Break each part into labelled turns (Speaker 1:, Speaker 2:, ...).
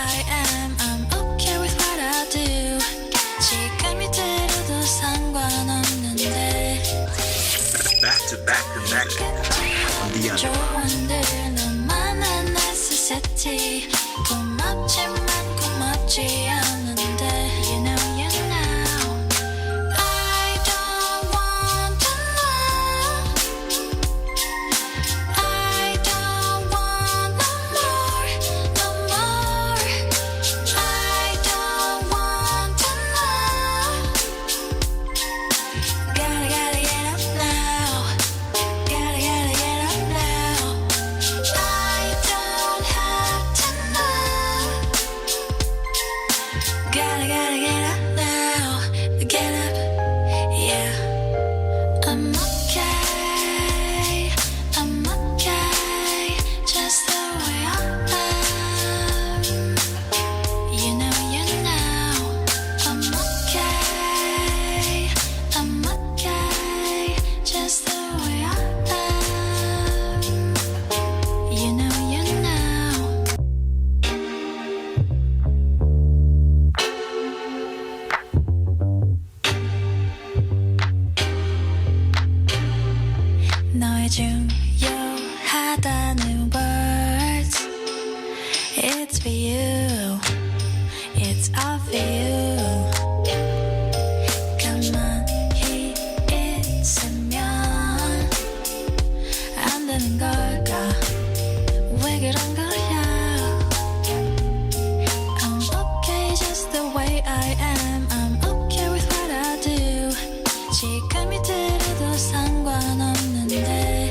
Speaker 1: I am. I'm okay with what I do. 지금이 들어도 상관없는데.
Speaker 2: Back to back on the
Speaker 1: 조언들 너만한 necessity. 고맙지만 고맙지 않은데. You know. I don't want to know. I don't want no more. I don't want to know. Gotta get up now. Gotta get up now. I don't have to know. Gotta get up now. Get up, yeah. I'm okay. I'm okay. Just the way I am. You know. I'm okay. I'm okay. Just the way I am. You know. 너의 중요하다는 words. It's for you. It's all for you. 가만히 있으면 안 되는 걸까? 왜 그런 거야? I'm okay just the way I am. I'm okay with what I do. 지금이 들어도 상관없는데.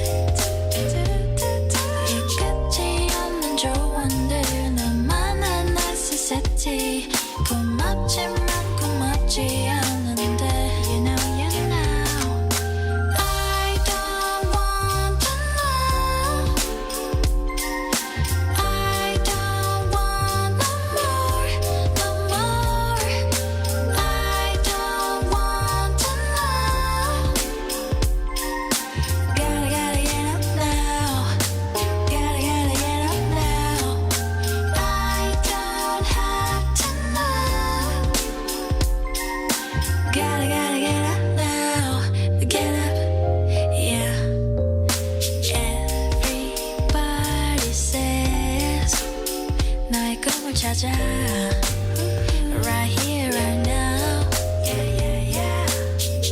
Speaker 1: 이 끝이 없는 조언들 너만한 necessity. 고맙지만 고맙지 않은데. You know. I don't want to know. I don't want no more. I don't want to know. Gotta get up now. Gotta get up now. I don't have to know. Gotta get up now. Get up, yeah. Everybody says 나의 꿈을 찾아. Right here, right now. Yeah.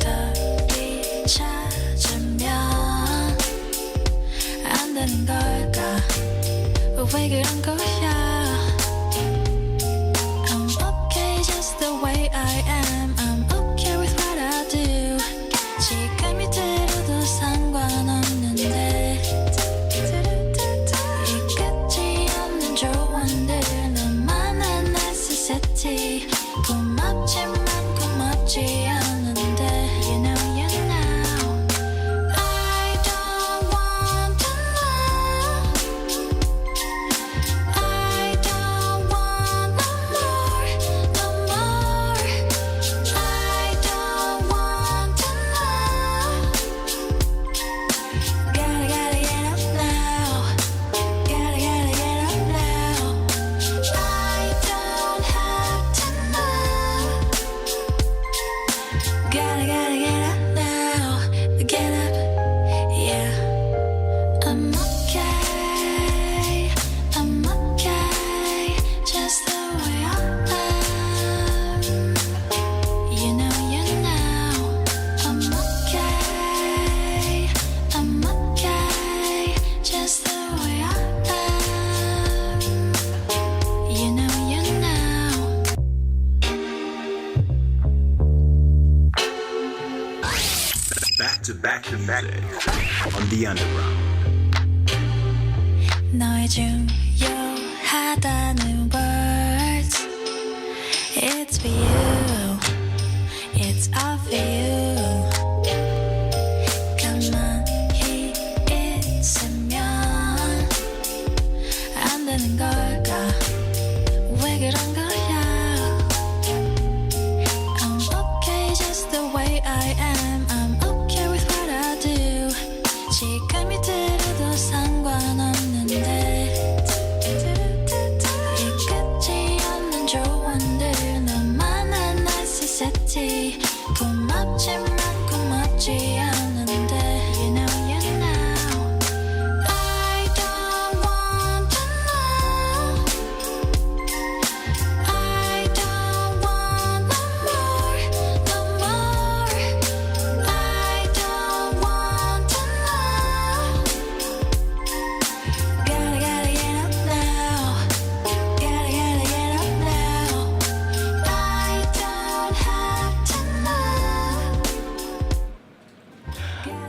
Speaker 1: 덜이 찾으면 안 되는 걸까? 왜 그런 거야? I'm okay just the way I am. I'm okay with what I do. 지금이 들어도 상관없는데. 이 끝이 없는 조언들 너만한 necessity. 고맙지만 고맙지 않은데. You know. I don't want to know. I don't want no more. I don't want to know. Gotta get up now. Gotta get up now. I don't have to know. Gotta get up now. Get up, yeah. I'm okay. I'm okay. Just the way I am. You know. I'm okay. I'm okay. Just the way I am. You know.
Speaker 2: back to back on the underground.
Speaker 1: 너의 중요하다는 words. It's for you. It's all for you. 가만히 있으면 안 되는 걸까? 왜 그런 거야? I'm okay just the way I am. I'm okay with what I do. 지금이 들어도 상관없는데. 멋진 만큼 멋지 않은데 You know, you know I don't want to know I don't want no more, no more I don't want to know Gotta get up now Gotta get up now I don't have to know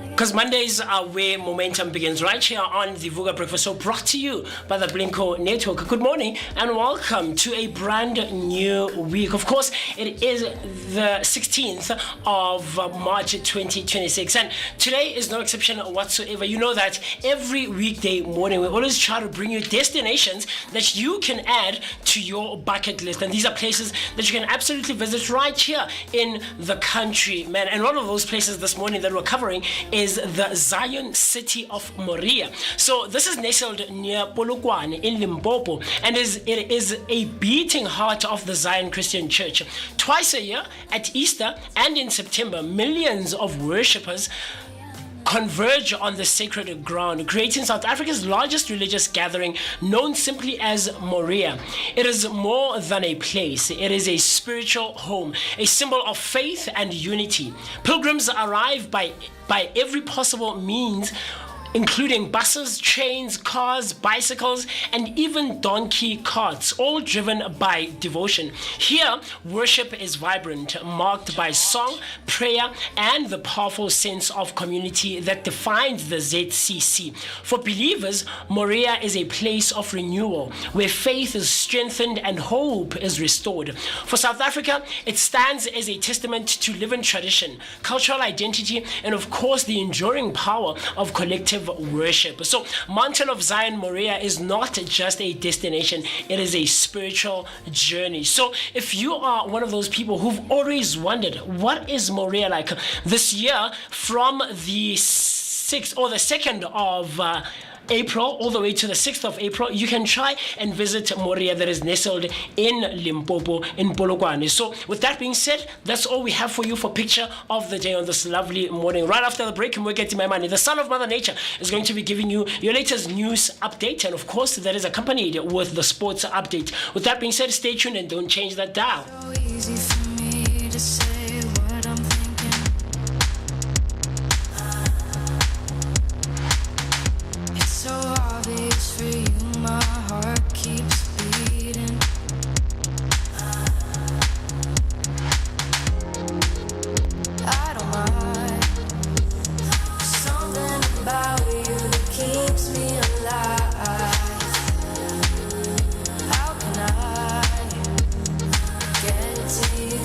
Speaker 3: Because Mondays are where momentum begins, right here on the Vooka Breakfast Show, brought to you by the Blinko Network. Good morning and welcome to a brand new week. Of course, it is the 16th of March 2026, and today is no exception whatsoever. You know that every weekday morning we always try to bring you destinations that you can add to your bucket list, and these are places that you can absolutely visit right here in the country, man. And one of those places this morning that we're covering is the Zion city of Moria. So this is nestled near Polokwane in Limpopo, and it is a beating heart of the Zion Christian Church. Twice a year, at Easter and in September, millions of worshippers converge on the sacred ground, creating South Africa's largest religious gathering, known simply as Moria. It is more than a place. It is a spiritual home, a symbol of faith and unity. Pilgrims arrive by every possible means, including buses, trains, cars, bicycles, and even donkey carts, all driven by devotion. Here, worship is vibrant, marked by song, prayer, and the powerful sense of community that defines the ZCC. For believers, Moria is a place of renewal, where faith is strengthened and hope is restored. For South Africa, it stands as a testament to living tradition, cultural identity, and of course, the enduring power of collective worship. So Mountain of Zion Moria is not just a destination, it is a spiritual journey. So if you are one of those people who've always wondered, what is Moria like? This year, from the 6th or the 2nd of April all the way to the 6th of April, you can try and visit Moria that is nestled in Limpopo in Polokwane. So with that being said, that's all we have for you for picture of the day on this lovely morning. Right after the break, Moeketsi, my money, the son of Mother Nature, is going to be giving you your latest news update, and of course that is accompanied with the sports update. With that being said, stay tuned and don't change that dial.
Speaker 1: So easy for me to say what I'm thinking It's so obvious for you, my heart keeps beating I don't mind Something about you that keeps me alive How can I get to you?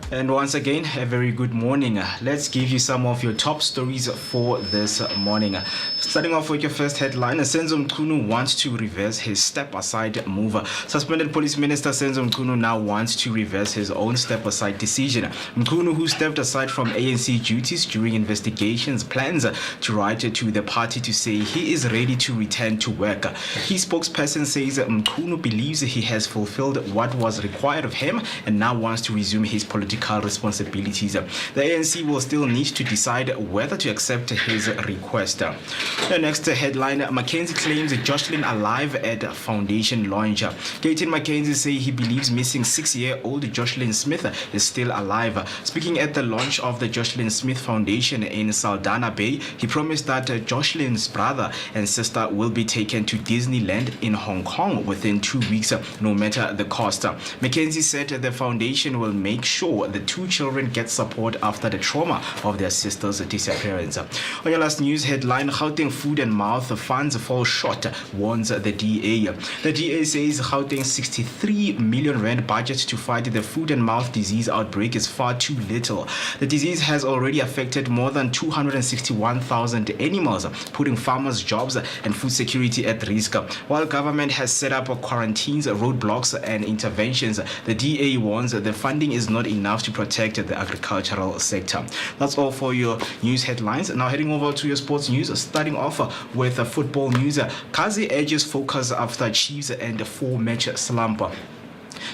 Speaker 4: And once again, a very good morning. Let's give you some of your top stories for this morning. Starting off with your first headline, Senzo Mchunu wants to reverse his step-aside move. Suspended Police Minister Senzo Mchunu now wants to reverse his own step-aside decision. Mchunu, who stepped aside from ANC duties during investigations, plans to write to the party to say he is ready to return to work. His spokesperson says Mchunu believes he has fulfilled what was required of him and now wants to resume his political responsibilities. The ANC will still need to decide whether to accept his request. The next headline, Mackenzie claims Jocelyn alive at foundation launch. Gaten Mackenzie say he believes missing 6-year-old Jocelyn Smith is still alive. Speaking at the launch of the Jocelyn Smith Foundation in Saldanha Bay, he promised that Jocelyn's brother and sister will be taken to Disneyland in Hong Kong within 2 weeks, no matter the cost. Mackenzie said the foundation will make sure the two children get support after the trauma of their sister's disappearance. On your last news headline, Gauteng Food and Mouth funds fall short, warns the DA. The DA says Gauteng's 63 million rand budget to fight the food and mouth disease outbreak is far too little. The disease has already affected more than 261,000 animals, putting farmers' jobs and food security at risk. While government has set up quarantines, roadblocks and interventions, the DA warns the funding is not enough to protect the agricultural sector. That's all for your news headlines. Now heading over to your sports news, starting off with football news. Kazi edges focus after Chiefs and 4-match slump.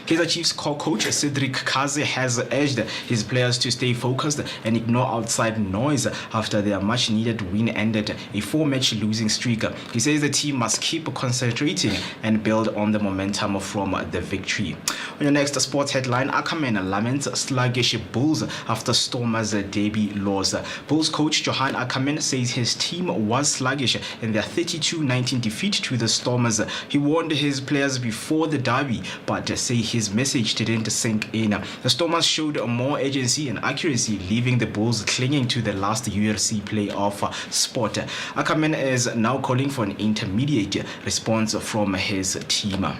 Speaker 4: Kaizer Chiefs core coach Cedric Kazi has urged his players to stay focused and ignore outside noise after their much-needed win ended a 4-match losing streak. He says the team must keep concentrating and build on the momentum from the victory. On your next sports headline, Ackerman laments sluggish Bulls after Stormers' debut loss. Bulls coach Johan Ackerman says his team was sluggish in their 32-19 defeat to the Stormers. He warned his players before the derby, but say his message didn't sink in. The Stormers showed more agency and accuracy, leaving the Bulls clinging to the last UFC playoff spot. Ackerman is now calling for an intermediate response from his team. On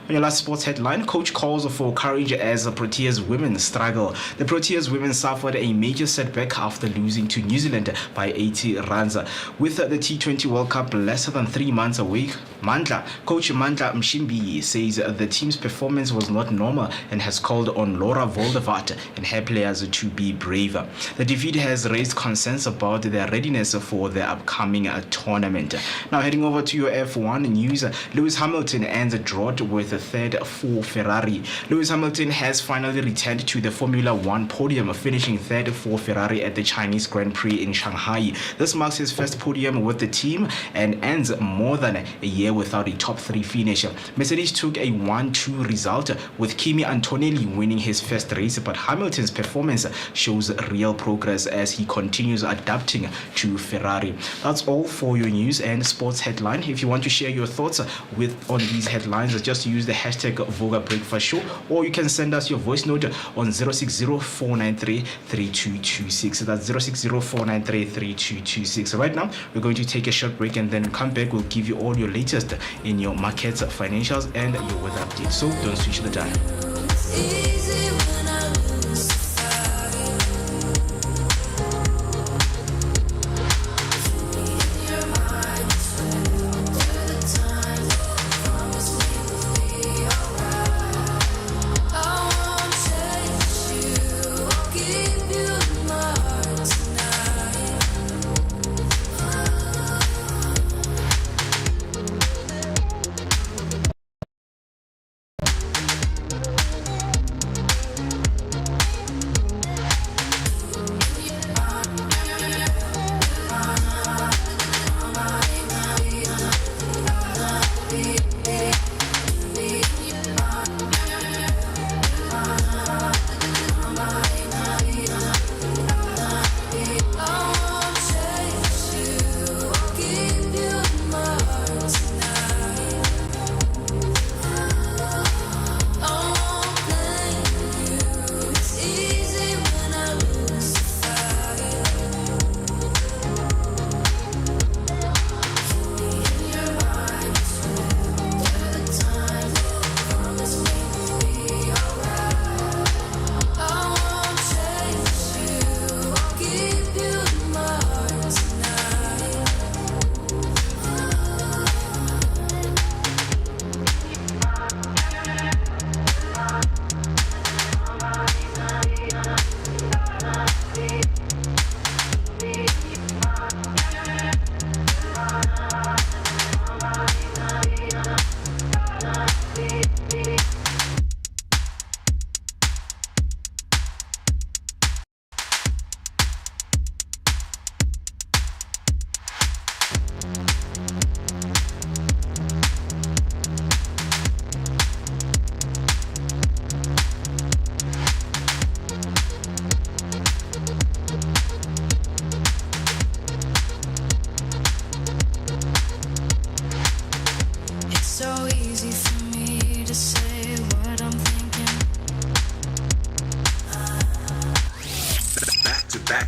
Speaker 4: your last sports headline, coach calls for courage as Proteas women struggle. The Proteas women suffered a major setback after losing to New Zealand by 80 runs. With the T20 World Cup less than 3 months away, Coach Mandla Mshimbi says the team's performance was not normal and has called on Laura Voldemort and her players to be brave. The defeat has raised concerns about their readiness for the upcoming tournament. Now heading over to your F1 news, Lewis Hamilton ends a drought with a third for Ferrari. Lewis Hamilton has finally returned to the Formula One podium, finishing third for Ferrari at the Chinese Grand Prix in Shanghai. This marks his first podium with the team and ends more than a year without a top 3 finish. Mercedes took a 1-2 result with Kimi Antonelli winning his first race, but Hamilton's performance shows real progress as he continues adapting to Ferrari. That's all for your news and sports headline. If you want to share your thoughts on these headlines, just use the hashtag Vooka Breakfast Show, or you can send us your voice note on 060-493-3226. That's 060-493-3226. Right now, we're going to take a short break and then come back. We'll give you all your latest in your markets, financials, and your weather update. So don't switch the dial.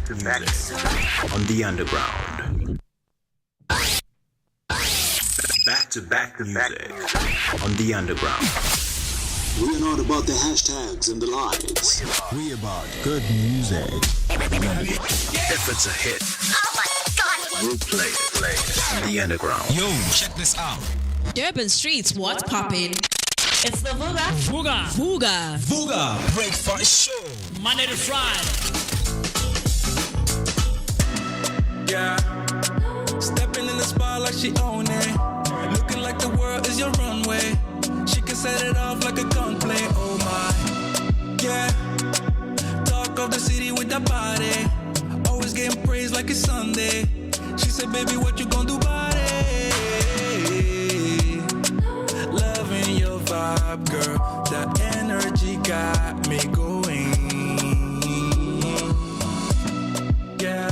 Speaker 2: music on the underground. Back to music on the underground.
Speaker 5: We're not about the hashtags and the likes. We're about good music.
Speaker 2: If it's a hit, we'll play it on the underground.
Speaker 5: Yo, check this out.
Speaker 6: Durban Streets, what's poppin'? It's the Vooka
Speaker 5: Breakfast Show.
Speaker 6: Monday to Friday.
Speaker 7: Yeah, stepping in the spot like she own it. Looking like the world is your runway. She can set it off like a gunplay. Oh my, yeah. Talk of the city with that body. Always getting praised like it's Sunday. She said, baby, what you gonna do about it? Loving your vibe, girl. That energy got me going. Yeah.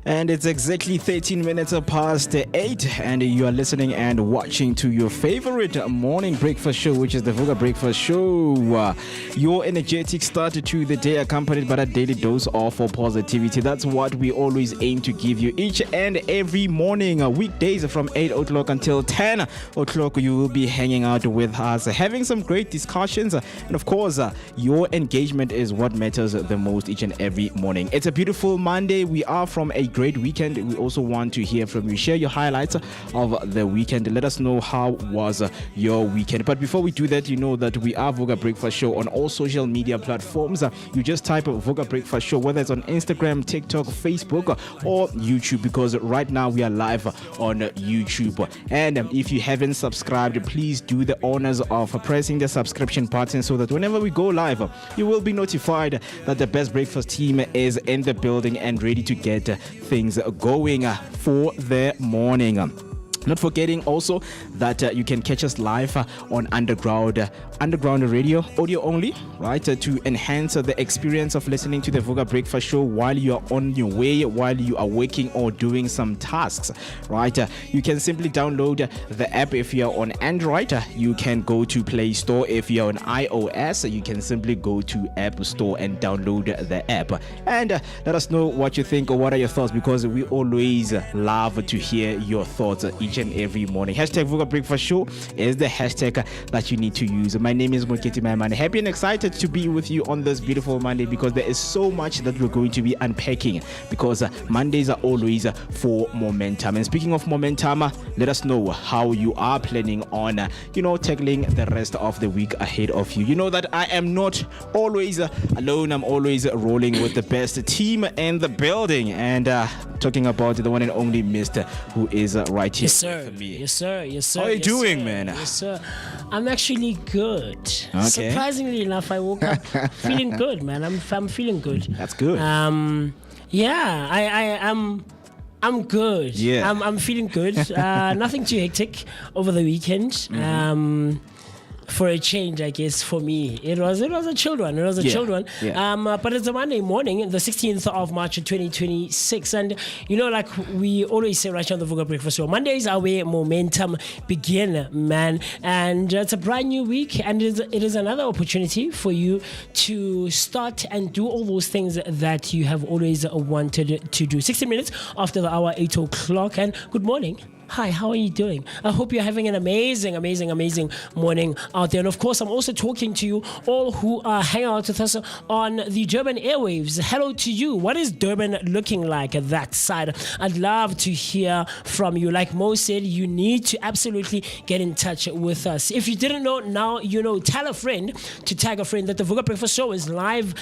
Speaker 4: And it's exactly 13 minutes past 8, and you are listening and watching to your favorite morning breakfast show, which is the Vooka Breakfast Show. Your energetic start to the day, accompanied by a daily dose of positivity. That's what we always aim to give you each and every morning. Weekdays from 8 o'clock until 10 o'clock, you will be hanging out with us, having some great discussions. And of course, your engagement is what matters the most each and every morning. It's a beautiful Monday. We are from a great weekend. We also want to hear from you. Share your highlights of the weekend. Let us know how was your weekend. But before we do that, you know that we are Vooka Breakfast Show on all social media platforms. You just type Vooka Breakfast Show, whether it's on Instagram, TikTok, Facebook, or YouTube, because right now we are live on YouTube. And if you haven't subscribed, please do the honors of pressing the subscription button so that whenever we go live, you will be notified that the best breakfast team is in the building and ready to get things going for the morning. Not forgetting also that you can catch us live on underground radio, audio only, right? To enhance the experience of listening to the Vooka Breakfast Show while you are on your way, while you are working or doing some tasks, right? You can simply download the app if you are on Android. You can go to Play Store. If you are on iOS, you can simply go to App Store and download the app. And let us know what you think or what are your thoughts, because we always love to hear your thoughts each and every morning. Hashtag Vooka Breakfast Show is the hashtag that you need to use. My name is Moeketsi, my man. Happy and excited to be with you on this beautiful Monday, because there is so much that we're going to be unpacking, because Mondays are always for momentum. And speaking of momentum, let us know how you are planning on tackling the rest of the week ahead of you. You know that I am not always alone. I'm always rolling with the best team in the building, and talking about the one and only Mr. who is right here.
Speaker 3: Yes, sir. Yes, sir. Yes, sir.
Speaker 4: How are you doing,
Speaker 3: sir.
Speaker 4: man?
Speaker 3: Yes, sir. I'm actually good.
Speaker 4: Okay.
Speaker 3: Surprisingly enough, I woke up feeling good, man. I'm feeling good.
Speaker 4: That's good.
Speaker 3: Yeah, I'm good.
Speaker 4: Yeah.
Speaker 3: I'm feeling good. Nothing too hectic over the weekend.
Speaker 4: Mm-hmm.
Speaker 3: For a change, I guess, for me, it was a chilled one.
Speaker 4: Yeah.
Speaker 3: But it's a Monday morning, the 16th of March 2026, and like we always say right here on the Vooka Breakfast Show, Mondays are where momentum begin, man. And it's a brand new week, and it is another opportunity for you to start and do all those things that you have always wanted to do. 60 minutes after the hour, 8 o'clock, and good morning. Hi, how are you doing? I hope you're having an amazing morning out there. And of course, I'm also talking to you all who are hanging out with us on the Durban airwaves. Hello to you. What is Durban looking like at that side? I'd love to hear from you. Like Mo said, you need to absolutely get in touch with us. If you didn't know, now you know. Tell a friend to tag a friend that the Vooka Breakfast Show is live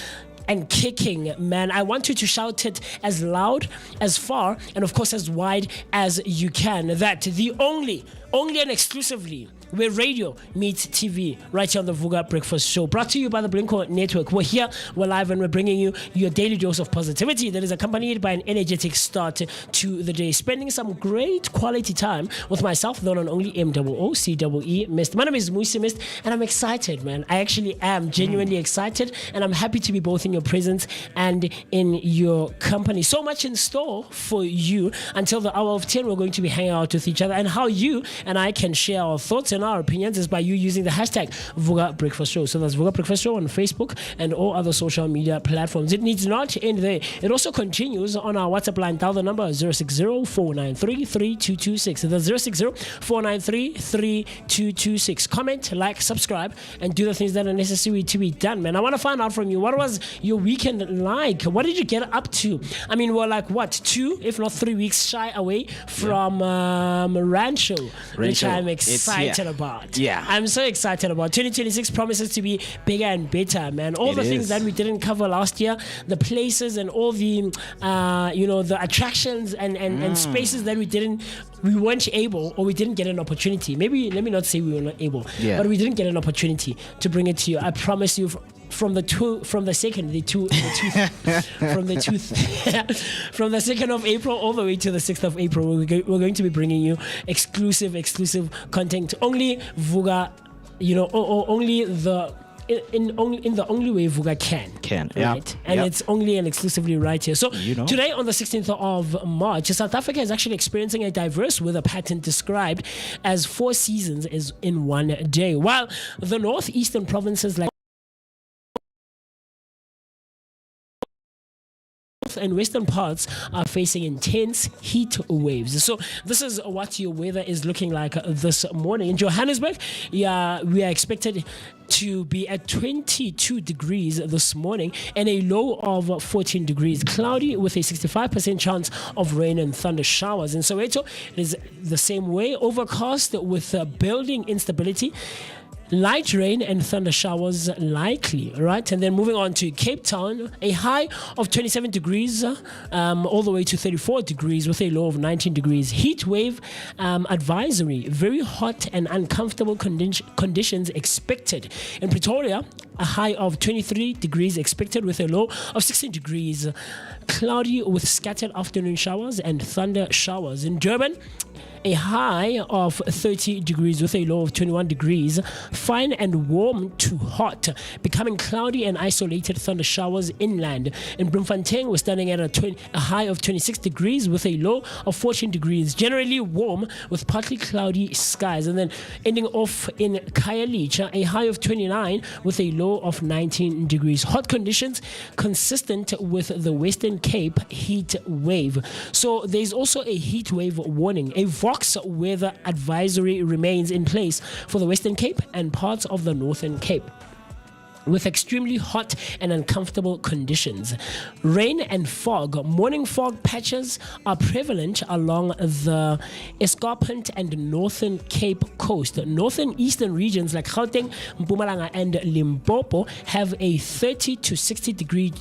Speaker 3: and kicking, man. I want you to shout it as loud, as far, and of course as wide as you can. That the only and exclusively where radio meets TV, right here on the Vooka Breakfast Show, brought to you by the Blinko Network. We're here, we're live, and we're bringing you your daily dose of positivity that is accompanied by an energetic start to the day. Spending some great quality time with myself, the one and only MOOCEE Mist. My name is Moocee Mist, and I'm excited, man. I actually am genuinely excited, and I'm happy to be both in your presence and in your company. So much in store for you. Until the hour of 10, we're going to be hanging out with each other, and how you and I can share our thoughts. on our opinions is by you using the hashtag Vooka Breakfast Show. So that's Vooka Breakfast Show on Facebook and all other social media platforms. It needs not end there. It also continues on our WhatsApp line. Dial the number 060-493-3226. So that's 060-493-3226. Comment, like, subscribe, and do the things that are necessary to be done, man. I want to find out from you, what was your weekend like? What did you get up to? I mean, we're like, what, 2, if not 3 weeks shy away from Rancho, which I'm excited about.
Speaker 4: Yeah.
Speaker 3: I'm so excited about. 2026 promises to be bigger and better, man. All the things that we didn't cover last year, the places and all the, the attractions and spaces that we weren't able, or we didn't get an opportunity. Maybe, let me not say we were not able, but we didn't get an opportunity to bring it to you. I promise you, from the 2nd of April all the way to the 6th of April, we're going to be bringing you exclusive content. Only Vooka, or only the in the only way Vooka can, right? And it's only and exclusively right here. So today, on the 16th of March, South Africa is actually experiencing a diverse weather pattern described as 4 seasons is in one day, while the northeastern provinces like and western parts are facing intense heat waves. So this is what your weather is looking like this morning. In Johannesburg, we are expected to be at 22 degrees this morning and a low of 14 degrees. Cloudy with a 65% chance of rain and thunder showers. In Soweto, it is the same way. Overcast with building instability. Light rain and thunder showers likely, right? And then moving on to Cape Town, a high of 27 degrees all the way to 34 degrees with a low of 19 degrees. Heat wave advisory, very hot and uncomfortable conditions expected. In Pretoria, a high of 23 degrees expected with a low of 16 degrees. Cloudy with scattered afternoon showers and thunder showers. In Durban, a high of 30 degrees with a low of 21 degrees. Fine and warm to hot, becoming cloudy and isolated thunder showers inland. In Bloemfontein, we're standing at a high of 26 degrees with a low of 14 degrees. Generally warm with partly cloudy skies. And then ending off in Khayelitsha, a high of 29 with a low of 19 degrees. Hot conditions consistent with the Western Cape heat wave. So there's also a heat wave warning. A Vox weather advisory remains in place for the Western Cape and parts of the Northern Cape, with extremely hot and uncomfortable conditions. Rain and fog. Morning fog patches are prevalent along the Escarpment and Northern Cape coast. Northern eastern regions like Gauteng, Mpumalanga and Limpopo have a 30 to 60 degrees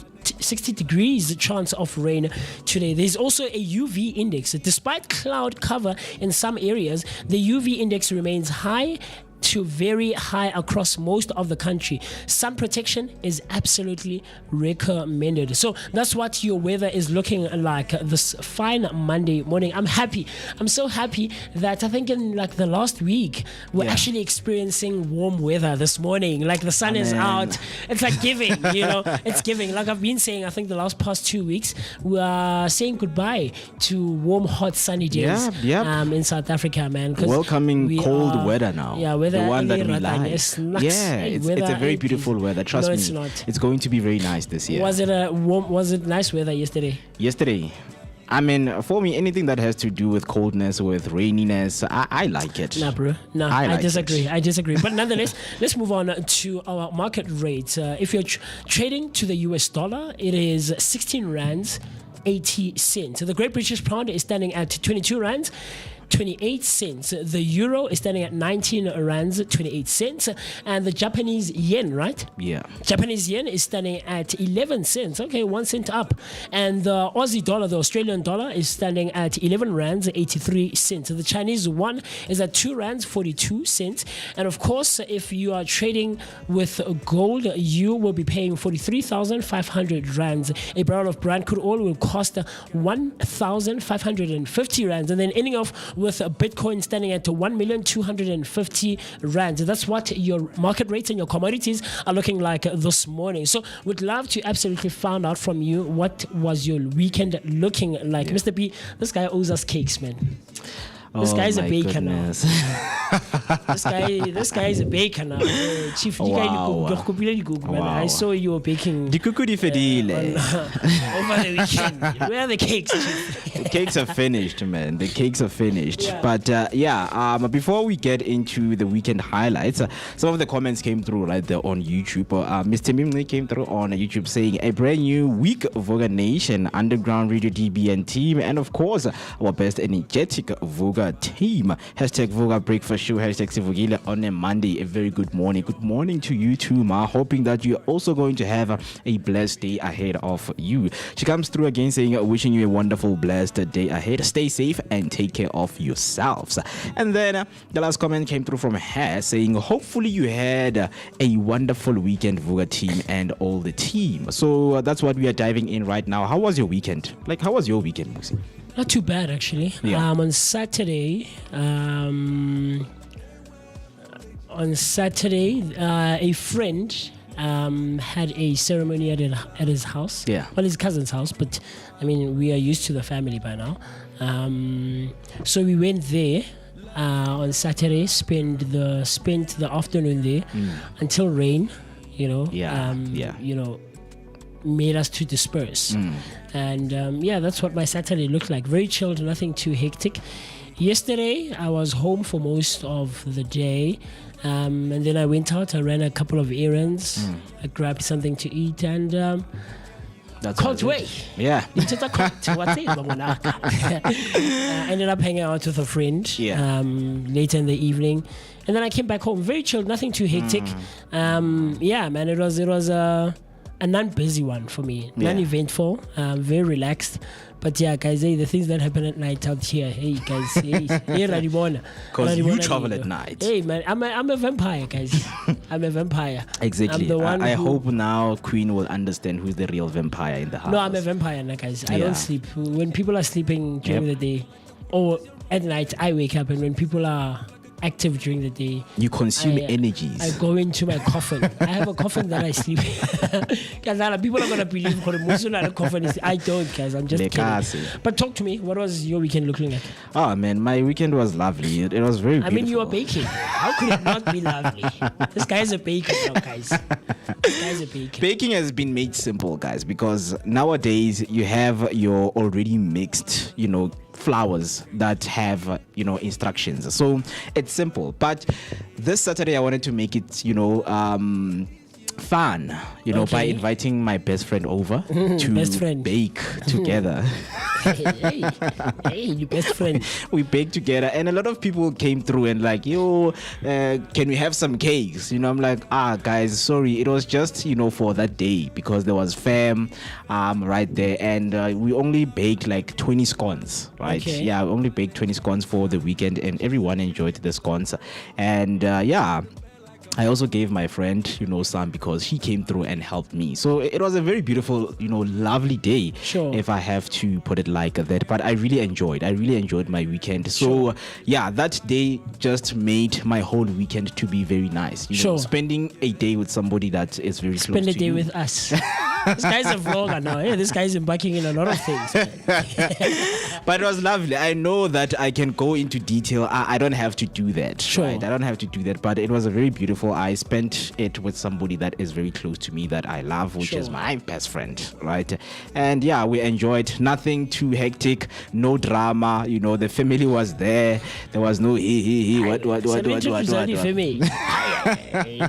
Speaker 3: chance of rain today. There's also a UV index. Despite cloud cover in some areas, the UV index remains high to very high across most of the country. Sun protection is absolutely recommended. So that's what your weather is looking like this fine Monday morning. I'm happy. I'm so happy that I think in like the last week we're actually experiencing warm weather this morning. Like the sun is out. It's like giving, it's giving. Like I've been saying, I think the past 2 weeks we are saying goodbye to warm, hot, sunny days in South Africa, man.
Speaker 8: Welcoming cold weather now.
Speaker 3: Yeah, weather.
Speaker 8: The one that we like.
Speaker 3: It's
Speaker 8: a very beautiful weather. Trust me.
Speaker 3: It's not.
Speaker 8: It's going to be very nice this year.
Speaker 3: Was it nice weather yesterday?
Speaker 8: I mean, for me, anything that has to do with coldness, with raininess, I like it.
Speaker 3: Nah, bro. No, I disagree. But nonetheless, let's move on to our market rates. If you're trading to the US dollar, it is 16 rands 80 cents. The Great British Pound is standing at 22 rands 28 cents. The euro is standing at 19 rands 28 cents, and the Japanese yen, right?
Speaker 8: Yeah.
Speaker 3: Japanese yen is standing at 11 cents. Okay, 1 cent up. And the Aussie dollar, the Australian dollar, is standing at 11 rands 83 cents. The Chinese yuan is at 2 rands 42 cents. And of course, if you are trading with gold, you will be paying 43,500 rands. A barrel of Brent crude oil will cost 1,550 rands. And then ending off with Bitcoin standing at 1,250,000 rands. That's what your market rates and your commodities are looking like this morning. So we'd love to absolutely find out from you, what was your weekend looking like? Mr. B, this guy owes us cakes, man. This guy's a baker now. This guy is a baker now. Chief,
Speaker 8: Wow.
Speaker 3: I saw you were baking
Speaker 8: Dikuku di fedile.
Speaker 3: over the weekend. Where are the cakes, Chief?
Speaker 8: The cakes are finished, man. The cakes are finished.
Speaker 3: Yeah.
Speaker 8: But before we get into the weekend highlights, some of the comments came through right there on YouTube. Mr. Mimli came through on YouTube saying a brand new week Vooka Nation, Underground Radio DBN team, and of course our best energetic Vooka team. Hashtag Vooka Breakfast Show. Hashtag Sivugile on a Monday. A very good morning. Good morning to you too, Ma. Hoping that you're also going to have a blessed day ahead of you. She comes through again saying, wishing you a wonderful, blessed day ahead. Stay safe and take care of yourselves. And then the last comment came through from her saying, hopefully you had a wonderful weekend, Vooka team and all the team. So that's what we are diving in right now. How was your weekend? Like, how was your weekend, Mooketsi?
Speaker 3: Not too bad, actually.
Speaker 8: Yeah.
Speaker 3: On Saturday, a friend had a ceremony at his house.
Speaker 8: Yeah.
Speaker 3: Well, his cousin's house, but I mean, we are used to the family by now. So we went there on Saturday, spent the afternoon there until rain, you know. You know, made us to disperse. And that's what my Saturday looked like. Very chilled, nothing too hectic. Yesterday, I was home for most of the day. And then I went out, I ran a couple of errands, I grabbed something to eat, and
Speaker 8: That's
Speaker 3: called way.
Speaker 8: Yeah.
Speaker 3: Ended up hanging out with a friend later in the evening. And then I came back home, very chilled, nothing too hectic. Man, it was a non-busy one for me, non-eventful, very relaxed. But yeah, guys, the things that happen at night out here, hey guys,
Speaker 8: because you travel at night.
Speaker 3: Hey man, I'm a vampire, guys. I'm a vampire.
Speaker 8: Exactly.
Speaker 3: I'm the one
Speaker 8: I hope now Queen will understand who's the real vampire in the house.
Speaker 3: No, I'm a vampire now, guys. I don't sleep. When people are sleeping during the day or at night, I wake up, and when people are active during the day,
Speaker 8: you consume energies.
Speaker 3: I go into my coffin. I have a coffin that I sleep in. People are going to believe a coffin is. I don't, guys. I'm just kidding. But talk to me. What was your weekend looking like?
Speaker 8: Oh man, my weekend was lovely. It was very beautiful.
Speaker 3: I mean, you were baking. How could it not be lovely? This guy's a baker now, guys. This guy's a baker.
Speaker 8: Baking has been made simple, guys, because nowadays you have your already mixed, flours that have instructions, so it's simple. But this Saturday I wanted to make it fun, by inviting my best friend over to bake together.
Speaker 3: Hey, your best friend.
Speaker 8: We baked together, and a lot of people came through and like, can we have some cakes? I'm like, guys, sorry, it was just for that day, because there was fam right there, and we only baked like 20 scones, right?
Speaker 3: Okay.
Speaker 8: Yeah, we only baked 20 scones for the weekend, and everyone enjoyed the scones. And I also gave my friend, some, because he came through and helped me. So it was a very beautiful, lovely day, if I have to put it like that. But I really enjoyed my weekend. So that day just made my whole weekend to be very nice. Spending a day with somebody that is very close to you.
Speaker 3: Spend a day with us. This guy's a vlogger now. Hey, this guy's embarking in a lot of things.
Speaker 8: But it was lovely. I know that I can go into detail. I don't have to do that.
Speaker 3: Sure.
Speaker 8: Right? I don't have to do that. But it was a very beautiful. I spent it with somebody that is very close to me, that I love, which is my best friend, right? And we enjoyed. Nothing too hectic, no drama. The family was there. There was no what.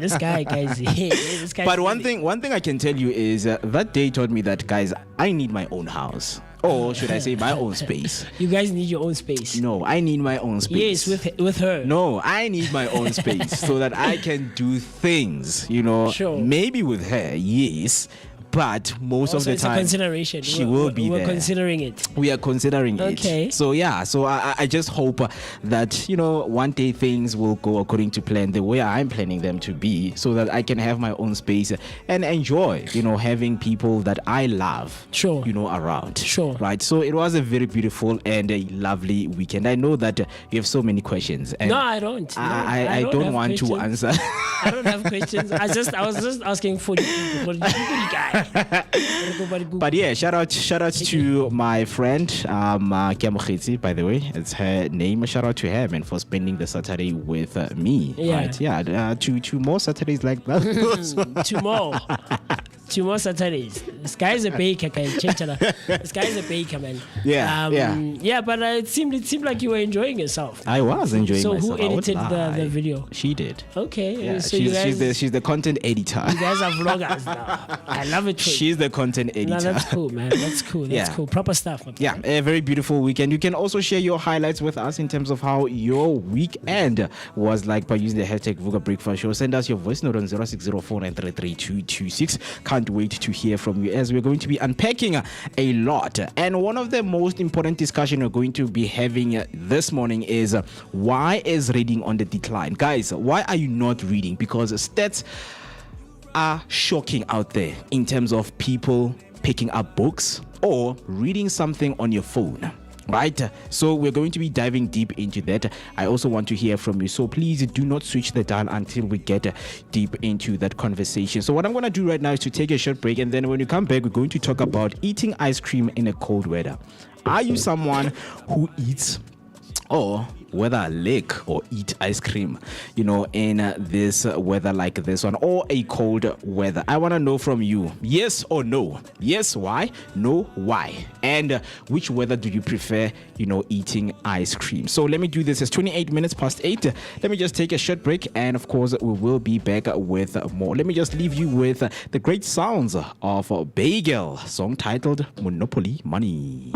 Speaker 3: This guy, guys. This guy.
Speaker 8: But one thing I can tell you is that day taught me that, guys, I need my own house. Or should I say my own space?
Speaker 3: You guys need your own space.
Speaker 8: No, I need my own space.
Speaker 3: Yes, with her.
Speaker 8: No, I need my own space so that I can do things,
Speaker 3: Sure.
Speaker 8: Maybe with her, yes. But most
Speaker 3: also,
Speaker 8: of the time,
Speaker 3: it's a consideration.
Speaker 8: She will be there.
Speaker 3: We're considering it.
Speaker 8: We are considering it.
Speaker 3: Okay.
Speaker 8: So I just hope that one day things will go according to plan, the way I'm planning them to be, so that I can have my own space and enjoy, having people that I love, around.
Speaker 3: Sure.
Speaker 8: Right. So it was a very beautiful and a lovely weekend. I know that you have so many questions. And
Speaker 3: no, I don't. No,
Speaker 8: I don't want
Speaker 3: questions.
Speaker 8: to answer.
Speaker 3: I don't have questions. I was just asking for the guy.
Speaker 8: But yeah, shout out to my friend Moeketsi, by the way, it's her name. Shout out to her, man, for spending the Saturday with me.
Speaker 3: Yeah.
Speaker 8: Right? Yeah, two more Saturdays like that.
Speaker 3: Two more Saturdays. This guy's a baker, This guy's a baker, man.
Speaker 8: Yeah.
Speaker 3: But it seemed like you were enjoying yourself.
Speaker 8: I was enjoying myself.
Speaker 3: So who edited the video?
Speaker 8: She did.
Speaker 3: Okay.
Speaker 8: Yeah,
Speaker 3: so
Speaker 8: she's the content editor.
Speaker 3: You guys are vloggers now. I love it.
Speaker 8: She's the content editor.
Speaker 3: No, that's cool, man. That's cool. That's cool. Proper stuff. My
Speaker 8: yeah, a very beautiful weekend. You can also share your highlights with us in terms of how your weekend was like by using the hashtag Vooka Breakfast Show. Send us your voice note on 0604933226. Can't wait to hear from you as we're going to be unpacking a lot. And one of the most important discussion we're going to be having this morning is why is reading on the decline? Guys, why are you not reading? Because stats are shocking out there in terms of people picking up books or reading something on your phone. Right, so we're going to be diving deep into that. I also want to hear from you, so please do not switch the dial until we get deep into that conversation. So what I'm going to do right now is to take a short break, and then when we come back, we're going to talk about eating ice cream in a cold weather. Are you someone who eats or whether lick or eat ice cream, in this weather like this one, or a cold weather? I want to know from you, yes or no. Yes, why? No, why? And which weather do you prefer, eating ice cream? So let me do this. It's 28 minutes past 8. Let me just take a short break, and of course we will be back with more. Let me just leave you with the great sounds of Bagel, song titled Monopoly Money.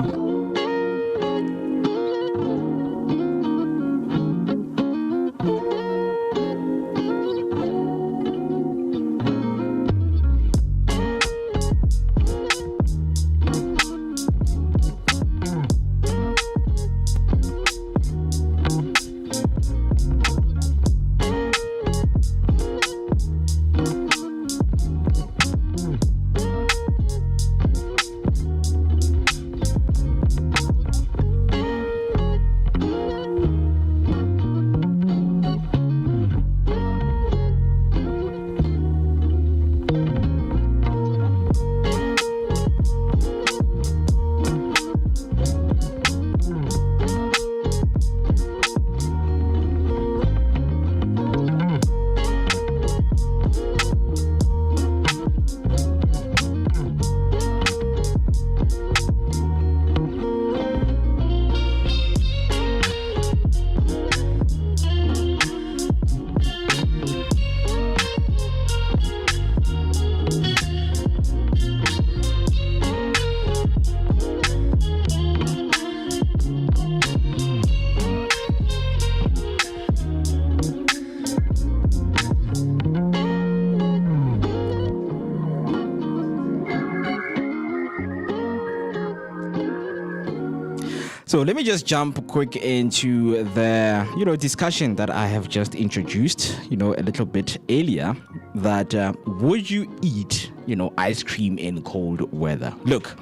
Speaker 8: So let me just jump quick into the discussion that I have just introduced a little bit earlier, that would you eat ice cream in cold weather? Look,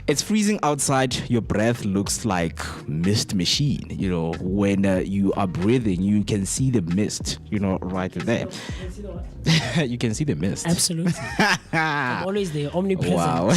Speaker 8: it's freezing outside. Your breath looks like mist machine. When you are breathing, you can see the mist right there. You can see the mist.
Speaker 3: Absolutely. I'm always there, omnipresent.
Speaker 8: Wow.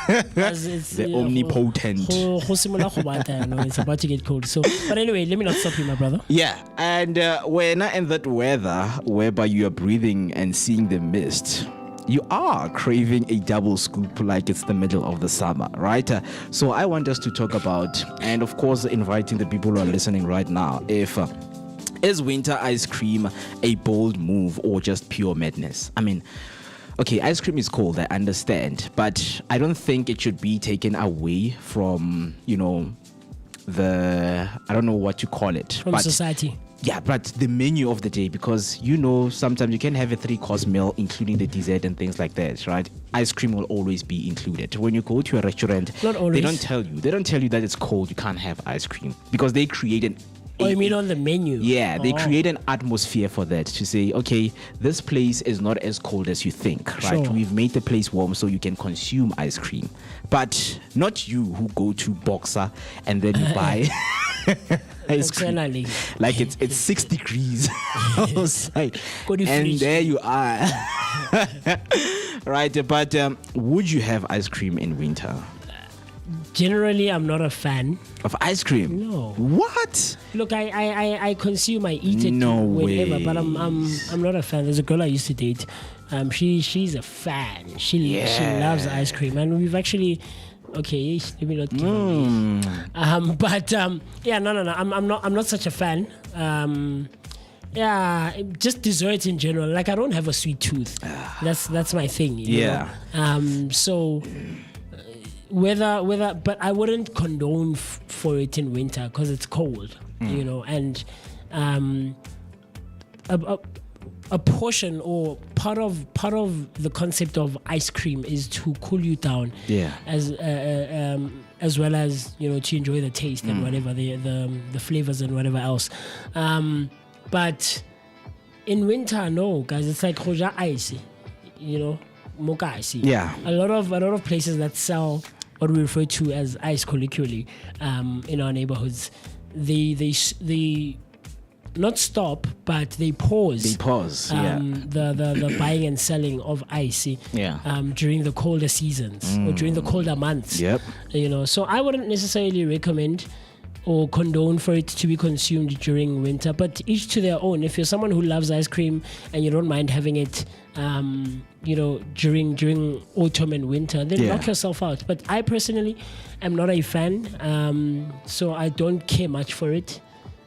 Speaker 8: The omnipotent.
Speaker 3: It's about to get cold. So, but anyway, let me not stop you, my brother.
Speaker 8: Yeah, and when in that weather whereby you are breathing and seeing the mist, you are craving a double scoop like it's the middle of the summer, right? So I want us to talk about, and of course inviting the people who are listening right now, is winter ice cream a bold move or just pure madness? I mean, okay, ice cream is cold, I understand, but I don't think it should be taken away from, I don't know what you call it.
Speaker 3: From society.
Speaker 8: Yeah, but the menu of the day, because sometimes you can have a 3-course meal, including the dessert and things like that, right? Ice cream will always be included. When you go to a restaurant, they don't tell you that it's cold, you can't have ice cream, because they create
Speaker 3: you mean on the menu?
Speaker 8: Yeah, they create an atmosphere for that, to say, okay, this place is not as cold as you think, right?
Speaker 3: Sure.
Speaker 8: We've made the place warm so you can consume ice cream. But not you who go to Boxer and then you buy Ice cream. Like it's 6 degrees outside, and there you are. Right, but would you have ice cream in winter?
Speaker 3: Generally, I'm not a fan
Speaker 8: of ice cream.
Speaker 3: No.
Speaker 8: What?
Speaker 3: Look, I consume, I eat it whenever, but I'm not a fan. There's a girl I used to date. She's a fan. She loves ice cream, and we've actually. Okay, let me not give away. But yeah, no. I'm not such a fan. Yeah, just desserts in general. Like I don't have a sweet tooth. That's my thing. You know? So. Whether, but I wouldn't condone for it in winter because it's cold, you know, and a portion or part of the concept of ice cream is to cool you down, as well as, you know, to enjoy the taste and whatever the flavors and whatever else, but in winter, no, guys, it's like khoja ice, you know, Mooketsi.
Speaker 8: Yeah,
Speaker 3: a lot of places that sell what we refer to as ice colloquially in our neighborhoods, they not stop, but they pause. The buying and selling of ice. During the colder seasons or during the colder months.
Speaker 8: Yep.
Speaker 3: You know, so I wouldn't necessarily recommend or condone for it to be consumed during winter, but each to their own. If you're someone who loves ice cream and you don't mind having it, you know, during autumn and winter, then knock yourself out. But I personally am not a fan, so I don't care much for it.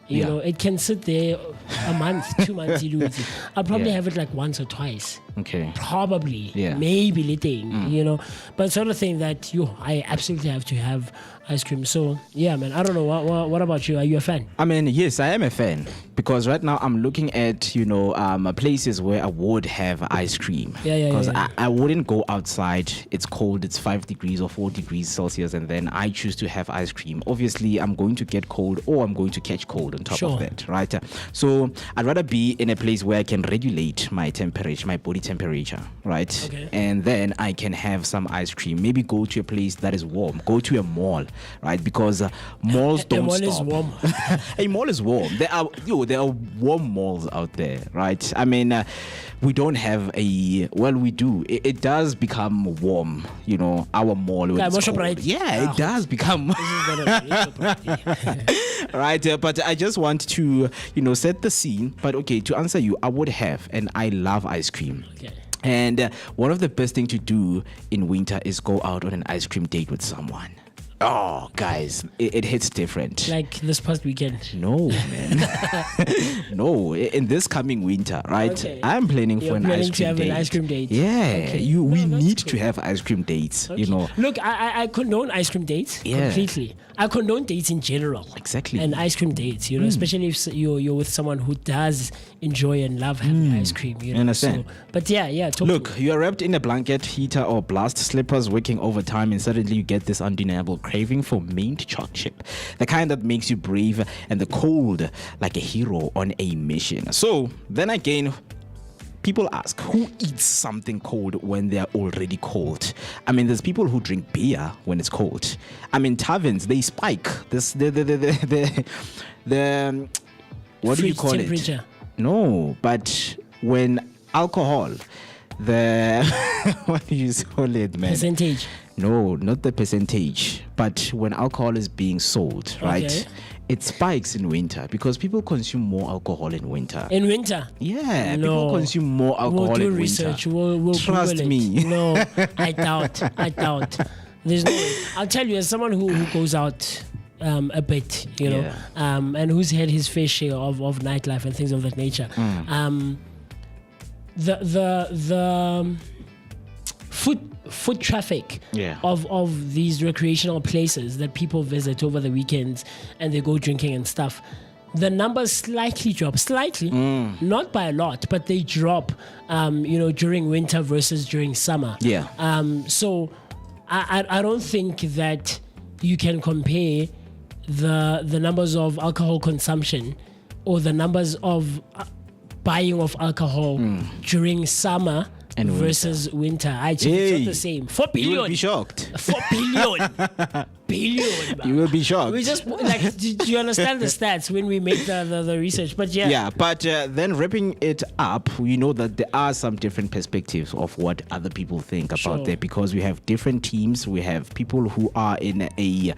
Speaker 3: You know, it can sit there a month, 2 months, you do it. I'll probably have it like once or twice.
Speaker 8: Okay.
Speaker 3: Probably. Maybe little, you know. But sort of thing that I absolutely have to have ice cream. So, yeah, man, I don't know. What about you? Are you a fan?
Speaker 8: I mean, yes, I am a fan. Because right now I'm looking at, you know, places where I would have ice cream. Because I wouldn't go outside. It's cold. It's 5 degrees or 4 degrees Celsius. And then I choose to have ice cream. Obviously, I'm going to get cold or I'm going to catch cold on top of that, right? So I'd rather be in a place where I can regulate my temperature, my body temperature, right?
Speaker 3: Okay.
Speaker 8: And then I can have some ice cream. Maybe go to a place that is warm. Go to a mall, right? Because malls don't stop.
Speaker 3: A mall is warm.
Speaker 8: A mall is warm. There are warm malls out there, right? I mean, we don't have we do. It does become warm, you know, our mall. When it's cold. It does become right. But I just want to, you know, set the scene. But okay, to answer you, I would have, and I love ice cream.
Speaker 3: Okay.
Speaker 8: And one of the best thing to do in winter is go out on an ice cream date with someone. Oh, guys, it hits different.
Speaker 3: Like this past weekend?
Speaker 8: No, man. No, in this coming winter, right?
Speaker 3: Okay.
Speaker 8: I'm planning for an ice cream
Speaker 3: to have
Speaker 8: date.
Speaker 3: an ice cream date.
Speaker 8: Yeah,
Speaker 3: Okay.
Speaker 8: we need
Speaker 3: cool.
Speaker 8: to have ice cream dates,
Speaker 3: Okay.
Speaker 8: you know.
Speaker 3: Look, I condone ice cream dates completely. I condone dates in general.
Speaker 8: Exactly.
Speaker 3: And ice cream dates, you know, especially if you're with someone who does enjoy and love having ice cream. You know?
Speaker 8: Understand.
Speaker 3: So, but yeah.
Speaker 8: Look, you are wrapped in a blanket, heater, or blast slippers, working overtime, and suddenly you get this undeniable craving for mint chocolate chip, the kind that makes you brave and the cold like a hero on a mission. So then again, people ask, who eats something cold when they're already cold? I mean, there's people who drink beer when it's cold. I mean, taverns, they spike this the what do you call
Speaker 3: temperature.
Speaker 8: it? No, but when alcohol, what do you call it, man?
Speaker 3: Percentage.
Speaker 8: No, not the percentage, but when alcohol is being sold, right?
Speaker 3: Okay.
Speaker 8: It spikes in winter because people consume more alcohol in winter.
Speaker 3: In winter?
Speaker 8: Yeah,
Speaker 3: No.
Speaker 8: people consume more alcohol
Speaker 3: We'll do
Speaker 8: in
Speaker 3: research.
Speaker 8: winter.
Speaker 3: We'll
Speaker 8: Trust
Speaker 3: Google it.
Speaker 8: me.
Speaker 3: No, I doubt. There's no way. I'll tell you, as someone who goes out a bit, you know, and who's had his fair share of nightlife and things of that nature, the foot traffic of these recreational places that people visit over the weekends and they go drinking and stuff, the numbers slightly drop, not by a lot, but they drop, you know, during winter versus during summer. So I don't think that you can compare the numbers of alcohol consumption or the numbers of buying of alcohol during summer versus winter. It's not the same. 4 billion.
Speaker 8: You will be shocked.
Speaker 3: 4 billion. billion.
Speaker 8: You will be shocked.
Speaker 3: We just like, do you understand the stats when we make the research? But yeah.
Speaker 8: Yeah, but then wrapping it up, we know that there are some different perspectives of what other people think about that, because we have different teams, we have people who are in a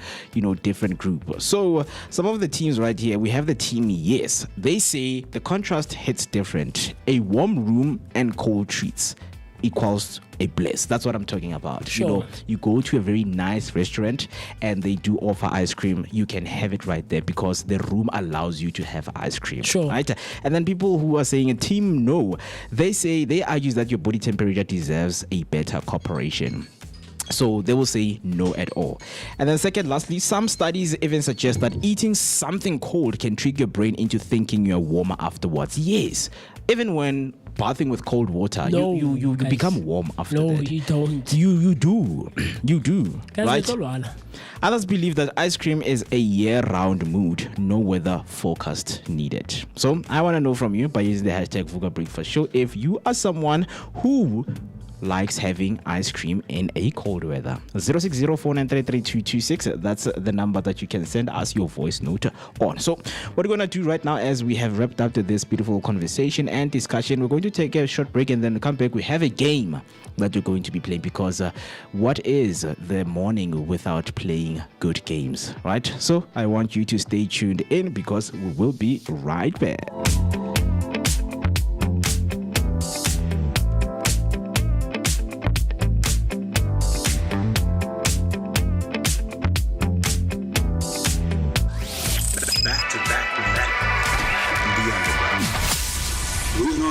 Speaker 8: different group. So some of the teams right here, we have the team Yes. They say the contrast hits different. A warm room and cold treats equals a bliss. That's what I'm talking about.
Speaker 3: Sure.
Speaker 8: You go to a very nice restaurant and they do offer ice cream. You can have it right there because the room allows you to have ice cream.
Speaker 3: Sure.
Speaker 8: Right? And then people who are saying a team no, they argue that your body temperature deserves a better cooperation. So they will say no at all. And then lastly, some studies even suggest that eating something cold can trick your brain into thinking you're warmer afterwards. Yes. Even when bathing with cold water,
Speaker 3: no,
Speaker 8: you become warm after that.
Speaker 3: No, you don't.
Speaker 8: You do. You do.
Speaker 3: Guys,
Speaker 8: right? Others believe that ice cream is a year-round mood, no weather forecast needed. So I want to know from you by using the hashtag Vooka Breakfast Show if you are someone who likes having ice cream in a cold weather. 0604933226. That's the number that you can send us your voice note on. So what we're going to do right now, as we have wrapped up this beautiful conversation and discussion, we're going to take a short break and then come back. We have a game that you're going to be playing, because what is the morning without playing good games, right? So I want you to stay tuned in, because we will be right back.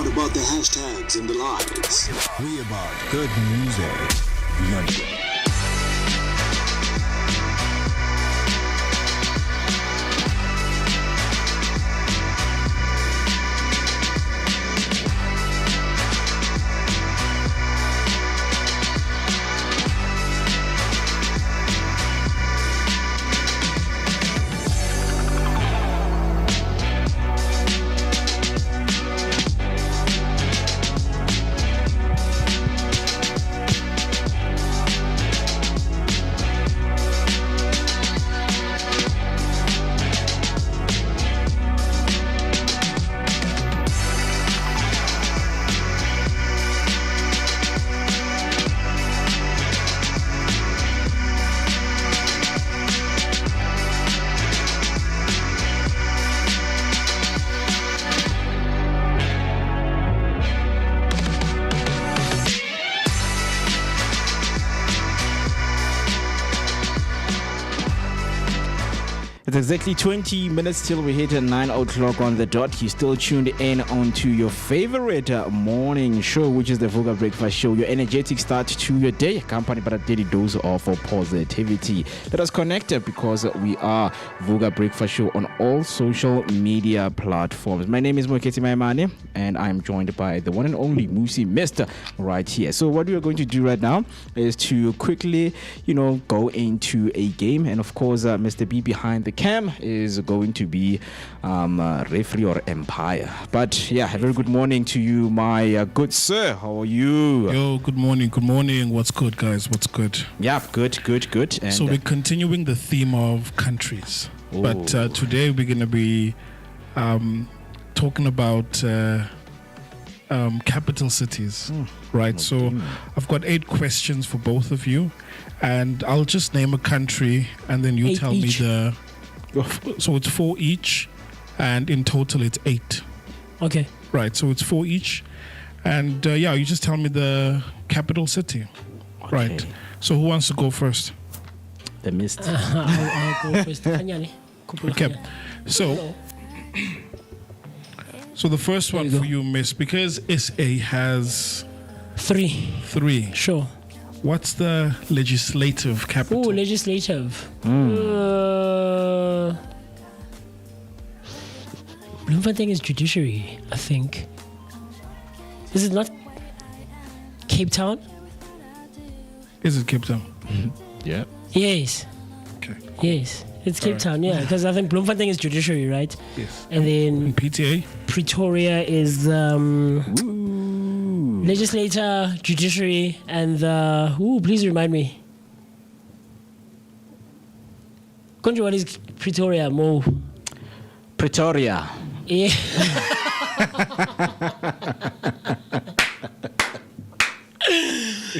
Speaker 5: About the hashtags and the lives. We about good music. London.
Speaker 8: It's exactly 20 minutes till we hit 9 o'clock on the dot. You're still tuned in onto your favorite morning show, which is the Vooka Breakfast Show. Your energetic start to your day, accompanied by a daily dose of positivity. Let us connect because we are Vooka Breakfast Show on all social media platforms. My name is Moeketsi, and I'm joined by the one and only Moocee Mister right here. So what we are going to do right now is to quickly, go into a game. And of course, Mr. B behind the cam is going to be referee or umpire. But yeah, a very good morning to you, my good sir. How are you?
Speaker 9: Yo, good morning. Good morning. What's good, guys? What's good?
Speaker 8: Yeah, good. And
Speaker 9: so we're continuing the theme of countries. Ooh. But today we're going to be talking about capital cities, right? So I've got 8 questions for both of you, and I'll just name a country, and then you tell me the... So it's 4 each, and in total it's 8.
Speaker 3: Okay.
Speaker 9: Right, so it's 4 each, and you just tell me the capital city. Okay. Right. So who wants to go first?
Speaker 8: The mist.
Speaker 3: I'll go first.
Speaker 9: Okay. So the first one for you, Miss, because SA has 3.
Speaker 3: Sure.
Speaker 9: What's the legislative capital?
Speaker 3: Oh, legislative. Bloemfontein is judiciary, I think. Is it not Cape Town?
Speaker 9: Is it Cape Town?
Speaker 8: Mm-hmm. Yeah.
Speaker 3: Yes.
Speaker 9: Okay.
Speaker 3: Yes. It's Cape Town, yeah. Because I think Bloemfontein is judiciary, right?
Speaker 9: Yes.
Speaker 3: And then...
Speaker 9: And PTA?
Speaker 3: Pretoria is... legislator, judiciary, and please remind me. Country, what is Pretoria? Mo.
Speaker 8: Pretoria.
Speaker 3: Yeah.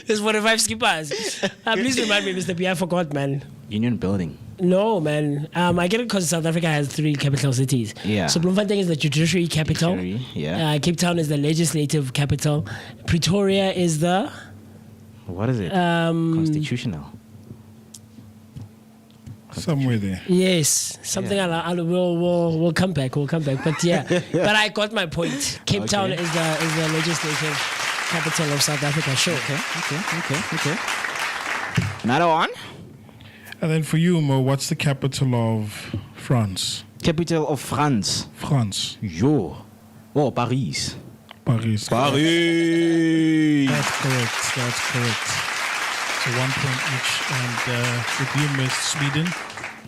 Speaker 3: There's 45 skippers. Please remind me, Mr. P. I forgot, man.
Speaker 8: Union Building.
Speaker 3: No, man. I get it because South Africa has 3 capital cities.
Speaker 8: Yeah.
Speaker 3: So Bloemfontein is the judiciary capital.
Speaker 8: Yeah.
Speaker 3: Cape Town is the legislative capital. Pretoria is the...
Speaker 8: What is it? Constitutional.
Speaker 9: Somewhere there.
Speaker 3: Yes, something we'll come back. But yeah, but I got my point. Cape Town is the legislative capital of South Africa. Sure.
Speaker 8: Okay. Another one.
Speaker 9: And then for you, Mo, what's the capital of France?
Speaker 8: Capital of France.
Speaker 9: France.
Speaker 8: Yo. Oh, Paris.
Speaker 9: Paris.
Speaker 8: Paris.
Speaker 9: That's correct. So 1 point each. And with you, Miss Sweden.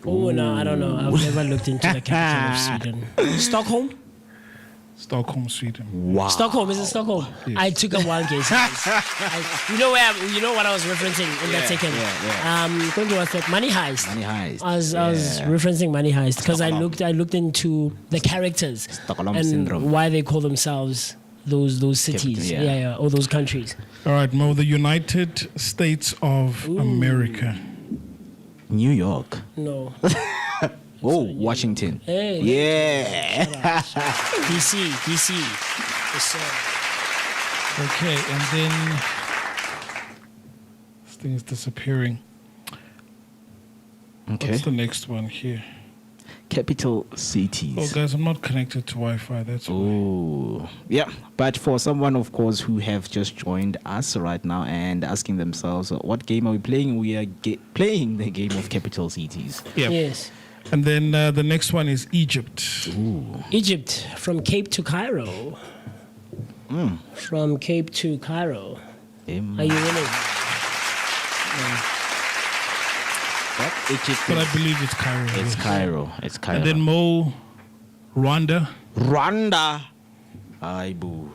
Speaker 3: Oh, no, I don't know. I've never looked into the capital of Sweden.
Speaker 9: Stockholm, Sweden.
Speaker 8: Wow.
Speaker 3: Stockholm, is it Stockholm?
Speaker 9: Yes.
Speaker 3: I took a wild guess. You know what I was referencing in that second? Going to what's that? Money Heist. I was referencing Money Heist because I looked into the characters
Speaker 8: Stockholm
Speaker 3: and
Speaker 8: syndrome.
Speaker 3: why they call themselves those cities, or those countries.
Speaker 9: All right, Mo, the United States of America.
Speaker 8: New York.
Speaker 3: No.
Speaker 8: Washington.
Speaker 3: Hey.
Speaker 8: Yeah.
Speaker 3: DC. Yes, sir.
Speaker 9: Okay, and then this thing is disappearing.
Speaker 8: Okay.
Speaker 9: What's the next one here?
Speaker 8: Capital cities.
Speaker 9: Oh, guys, I'm not connected to Wi-Fi. That's why.
Speaker 8: Oh, yeah. But for someone, of course, who have just joined us right now and asking themselves, what game are we playing? We are playing the game of capital cities.
Speaker 9: Yeah.
Speaker 3: Yes.
Speaker 9: And then the next one is Egypt.
Speaker 8: Ooh.
Speaker 3: Egypt, from Cape to Cairo. From Cape to Cairo. Are you winning?
Speaker 8: What? Egypt.
Speaker 9: But I believe it's Cairo.
Speaker 8: It's Cairo. It's Cairo.
Speaker 9: And then Mo, Rwanda.
Speaker 8: Rwanda. Ay, boo.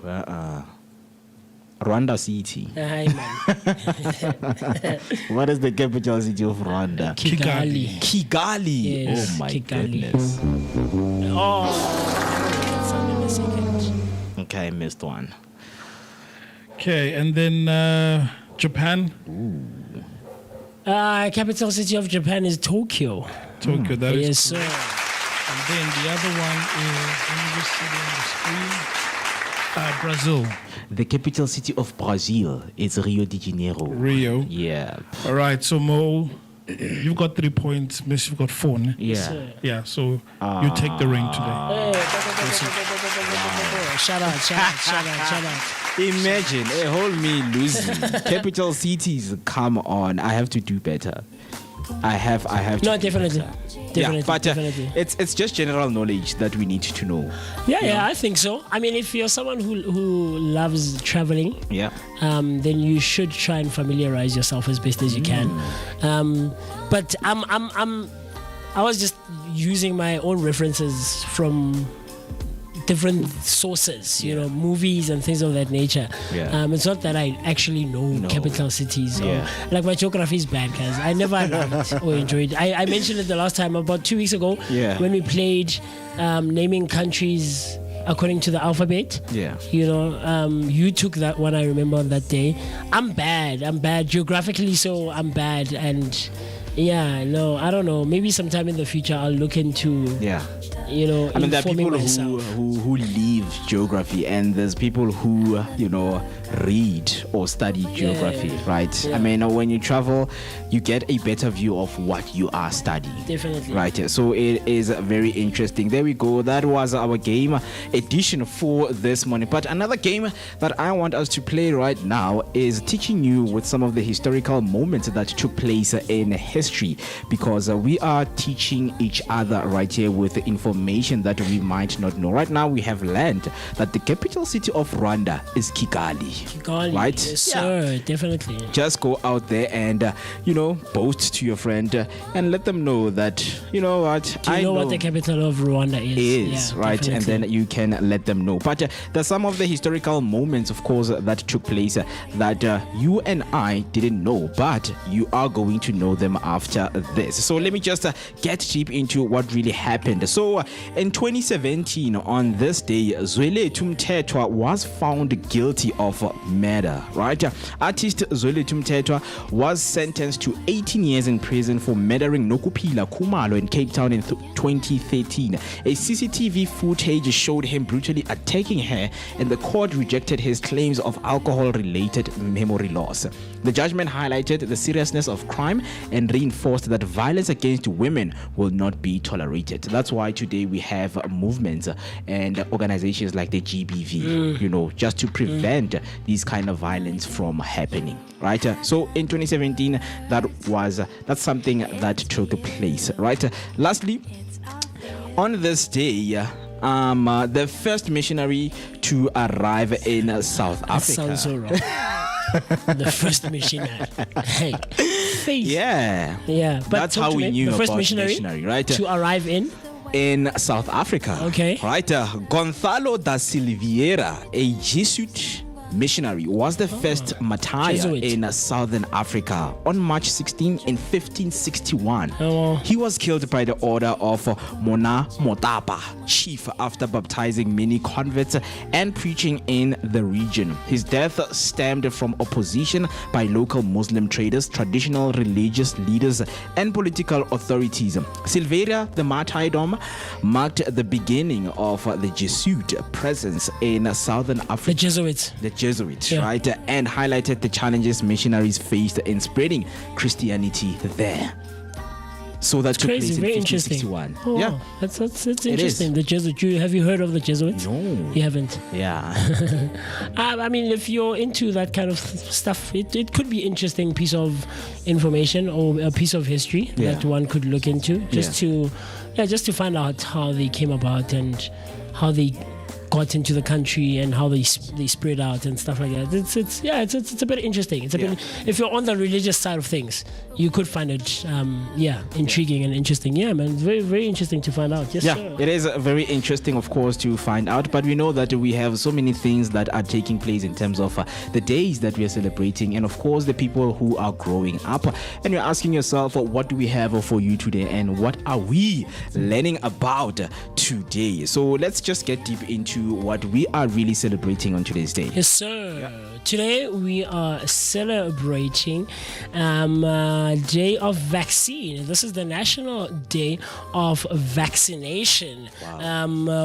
Speaker 8: Rwanda City.
Speaker 3: Hi, man.
Speaker 8: What is the capital city of Rwanda?
Speaker 3: Kigali.
Speaker 8: Kigali.
Speaker 3: Yes,
Speaker 8: Oh my
Speaker 3: Kigali.
Speaker 8: goodness.
Speaker 3: Oh, that's in a second.
Speaker 8: Okay, I missed one.
Speaker 9: Okay, and then Japan.
Speaker 3: Capital city of Japan is Tokyo.
Speaker 9: Tokyo, that is
Speaker 3: Yes, sir.
Speaker 9: And then the other one is, let me just see it on the screen. Brazil.
Speaker 8: The capital city of Brazil is Rio de Janeiro.
Speaker 9: Rio.
Speaker 8: Yeah.
Speaker 9: All right, so Mo, you've got 3 points. Miss, you've got 4. Ne?
Speaker 8: Yeah.
Speaker 9: Yeah, so you take the ring today.
Speaker 3: Hey, shout out.
Speaker 8: Imagine a whole me losing. Capital cities, come on. I have to do better. I have to.
Speaker 3: No,
Speaker 8: do
Speaker 3: definitely.
Speaker 8: better.
Speaker 3: Definitely,
Speaker 8: but
Speaker 3: definitely.
Speaker 8: it's just general knowledge that we need to know.
Speaker 3: Yeah, I think so. I mean, if you're someone who loves traveling, then you should try and familiarize yourself as best as you can. But I was just using my own references from different sources, movies and things of that nature. It's not that I actually know capital cities. Like my geography is bad, guys. I never loved or enjoyed. I mentioned it the last time, about 2 weeks ago, when we played naming countries according to the alphabet. You took that one, I remember, on that day. I'm bad geographically, so I'm bad. And I don't know, maybe sometime in the future I'll look into
Speaker 8: I mean, there are people who leave geography, and there's people who read or study geography, right? I mean, when you travel, you get a better view of what you are studying.
Speaker 3: Definitely.
Speaker 8: Right. So it is very interesting. There we go. That was our game edition for this morning. But another game that I want us to play right now is teaching you with some of the historical moments that took place in history, because we are teaching each other right here with information that we might not know. Right now we have learned confident that the capital city of Rwanda is Kigali.
Speaker 3: Kigali,
Speaker 8: right?
Speaker 3: yes, sir, definitely.
Speaker 8: Just go out there and, boast to your friend and let them know that, you know what,
Speaker 3: I know what the capital of Rwanda is.
Speaker 8: Yeah, right?
Speaker 3: Definitely.
Speaker 8: And then you can let them know. But there's some of the historical moments, of course, that took place that you and I didn't know, but you are going to know them after this. So let me just get deep into what really happened. So in 2017, on this day, Zwelethhu Mthethwa was found guilty of murder, right? Artist Zwelethhu Mthethwa was sentenced to 18 years in prison for murdering Nokuphila Khumalo in Cape Town in 2013. A CCTV footage showed him brutally attacking her, and the court rejected his claims of alcohol-related memory loss. The judgment highlighted the seriousness of crime and reinforced that violence against women will not be tolerated. That's why today we have movements and organizations like the GBV, just to prevent these kind of violence from happening, right? So in 2017, that's something that took place, right? Lastly, on this day, the first missionary to arrive in South Africa.
Speaker 3: That sounds so wrong. The first missionary. Hey, faith.
Speaker 8: Yeah.
Speaker 3: But
Speaker 8: that's how we knew
Speaker 3: the first
Speaker 8: about
Speaker 3: missionary,
Speaker 8: right?
Speaker 3: To arrive
Speaker 8: in South Africa.
Speaker 3: Okay.
Speaker 8: Right. Gonzalo da Silveira, a Jesuit missionary, was the first martyr in Southern Africa on March 16 in 1561. He was killed by the order of Mona Motapa, chief, after baptizing many converts and preaching in the region. His death stemmed from opposition by local Muslim traders, traditional religious leaders, and political authorities. Silveira, the martyrdom, marked the beginning of the Jesuit presence in Southern Africa. The Jesuits, right? And highlighted the challenges missionaries faced in spreading Christianity there. So that took place in 1561.
Speaker 3: Yeah, that's interesting. The Jesuits. Have you heard of the Jesuits?
Speaker 8: No,
Speaker 3: you haven't.
Speaker 8: Yeah.
Speaker 3: I mean, if you're into that kind of stuff, it could be interesting piece of information or a piece of history that one could look into, just to find out how they came about and how they got into the country and how they spread out and stuff like that. It's a bit interesting. It's a bit, if you're on the religious side of things, you could find it intriguing and interesting. Yeah, man, very, very interesting to find out. Yes, sir.
Speaker 8: It is very interesting, of course, to find out. But we know that we have so many things that are taking place in terms of the days that we are celebrating, and of course the people who are growing up. And you're asking yourself, what do we have for you today, and what are we learning about today? So let's just get deep into what we are really celebrating on today's day.
Speaker 3: Yes, sir. Today we are celebrating Day of Vaccine. This is the National Day of Vaccination,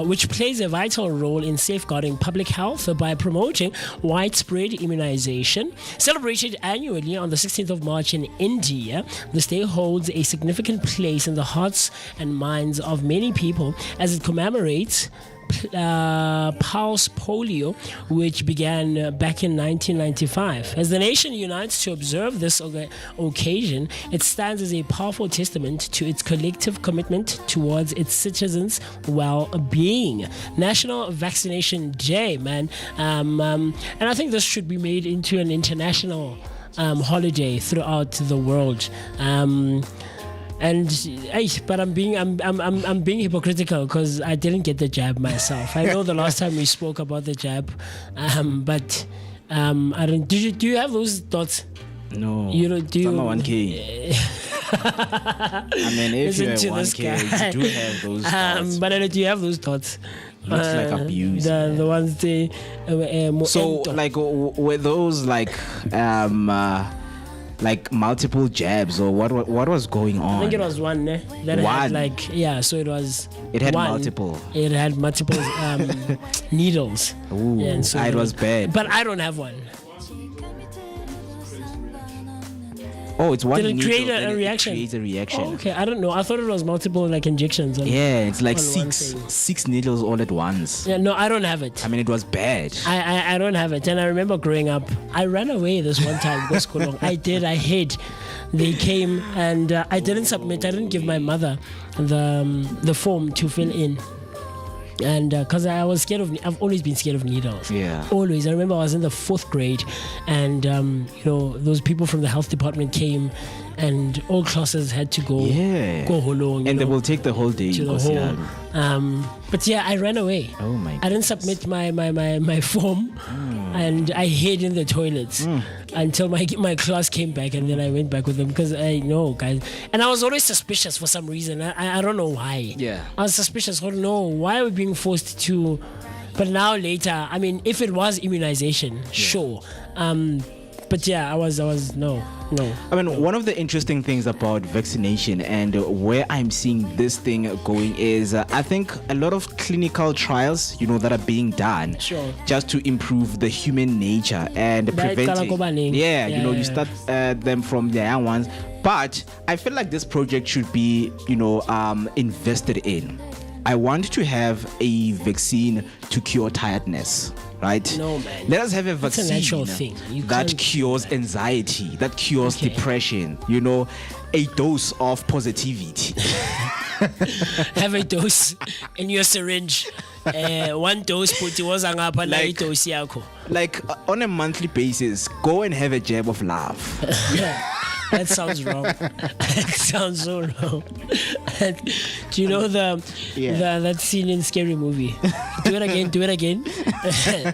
Speaker 3: which plays a vital role in safeguarding public health by promoting widespread immunization. Celebrated annually on the 16th of March in India, this day holds a significant place in the hearts and minds of many people as it commemorates pulse polio, which began back in 1995. As the nation unites to observe this occasion, it stands as a powerful testament to its collective commitment towards its citizens' well-being. National Vaccination Day, man. And I think this should be made into an international holiday throughout the world. But I'm being hypocritical because I didn't get the jab myself. I know the last time we spoke about the jab, but I don't. Do you have those thoughts?
Speaker 8: No.
Speaker 3: You don't. Do you?
Speaker 8: I'm a 1K. I mean, if you're 1K, you do have those thoughts.
Speaker 3: But do you have those thoughts?
Speaker 8: Looks like abuse.
Speaker 3: The ones they.
Speaker 8: So like were those like multiple jabs, or what was going on?
Speaker 3: I think it was one that had so it had
Speaker 8: multiple.
Speaker 3: It had multiple needles.
Speaker 8: Ooh,
Speaker 3: and so
Speaker 8: it was bad.
Speaker 3: But I don't have one.
Speaker 8: Oh, it's one.
Speaker 3: Did it create a reaction?
Speaker 8: It creates a reaction.
Speaker 3: Oh, okay, I don't know. I thought it was multiple injections.
Speaker 8: It's like six needles all at once.
Speaker 3: Yeah, no, I don't have it.
Speaker 8: I mean, it was bad.
Speaker 3: I don't have it, and I remember growing up. I ran away this one time because I did. I hid. They came and I didn't submit. I didn't give my mother the form to fill in. And because I was scared of, I've always been scared of needles.
Speaker 8: Yeah.
Speaker 3: Always. I remember I was in the 4th grade, and those people from the health department came, and all classes had to go holong,
Speaker 8: and they will take the whole day
Speaker 3: to the hall. But yeah, I ran away.
Speaker 8: Oh my!
Speaker 3: I didn't submit my form, and I hid in the toilets until my class came back, and then I went back with them because I know, guys. And I was always suspicious for some reason. I don't know why.
Speaker 8: Yeah.
Speaker 3: I was suspicious. I don't know why are we being forced to. But now later, I mean, if it was immunization, sure. But yeah, I was no.
Speaker 8: I mean, one of the interesting things about vaccination and where I'm seeing this thing going is I think a lot of clinical trials, that are being done just to improve the human nature and preventing. You start them from the young ones. But I feel like this project should be, invested in. I want to have a vaccine to cure tiredness. Right?
Speaker 3: No, man.
Speaker 8: Let us have a vaccine
Speaker 3: it's a natural thing.
Speaker 8: that cures anxiety, that cures depression, a dose of positivity.
Speaker 3: Have a dose in your syringe. One dose put was
Speaker 8: like on a monthly basis, go and have a jab of love.
Speaker 3: That sounds wrong. That sounds so wrong. Do you know that scene in Scary Movie? Do it again.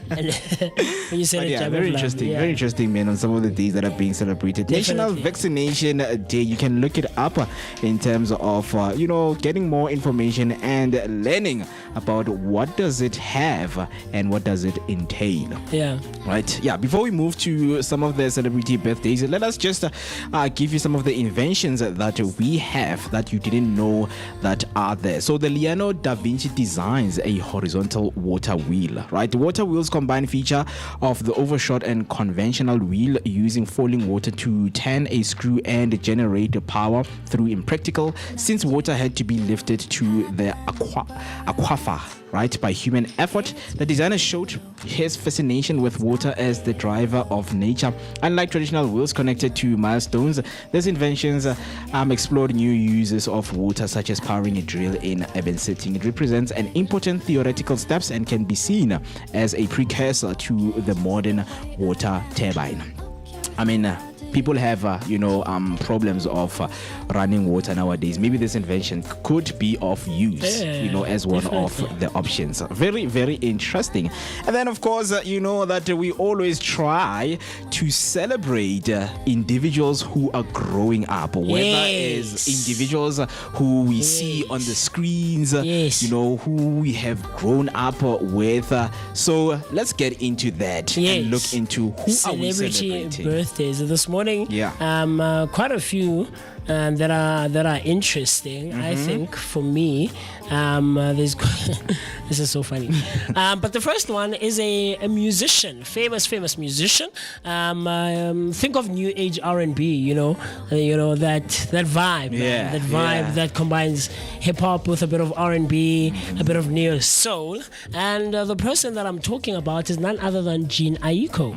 Speaker 3: And when you said
Speaker 8: very interesting, very interesting, man. On some of the days that are being celebrated,
Speaker 3: Definitely.
Speaker 8: National Vaccination Day. You can look it up in terms of getting more information and learning about what does it have and what does it entail.
Speaker 3: Yeah.
Speaker 8: Right. Yeah. Before we move to some of the celebrity birthdays, let us just give you some of the inventions that we have that you didn't know that are there. So the Leonardo da Vinci designs a horizontal water wheel, right? The water wheel's combined feature of the overshot and conventional wheel using falling water to turn a screw and generate power through impractical, since water had to be lifted to the aquifer, right, by human effort. The designer showed his fascination with water as the driver of nature. Unlike traditional wheels connected to milestones, these inventions explored new uses of water, such as powering a drill in urban setting. It represents an important theoretical steps and can be seen as a precursor to the modern water turbine. I mean, people have problems of running water nowadays. Maybe this invention could be of use, as one of the options. Very, very interesting. And then, of course, that we always try to celebrate individuals who are growing up, whether it's individuals who we see on the screens, who we have grown up with. So let's get into that and look into who are we celebrating.
Speaker 3: Birthdays this morning. Quite a few that are interesting. I think for me, there's this is so funny. But the first one is a musician, famous musician. Think of new age R&B. That vibe, that combines hip hop with a bit of R&B, a bit of neo soul. And the person that I'm talking about is none other than Jean Aiko.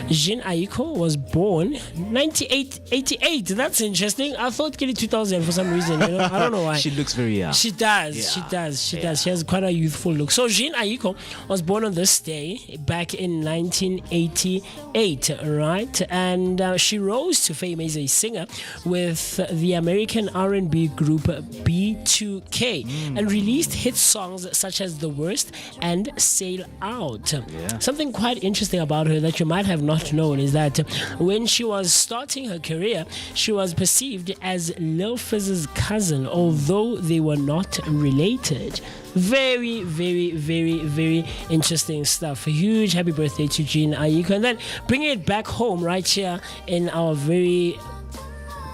Speaker 3: Jean Aiko was born 1988. That's interesting. I thought 2000 for some reason. I don't know why.
Speaker 8: She looks very young.
Speaker 3: She does. She does. She has quite a youthful look. So Jean Aiko was born on this day back in 1988, right? And she rose to fame as a singer with the American R&B group B2K and released hit songs such as The Worst and Sail Out. Something quite interesting about her that you might have not known is that when she was starting her career, she was perceived as Lil Fizz's cousin, although they were not related. Very, very, very, very interesting stuff. A huge happy birthday to Jean Aiko. And then bringing it back home right here in our very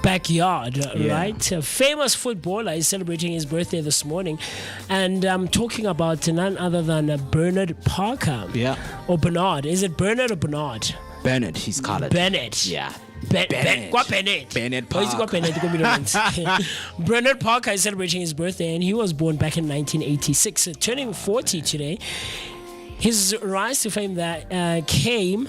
Speaker 3: backyard, right? A famous footballer is celebrating his birthday this morning, and I'm talking about none other than Bernard Parker. Or Bernard. Is it Bernard or Bernard?
Speaker 8: Bernard, he's called it.
Speaker 3: Bernard. Bernard Parker. Bernard Parker is celebrating his birthday, and he was born back in 1986, turning 40 today. His rise to fame that came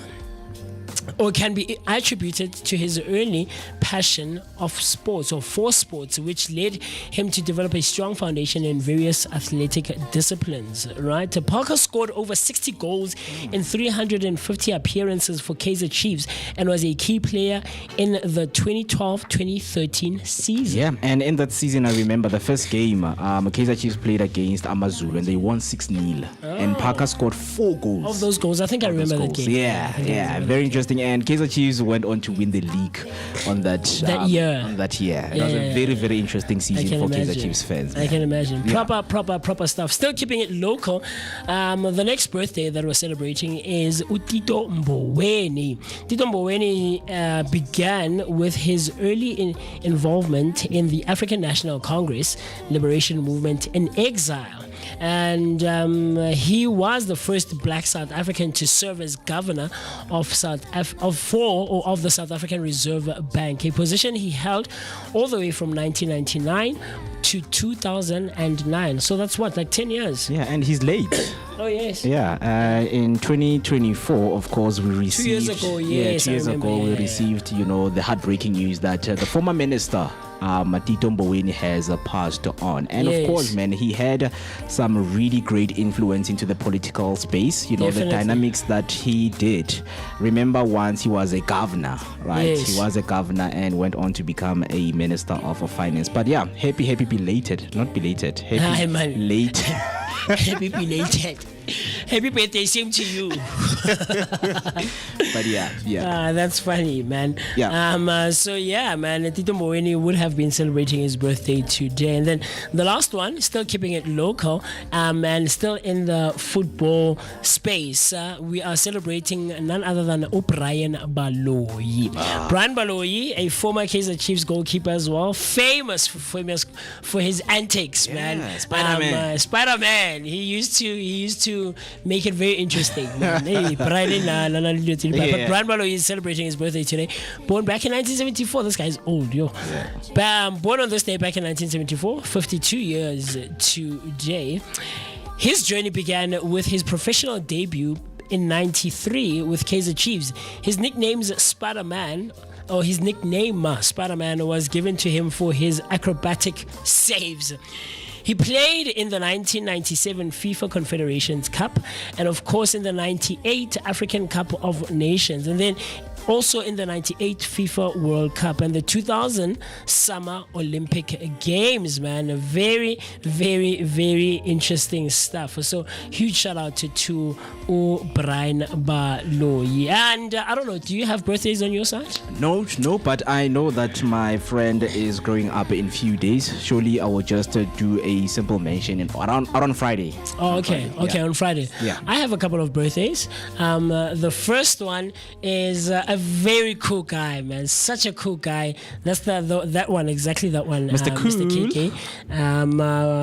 Speaker 3: or can be attributed to his early passion of sports or for sports, which led him to develop a strong foundation in various athletic disciplines, right? Parker scored over 60 goals in 350 appearances for Kaizer Chiefs and was a key player in the 2012-2013 season.
Speaker 8: Yeah, and in that season, I remember the first game, Kaizer Chiefs played against Amazulu and they won 6-0. And Parker scored 4 goals.
Speaker 3: Of those goals, I think I remember that game.
Speaker 8: Yeah, very interesting. And Kaizer Chiefs went on to win the league on that year. It was a very, very interesting season for Kaizer Chiefs fans.
Speaker 3: I can imagine. Proper stuff. Still keeping it local. The next birthday that we're celebrating is Tito Mboweni. Tito Mboweni began with his early involvement in the African National Congress Liberation Movement in exile. And he was the first black South African to serve as governor of the South African Reserve Bank, a position he held all the way from 1999 to 2009. So that's like 10 years.
Speaker 8: Yeah, and he's late.
Speaker 3: Oh, yes.
Speaker 8: Yeah, in 2024, of course, we received...
Speaker 3: 2 years ago, yes.
Speaker 8: 2 years ago, we received, the heartbreaking news that the former minister, Tito Mboweni, has passed on. And of course, man, he had some really great influence into the political space. The dynamics that he did. Remember, once he was a governor, right?
Speaker 3: Yes.
Speaker 8: He was a governor and went on to become a minister of finance. But yeah, happy belated. Not belated. Happy late.
Speaker 3: Happy belated. Happy birthday, same to you.
Speaker 8: But yeah.
Speaker 3: That's funny, man.
Speaker 8: Yeah.
Speaker 3: So yeah, man, Tito Mboweni would have been celebrating his birthday today. And then the last one, still keeping it local, and still in the football space, we are celebrating none other than Brian Baloyi. Brian Baloyi, a former Kaizer Chiefs goalkeeper as well, famous for his antics, man. Spider-Man. He used to make it very interesting, man. Hey, but Brian Baloyi is celebrating his birthday today. Born back in 1974. This guy's old, yo. Born on this day back in 1974, 52 years today. His journey began with his professional debut in 93 with Kaizer Chiefs. His nickname Spider-Man was given to him for his acrobatic saves. He played in the 1997 FIFA Confederations Cup and of course in the 98 African Cup of Nations, and then also in the 98 FIFA World Cup and the 2000 Summer Olympic Games, man. Very, very, very interesting stuff. So huge shout out to Brian Baloyi. And I don't know, do you have birthdays on your side?
Speaker 8: No, but I know that my friend is growing up in few days. Surely I will just do a simple mention around Friday.
Speaker 3: Oh, okay. On Friday.
Speaker 8: Yeah.
Speaker 3: I have a couple of birthdays. The first one is a very cool guy, man. Such a cool guy. That's that one, exactly that one.
Speaker 8: Mr. Cool.
Speaker 3: Mr. KK.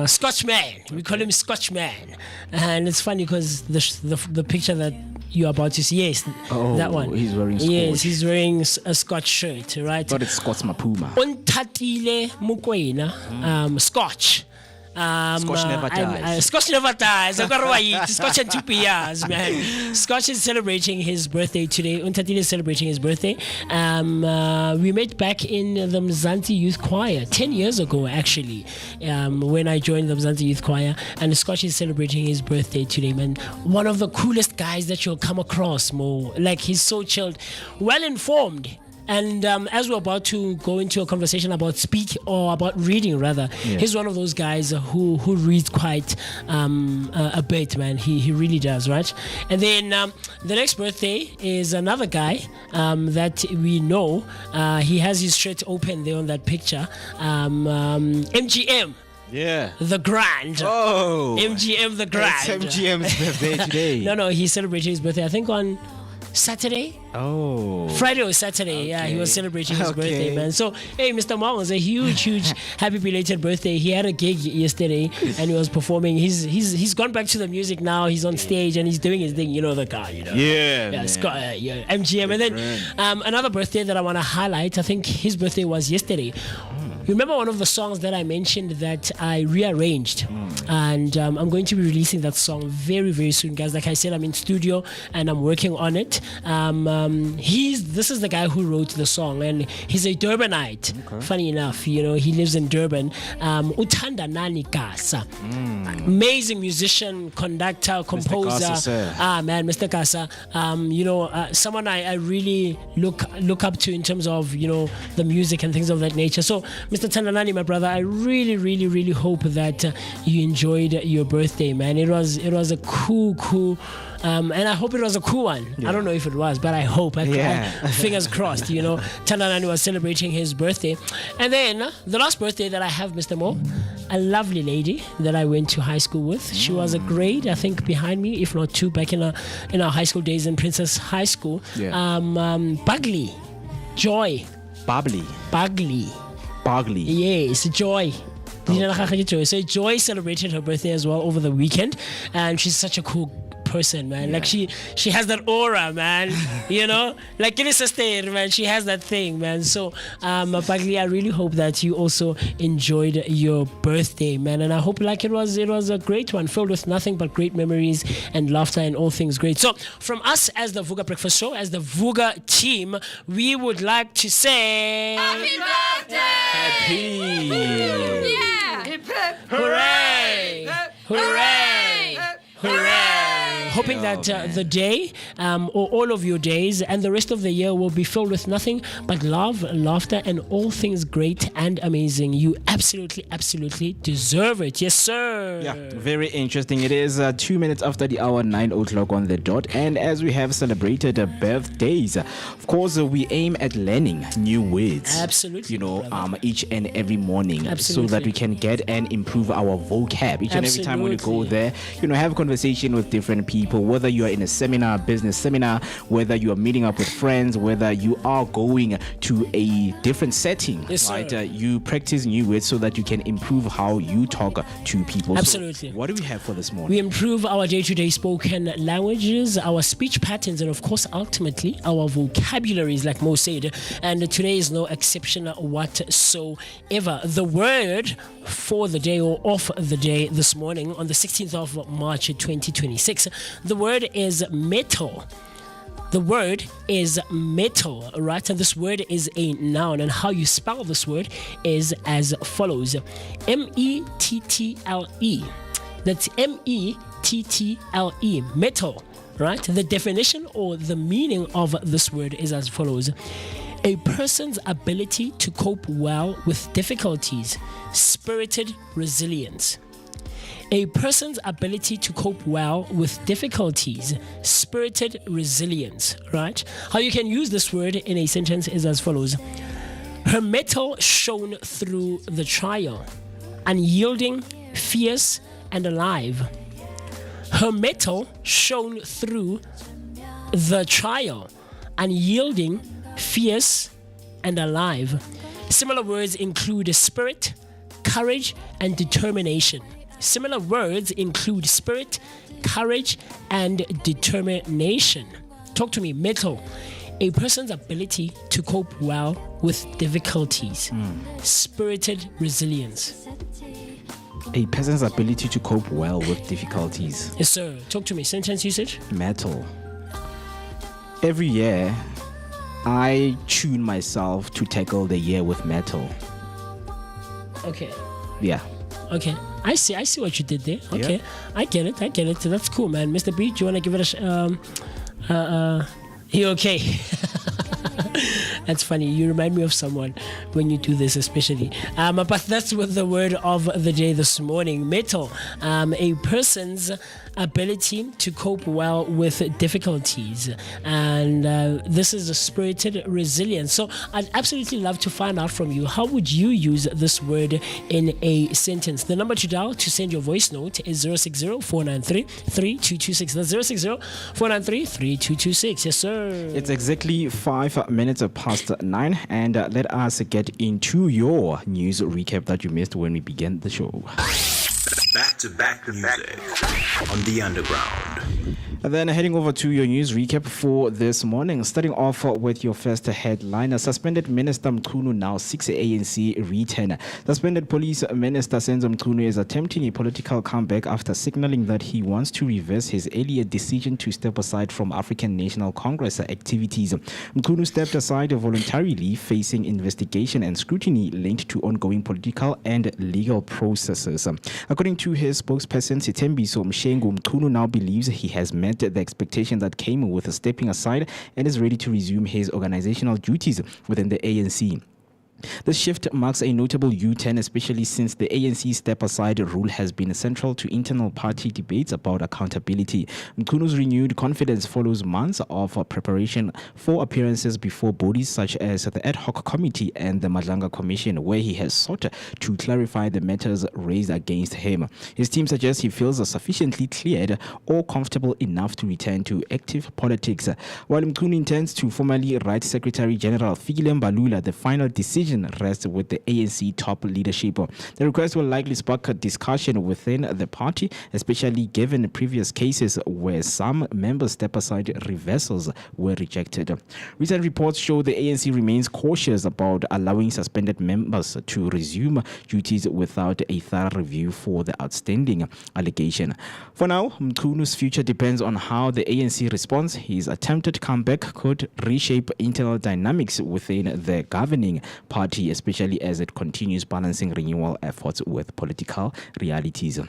Speaker 3: Scotchman. We call him Scotchman. And it's funny because the picture that you're about to see, yes, that one.
Speaker 8: He's wearing Scotch.
Speaker 3: Yes, he's wearing a Scotch shirt, right?
Speaker 8: But it's Scots Mapuma.
Speaker 3: Untatile Mukwena. Scotch.
Speaker 8: Scotch never dies.
Speaker 3: Scotch never dies. I've got to eat Scotch in 2 years, man. Scotch is celebrating his birthday today. Untatile is celebrating his birthday. We met back in the Mzansi Youth Choir 10 years ago, actually, when I joined the Mzansi Youth Choir. And Scotch is celebrating his birthday today, man. One of the coolest guys that you'll come across, Mo. Like, he's so chilled, well informed. And as we're about to go into a conversation about reading, he's one of those guys who reads quite a bit, man. He really does, right? And then the next birthday is another guy that we know. He has his shirt open there on that picture. MGM.
Speaker 8: Yeah.
Speaker 3: The Grand.
Speaker 8: Oh.
Speaker 3: MGM the Grand.
Speaker 8: It's MGM's birthday today.
Speaker 3: No, he's celebrating his birthday, I think, on Saturday?
Speaker 8: Oh.
Speaker 3: Friday or Saturday, okay. Yeah, he was celebrating his birthday, man. So, hey, Mr. Mong, a huge happy belated birthday. He had a gig yesterday and he was performing. He's gone back to the music now. He's on stage and he's doing his thing. You know the guy, you know.
Speaker 8: Yeah,
Speaker 3: MGM. And then another birthday that I want to highlight, I think his birthday was yesterday. Remember one of the songs that I mentioned that I rearranged, and I'm going to be releasing that song very, very soon, guys. Like I said, I'm in studio and I'm working on it. This is the guy who wrote the song, and he's a Durbanite. Okay. Funny enough, he lives in Durban. Uthanda Nani Kasa, amazing musician, conductor, composer. Mr. Kasa. Someone I really look up to in terms of the music and things of that nature. So, Mr. Tandanani, my brother, I really, really, really hope that you enjoyed your birthday, man. It was a cool. And I hope it was a cool one. Yeah. I don't know if it was, but I hope. Fingers crossed, Tandanani was celebrating his birthday. And then the last birthday that I have, Mr. Mo, a lovely lady that I went to high school with. She was a grade, I think, behind me, if not two, back in our high school days in Princess High School. Yeah. Bagley. Joy. Bagley. Yes, Joy. Okay. So Joy celebrated her birthday as well over the weekend, and she's such a cool person, man. Yeah. Like she has that aura, man. Like in sister, man. She has that thing, man. So, Bagley, I really hope that you also enjoyed your birthday, man. And I hope like it was a great one, filled with nothing but great memories and laughter and all things great. So, from us as the Vooka Breakfast Show, as the Vooka team, we would like to say happy birthday! Happy! Yeah! Hip hip! Hooray! Hooray! Hooray! Hoping that the day or all of your days and the rest of the year will be filled with nothing but love, laughter, and all things great and amazing. You absolutely deserve it. Yes, sir.
Speaker 8: Yeah, very interesting. It is 2 minutes after the hour, 9 o'clock on the dot. And as we have celebrated birthdays, of course, we aim at learning new words.
Speaker 3: Absolutely.
Speaker 8: Each and every morning. Absolutely. So that we can get and improve our vocab. Each and every time when we go there, have a conversation with different people. Whether you are in a seminar, business seminar, whether you are meeting up with friends, whether you are going to a different setting, yes, right? You practice new words so that you can improve how you talk to people.
Speaker 3: Absolutely.
Speaker 8: So what do we have for this morning?
Speaker 3: We improve our day-to-day spoken languages, our speech patterns, and of course, ultimately, our vocabularies, like Mo said. And today is no exception whatsoever. The word for the day or of the day this morning on the 16th of March 2026. The word is metal. The word is metal, right? And this word is a noun. And how you spell this word is as follows. M-E-T-T-L-E. That's M-E-T-T-L-E. Metal, right? The definition or the meaning of this word is as follows. A person's ability to cope well with difficulties, spirited resilience. A person's ability to cope well with difficulties, spirited resilience, right? How you can use this word in a sentence is as follows. Her mettle shone through the trial, unyielding, fierce, and alive. Her mettle shone through the trial, unyielding, fierce, and alive. Similar words include spirit, courage, and determination. Similar words include spirit, courage, and determination. Talk to me. Metal. A person's ability to cope well with difficulties. Spirited resilience.
Speaker 8: A person's ability to cope well with difficulties.
Speaker 3: Yes, sir. Talk to me. Sentence usage.
Speaker 8: Metal. Every year, I tune myself to tackle the year with metal.
Speaker 3: Okay.
Speaker 8: Yeah.
Speaker 3: Okay. I see what you did there. Okay. Yeah. I get it. That's cool, man. Mr. B, do you want to give it a you okay? That's funny. You remind me of someone when you do this, especially. But that's what the word of the day this morning. Metal. A person's ability to cope well with difficulties. And this is a spirited resilience. So I'd absolutely love to find out from you, how would you use this word in a sentence? The number to dial to send your voice note is 060-493-3226. That's 060-493-3226. Yes, sir.
Speaker 8: It's exactly 5 minutes past 9, and let us get into your news recap that you missed when we began the show.
Speaker 2: Back to music on the underground.
Speaker 8: And then heading over to your news recap for this morning, starting off with your first headline. Suspended Minister Mchunu now seeks ANC return. Suspended Police Minister Senzo Mchunu is attempting a political comeback after signaling that he wants to reverse his earlier decision to step aside from African National Congress activities. Mchunu stepped aside voluntarily, facing investigation and scrutiny linked to ongoing political and legal processes. According to his spokesperson Sitembiso Mshengu, Mchunu now believes he has met the expectation that came with stepping aside and is ready to resume his organizational duties within the ANC. This shift marks a notable U-turn, especially since the ANC step-aside rule has been central to internal party debates about accountability. Mkunu's renewed confidence follows months of preparation for appearances before bodies such as the Ad Hoc Committee and the Madlanga Commission, where he has sought to clarify the matters raised against him. His team suggests he feels sufficiently cleared or comfortable enough to return to active politics. While Mkunu intends to formally write Secretary General Fikile Mbalula, the final decision rests with the ANC top leadership. The request will likely spark a discussion within the party, especially given previous cases where some members' step-aside reversals were rejected. Recent reports show the ANC remains cautious about allowing suspended members to resume duties without a thorough review for the outstanding allegation. For now, Mkunu's future depends on how the ANC responds. His attempted comeback could reshape internal dynamics within the governing party, especially as it continues balancing renewal efforts with political realities.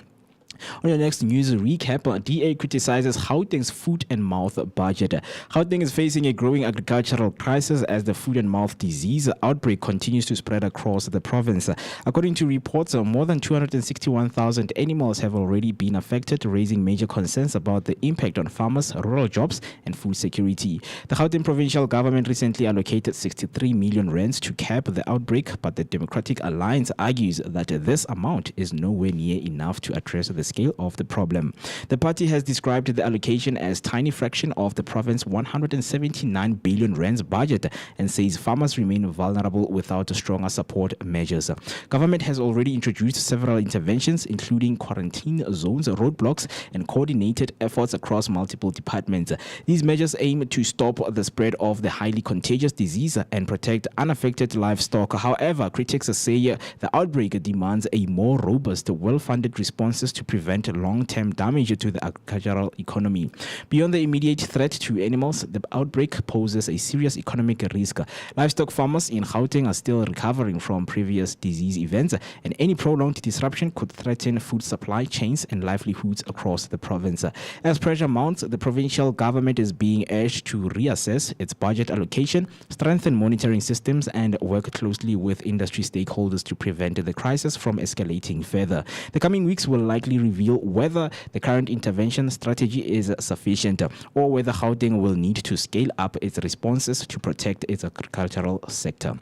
Speaker 8: On your next news recap, DA criticizes Gauteng's foot and mouth budget. Gauteng is facing a growing agricultural crisis as the foot and mouth disease outbreak continues to spread across the province. According to reports, more than 261,000 animals have already been affected, raising major concerns about the impact on farmers, rural jobs, and food security. The Gauteng provincial government recently allocated 63 million rands to cap the outbreak, but the Democratic Alliance argues that this amount is nowhere near enough to address the scale of the problem. The party has described the allocation as a tiny fraction of the province's 179 billion rands budget and says farmers remain vulnerable without stronger support measures. Government has already introduced several interventions, including quarantine zones, roadblocks, and coordinated efforts across multiple departments. These measures aim to stop the spread of the highly contagious disease and protect unaffected livestock. However, critics say the outbreak demands a more robust, well-funded responses to prevent long-term damage to the agricultural economy. Beyond the immediate threat to animals, the outbreak poses a serious economic risk. Livestock farmers in Gauteng are still recovering from previous disease events, and any prolonged disruption could threaten food supply chains and livelihoods across the province. As pressure mounts, the provincial government is being urged to reassess its budget allocation, strengthen monitoring systems, and work closely with industry stakeholders to prevent the crisis from escalating further. The coming weeks will likely reveal whether the current intervention strategy is sufficient or whether Gauteng will need to scale up its responses to protect its agricultural sector.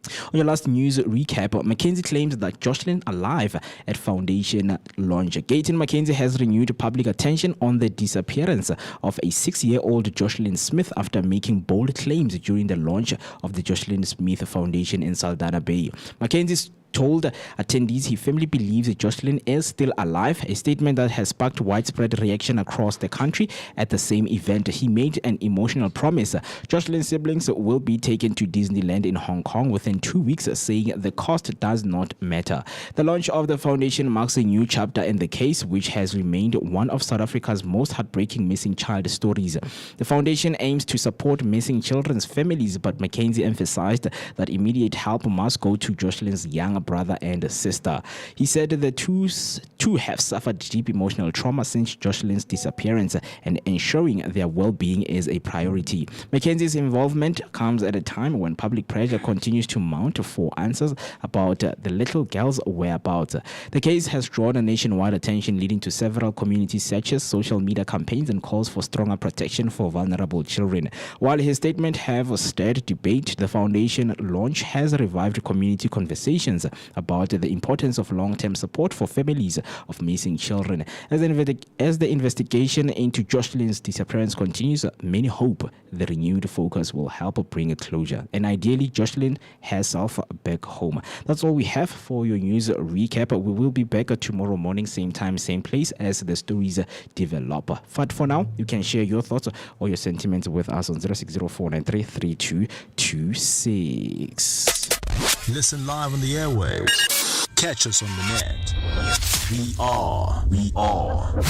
Speaker 8: On your last news recap, Mackenzie claims that Jocelyn alive at foundation launch. Gayton Mackenzie has renewed public attention on the disappearance of a 6-year-old Jocelyn Smith after making bold claims during the launch of the Jocelyn Smith Foundation in Saldanha Bay. Mackenzie's told attendees he firmly believes Jocelyn is still alive, a statement that has sparked widespread reaction across the country. At the same event, he made an emotional promise. Jocelyn's siblings will be taken to Disneyland in Hong Kong within 2 weeks, saying the cost does not matter. The launch of the foundation marks a new chapter in the case, which has remained one of South Africa's most heartbreaking missing child stories. The foundation aims to support missing children's families, but Mackenzie emphasized that immediate help must go to Jocelyn's young brother and sister. He said the two have suffered deep emotional trauma since Jocelyn's disappearance, and ensuring their well-being is a priority. Mackenzie's involvement comes at a time when public pressure continues to mount for answers about the little girl's whereabouts. The case has drawn a nationwide attention, leading to several community searches, social media campaigns, and calls for stronger protection for vulnerable children. While his statement have stirred debate, the foundation launch has revived community conversations about the importance of long-term support for families of missing children. As the investigation into Jocelyn's disappearance continues, many hope the renewed focus will help bring closure and ideally Jocelyn herself back home. That's all we have for your news recap. We will be back tomorrow morning, same time, same place as the stories develop. But for now, you can share your thoughts or your sentiments with us on 0604933226.
Speaker 5: Listen live on the airwaves. Catch us on the net. We are.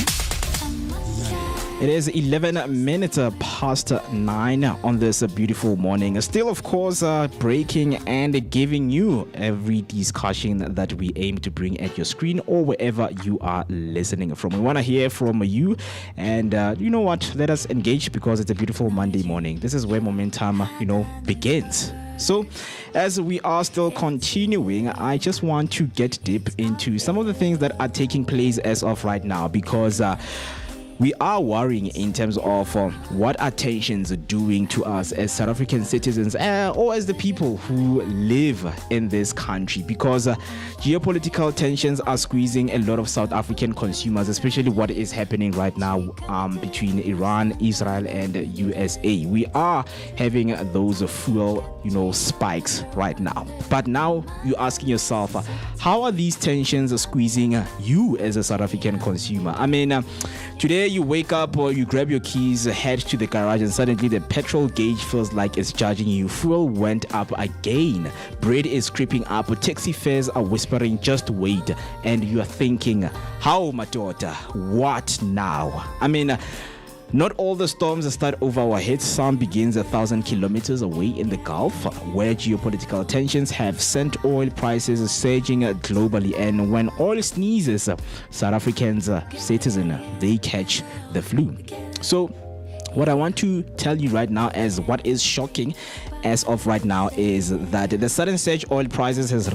Speaker 8: It is 11 minutes past 9 on this beautiful morning. Still, of course, breaking and giving you every discussion that we aim to bring at your screen or wherever you are listening from. We want to hear from you. And you know what? Let us engage because it's a beautiful Monday morning. This is where momentum, begins. So, as we are still continuing, I just want to get deep into some of the things that are taking place as of right now because we are worrying in terms of what are tensions doing to us as South African citizens or as the people who live in this country because geopolitical tensions are squeezing a lot of South African consumers, especially what is happening right now between Iran, Israel and USA. We are having those fuel, spikes right now. But now you're asking yourself, how are these tensions squeezing you as a South African consumer? I mean, today you wake up or you grab your keys, head to the garage, and suddenly the petrol gauge feels like it's charging you. Fuel went up again. Bread is creeping up. Taxi fares are whispering, just wait. And you are thinking, how, my daughter? What now? I mean, not all the storms start over our heads. Some begins 1,000 kilometers away in the Gulf, where geopolitical tensions have sent oil prices surging globally. And when oil sneezes, South Africans, citizens, they catch the flu. So, what I want to tell you right now is what is shocking as of right now is that the sudden surge oil prices has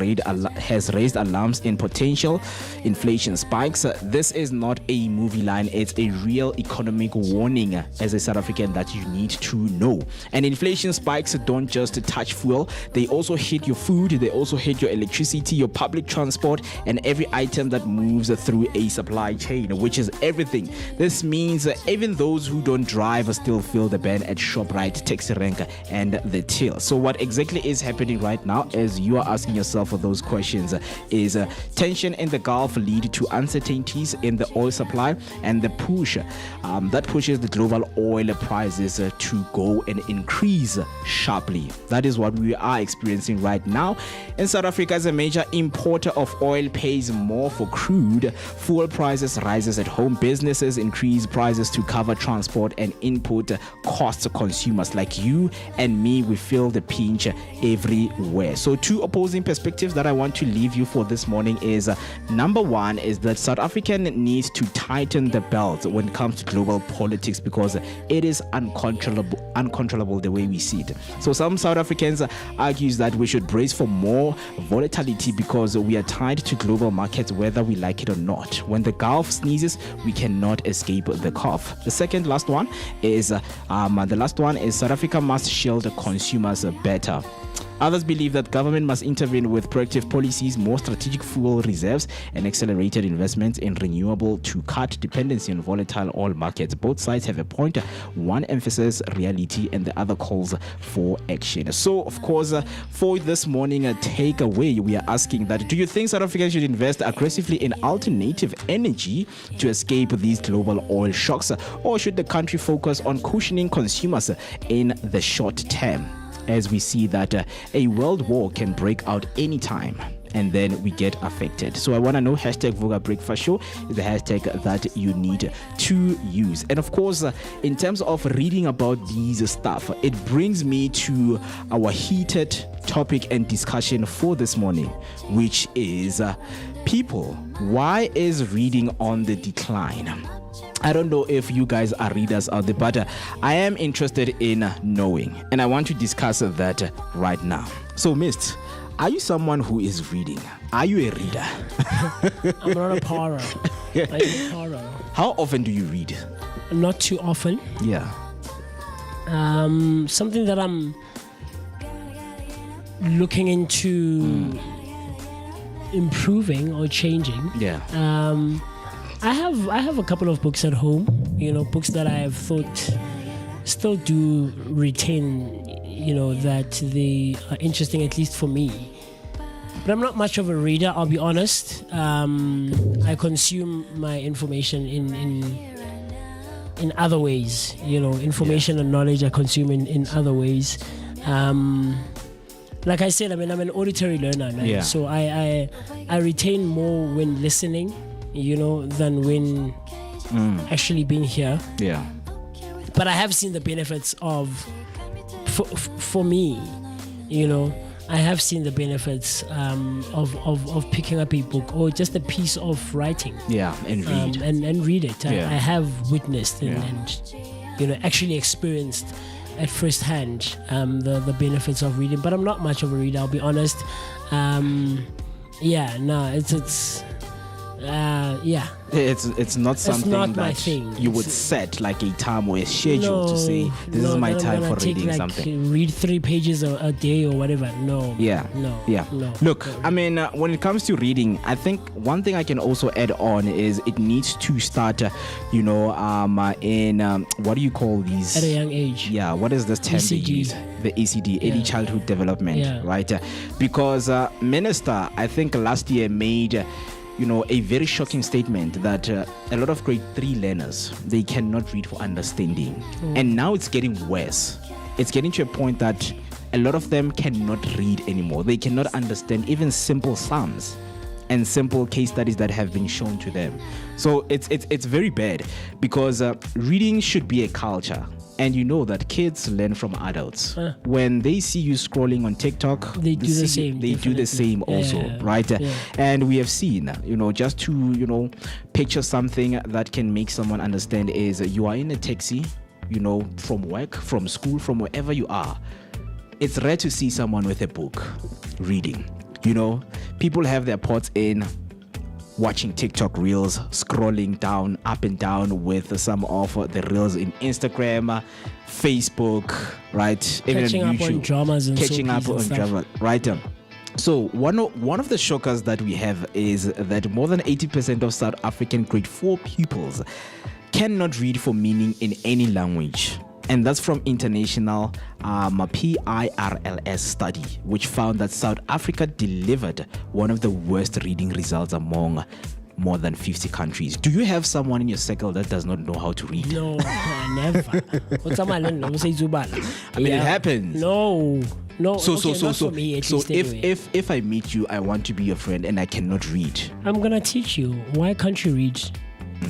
Speaker 8: raised alarms in potential inflation spikes. This is not a movie line, it's a real economic warning as a South African that you need to know. And inflation spikes don't just touch fuel, they also hit your food, they also hit your electricity, your public transport, and every item that moves through a supply chain, which is everything. This means even those who don't drive still feel the ban at ShopRite, Taxi Rank, and the till. So what exactly is happening right now, as you are asking yourself for those questions, is tension in the Gulf lead to uncertainties in the oil supply, and the push that pushes the global oil prices to go and increase sharply. That is what we are experiencing right now. And South Africa, as a major importer of oil, pays more for crude. Fuel prices rises at home. Businesses increase prices to cover transport and input costs. Consumers like you and me, we feel the pinch everywhere. So two opposing perspectives that I want to leave you for this morning is number one is that South African needs to tighten the belt when it comes to global politics because it is uncontrollable the way we see it. So some South Africans argues that we should brace for more volatility because we are tied to global markets whether we like it or not. When the Gulf sneezes, we cannot escape the cough. The last one is South Africa must shield consumers better. Others believe that government must intervene with proactive policies, more strategic fuel reserves, and accelerated investments in renewable to cut dependency on volatile oil markets. Both sides have a point. One emphasizes reality and the other calls for action. So, of course, for this morning takeaway, we are asking that, do you think South Africans should invest aggressively in alternative energy to escape these global oil shocks, or should the country focus on cushioning consumers in the short term? As we see that a world war can break out anytime and then we get affected. So I want to know, hashtag Vooka Breakfast Show is the hashtag that you need to use. And of course, in terms of reading about these stuff, it brings me to our heated topic and discussion for this morning, which is people. Why is reading on the decline? I don't know if you guys are readers out there, but I am interested in knowing, and I want to discuss that right now. So, Mist, are you someone who is reading? Are you a reader?
Speaker 3: I'm not a parrot. I'm a parrot.
Speaker 8: How often do you read?
Speaker 3: Not too often.
Speaker 8: Yeah.
Speaker 3: Something that I'm looking into improving or changing.
Speaker 8: Yeah.
Speaker 3: I have a couple of books at home, books that I have thought still do retain, that they are interesting, at least for me. But I'm not much of a reader, I'll be honest. I consume my information in other ways, information and knowledge I consume in other ways. Like I said, I'm an auditory learner, man.
Speaker 8: Yeah.
Speaker 3: So I retain more when listening, than when actually being here.
Speaker 8: Yeah.
Speaker 3: But I have seen the benefits of, for me, I have seen the benefits of picking up a book or just a piece of writing.
Speaker 8: Yeah, and read.
Speaker 3: And read it. I have witnessed and actually experienced at first hand the benefits of reading. But I'm not much of a reader, I'll be honest.
Speaker 8: It's not something
Speaker 3: not my
Speaker 8: that
Speaker 3: thing.
Speaker 8: you would set like a time or a schedule to say this is my time for reading something.
Speaker 3: Read 3 pages a day or whatever. No.
Speaker 8: Yeah.
Speaker 3: No.
Speaker 8: Yeah.
Speaker 3: No.
Speaker 8: Look, when it comes to reading, I think one thing I can also add on is it needs to start, in what do you call these?
Speaker 3: At a young age.
Speaker 8: Yeah. What is this term they
Speaker 3: ECD.
Speaker 8: use? The ECD, early childhood development, right? Because Minister, I think last year made. A very shocking statement that a lot of grade 3 learners, they cannot read for understanding. And now it's getting worse. It's getting to a point that a lot of them cannot read anymore. They cannot understand even simple sums and simple case studies that have been shown to them. So it's very bad because reading should be a culture. And you know that kids learn from adults. When they see you scrolling on TikTok,
Speaker 3: they do the same.
Speaker 8: They do the same also, right? Yeah. And we have seen, just to, picture something that can make someone understand is you are in a taxi, from work, from school, from wherever you are. It's rare to see someone with a book reading. People have their pots in watching TikTok reels, scrolling down, up and down with some of the reels in Instagram, Facebook, right?
Speaker 3: Catching
Speaker 8: Even on
Speaker 3: up on
Speaker 8: YouTube.
Speaker 3: dramas and
Speaker 8: Catching up on drama, right? So one of the shockers that we have is that more than 80% of South African grade 4 pupils cannot read for meaning in any language. And that's from international PIRLS study, which found that South Africa delivered one of the worst reading results among more than 50 countries. Do you have someone in your circle that does not know how to read?
Speaker 3: No, never.
Speaker 8: It happens.
Speaker 3: No.
Speaker 8: So
Speaker 3: not for me, at least anyway.
Speaker 8: if I meet you, I want to be your friend and I cannot read.
Speaker 3: I'm gonna teach you. Why can't you read?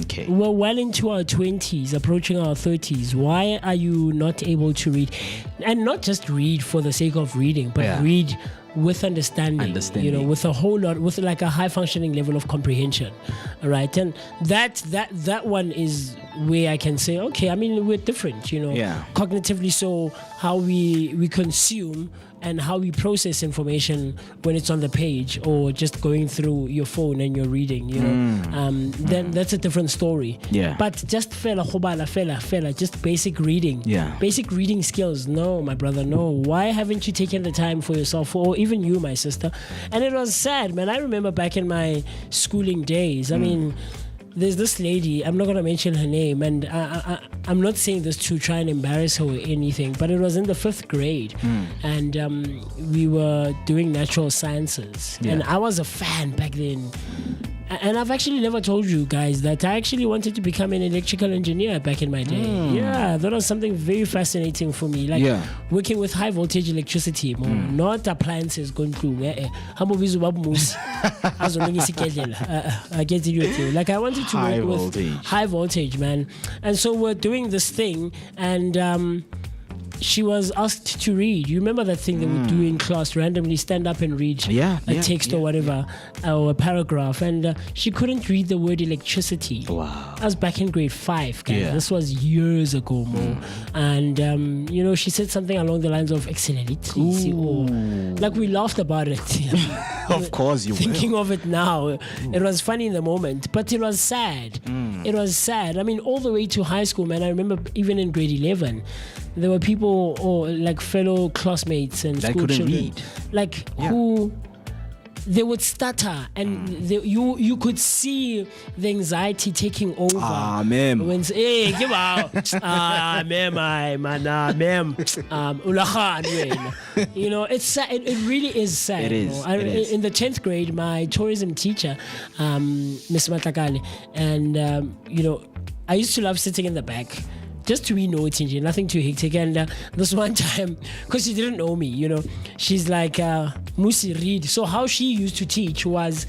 Speaker 8: Okay.
Speaker 3: We're well into our 20s, approaching our 30s. Why are you not able to read? And not just read for the sake of reading, but read with understanding. With a whole lot, with like a high functioning level of comprehension. All right. And that one is where I can say, okay, we're different, cognitively. So how we consume and how we process information when it's on the page or just going through your phone and you're reading, then that's a different story.
Speaker 8: Yeah.
Speaker 3: But just fella, just basic reading.
Speaker 8: Yeah.
Speaker 3: Basic reading skills. No, my brother, no. Why haven't you taken the time for yourself, or even you, my sister? And it was sad, man. I remember back in my schooling days. There's this lady, I'm not going to mention her name, and I'm not saying this to try and embarrass her or anything, but it was in the 5th grade, and we were doing natural sciences, and I was a fan back then. And I've actually never told you guys that I actually wanted to become an electrical engineer back in my day. Yeah, that was something very fascinating for me. Like working with high voltage electricity, not appliances going through. I get it. Like I wanted to work with high voltage, man. And so we're doing this thing, and she was asked to read. You remember that thing that we do in class, randomly stand up and read a text or whatever, or a paragraph, and she couldn't read the word electricity.
Speaker 8: Wow.
Speaker 3: I was back in grade 5, guys. This was years ago, Mo. And she said something along the lines of accelerate. Like we laughed about it.
Speaker 8: Of course you were.
Speaker 3: Thinking of it now, it was funny in the moment, but it was sad. It was sad. All the way to high school, man. I remember even in grade 11, there were people or like fellow classmates and
Speaker 8: that
Speaker 3: school
Speaker 8: couldn't
Speaker 3: children
Speaker 8: read.
Speaker 3: like who they would stutter, and you could see the anxiety taking over.
Speaker 8: Ma'am.
Speaker 3: When hey, give out. Ma'am, ma'am. You know, it's sad. It really is sad.
Speaker 8: It is.
Speaker 3: In the 10th grade, my tourism teacher, Miss Matakale, and you know, I used to love sitting in the back. Just to be naughty, nothing too hectic. And this one time, because she didn't know me, you know, she's like, Moocee, read. So how she used to teach was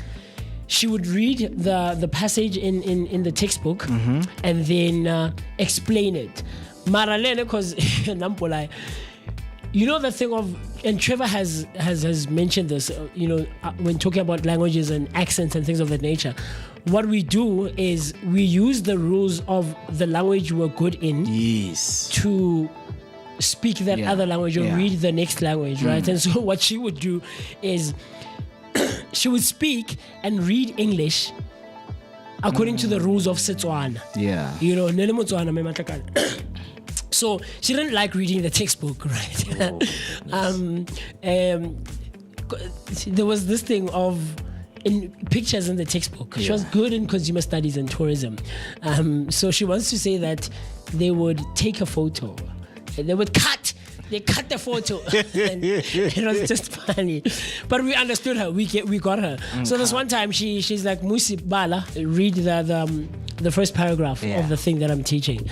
Speaker 3: she would read the passage in the textbook and then explain it. Maralene, because you know the thing of, and Trevor has mentioned this, you know, when talking about languages and accents and things of that nature. What we do is we use the rules of the language we're good in to speak that other language or read the next language, right? And so what she would do is she would speak and read English according to the rules of Setswana.
Speaker 8: Yeah.
Speaker 3: You know, Nele Motswana me matlakala. So she didn't like reading the textbook, right? There was this thing of in pictures in the textbook. She was good in consumer studies and tourism. So she wants to say that they would take a photo and they would cut the photo. And it was just funny. But we understood her. We got her. So this one time she's like, Moocee Bala, read the first paragraph of the thing that I'm teaching.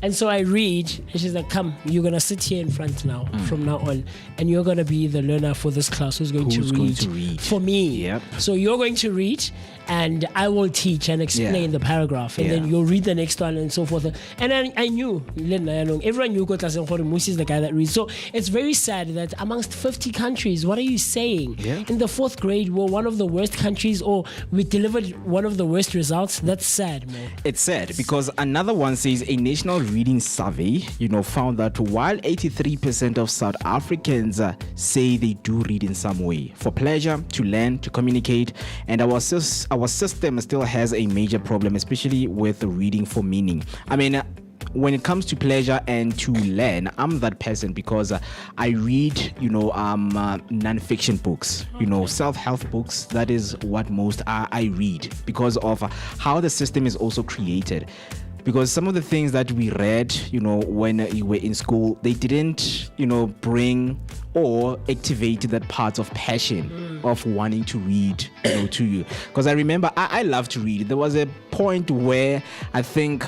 Speaker 3: And so I read, and she's like, come, you're going to sit here in front now, from now on, and you're going to be the learner for this class who's going to read for me. Yep. So you're going to read, and I will teach and explain the paragraph, and then you'll read the next one and so forth. And I knew, everyone knew Moocee is the guy that reads. So it's very sad that amongst 50 countries, what are you saying? Yeah. In the 4th grade, we're one of the worst countries, or we delivered one of the worst results. That's sad, man.
Speaker 8: It's sad because another one says a national reading survey, you know, found that while 83% of South Africans say they do read in some way for pleasure, to learn, to communicate, and our system still has a major problem, especially with reading for meaning. I mean, when it comes to pleasure and to learn, I'm that person because I read, you know, non-fiction books, you know, self-help books. That is what most I read because of how the system is also created. Because some of the things that we read, you know, when you were in school, they didn't, you know, bring or activate that part of passion of wanting to read, you know, to you. Because I remember I love to read. There was a point where I think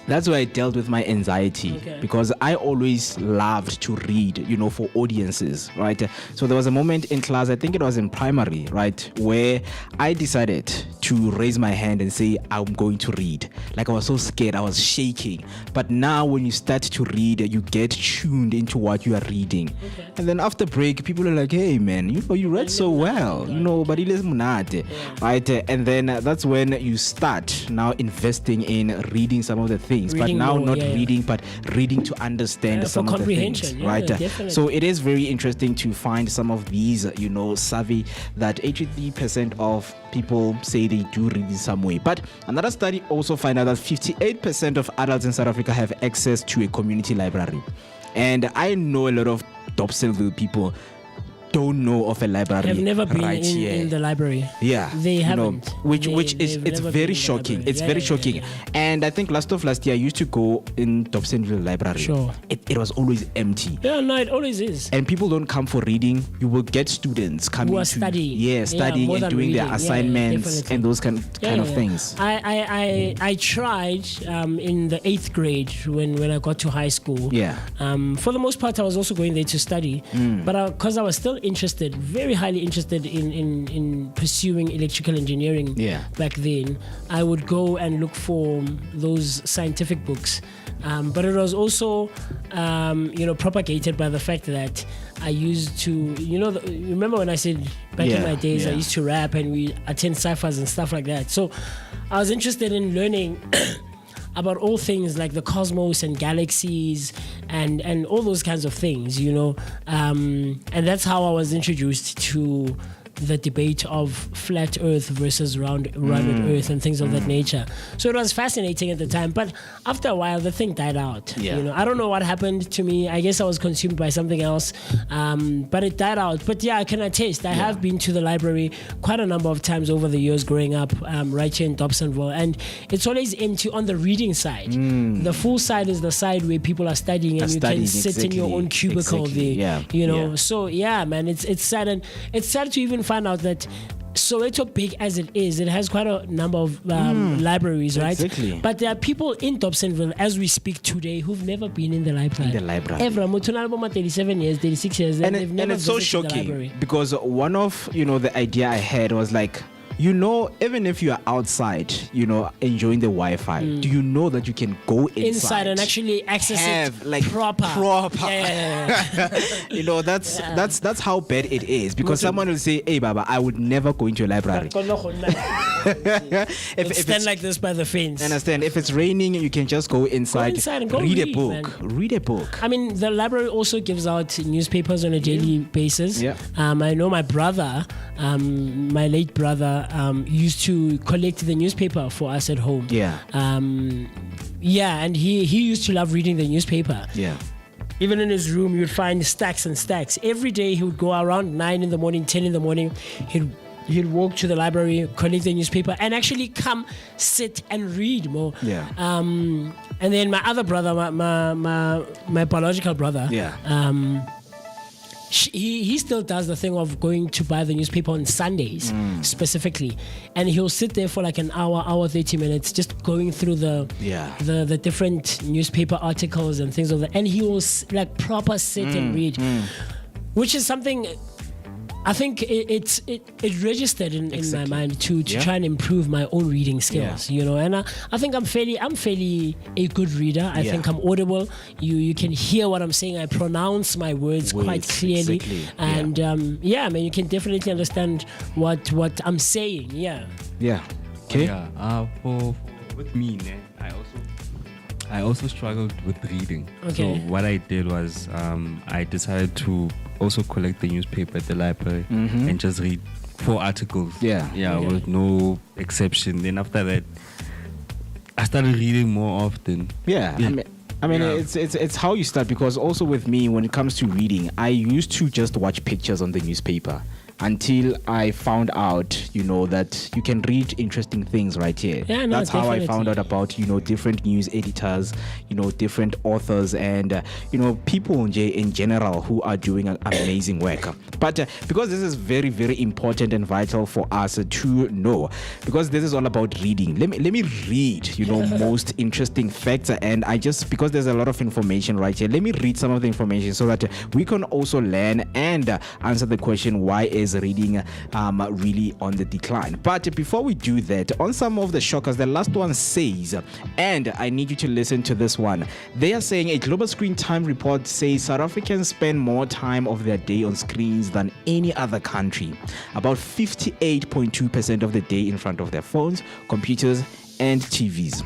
Speaker 8: that's where I dealt with my anxiety because I always loved to read, you know, for audiences, right? So there was a moment in class, I think it was in primary, right, where I decided to raise my hand and say, I'm going to read. Like I was so scared, I was shaking. But now when you start to read, you get tuned into what you are reading. And then after break, people are like, hey man, you know, you read so well, you know, but it is munate, right? And then that's when you start now investing in reading some of the things. But now not reading, but reading to understand some of the things, right? So it is very interesting to find some of these, you know, survey that 83% of people say they do read in some way. But another study also found out that 58% of adults in South Africa have access to a community library. And I know a lot of Dobsonville people don't know of a library.
Speaker 3: Have never been in the library.
Speaker 8: Yeah,
Speaker 3: they haven't.
Speaker 8: Know, which is it's very shocking. It's very shocking. And I think last year I used to go in Dobsonville Library.
Speaker 3: Sure.
Speaker 8: It was always empty.
Speaker 3: Yeah, no, it always is.
Speaker 8: And people don't come for reading. You will get students coming
Speaker 3: who are studying.
Speaker 8: Studying and doing their assignments and those kind of things.
Speaker 3: I tried in the 8th grade when I got to high school.
Speaker 8: Yeah.
Speaker 3: For the most part, I was also going there to study, but because I was still interested, very highly interested in pursuing electrical engineering back then, I would go and look for those scientific books. But it was also, you know, propagated by the fact that I used to, you know, remember when I said back in my days I used to rap and we attend cyphers and stuff like that. So I was interested in learning about all things like the cosmos and galaxies and all those kinds of things, you know. And that's how I was introduced to the debate of flat Earth versus rounded Earth and things of that nature. So it was fascinating at the time, but after a while the thing died out. I don't know what happened to me. I guess I was consumed by something else, but it died out. But I can attest, I have been to the library quite a number of times over the years growing up, right here in Dobsonville, and it's always empty on the reading side. The full side is the side where people are studying and you can sit in your own cubicle there. So man, it's sad, and it's sad to even find out that Soweto, big as it is, it has quite a number of libraries, right?
Speaker 8: Exactly.
Speaker 3: But there are people in Dobsonville as we speak today who've never been in the library. Ever. Mutunalbo 37 years, 36 years, and they've never
Speaker 8: it's so
Speaker 3: visited the
Speaker 8: shocking
Speaker 3: library.
Speaker 8: because one of the idea I had was like, even if you are outside, enjoying the Wi-Fi, do you know that you can go inside
Speaker 3: and actually access it
Speaker 8: like
Speaker 3: proper?
Speaker 8: That's how bad it is, because someone will say, "Hey, Baba, I would never go into a library."
Speaker 3: if stand like this by the fence.
Speaker 8: Understand? If it's raining, you can just go inside
Speaker 3: and go
Speaker 8: read a book.
Speaker 3: man.
Speaker 8: Read a book.
Speaker 3: I mean, the library also gives out newspapers on a daily basis.
Speaker 8: Yeah.
Speaker 3: I know my brother, my late brother, used to collect the newspaper for us at home. And he used to love reading the newspaper. Even in his room, you'd find stacks and stacks. Every day he would go around 9 in the morning, 10 in the morning. He'd walk to the library, collect the newspaper, and actually come sit and read more. And then my other brother, my biological brother, he still does the thing of going to buy the newspaper on Sundays specifically, and he'll sit there for like an hour 30 minutes just going through the different newspaper articles and things of that, and he will like proper sit and read, which is something I think it registered in my mind to try and improve my own reading skills, and I think I'm fairly a good reader. I think I'm audible. You can hear what I'm saying. I pronounce my words quite clearly, and man, you can definitely understand what I'm saying.
Speaker 8: Okay.
Speaker 10: With me, I also struggled with reading.
Speaker 3: Okay.
Speaker 10: So what I did was I decided to also collect the newspaper at the library and just read 4 articles. With no exception. Then after that, I started reading more often.
Speaker 8: I mean, it's how you start, because also with me, when it comes to reading, I used to just watch pictures on the newspaper until I found out, that you can read interesting things right here. That's how I found out about, different news editors, different authors, and, people in general who are doing amazing work. But because this is very, very important and vital for us to know, because this is all about reading, let me read, most interesting facts. And because there's a lot of information right here, let me read some of the information so that we can also learn and answer the question, why is reading really on the decline? But before we do that, on some of the shockers, the last one says, and I need you to listen to this one. They are saying a global screen time report says South Africans spend more time of their day on screens than any other country. About 58.2% of the day in front of their phones, computers, and TVs.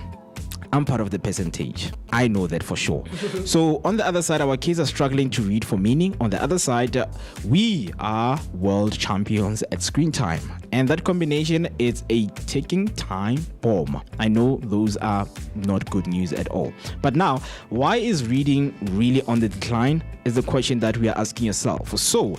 Speaker 8: I'm part of the percentage. I know that for sure. So on the other side, our kids are struggling to read for meaning. On the other side, we are world champions at screen time. And that combination is a ticking time bomb. I know those are not good news at all. But now, why is reading really on the decline is the question that we are asking yourself. So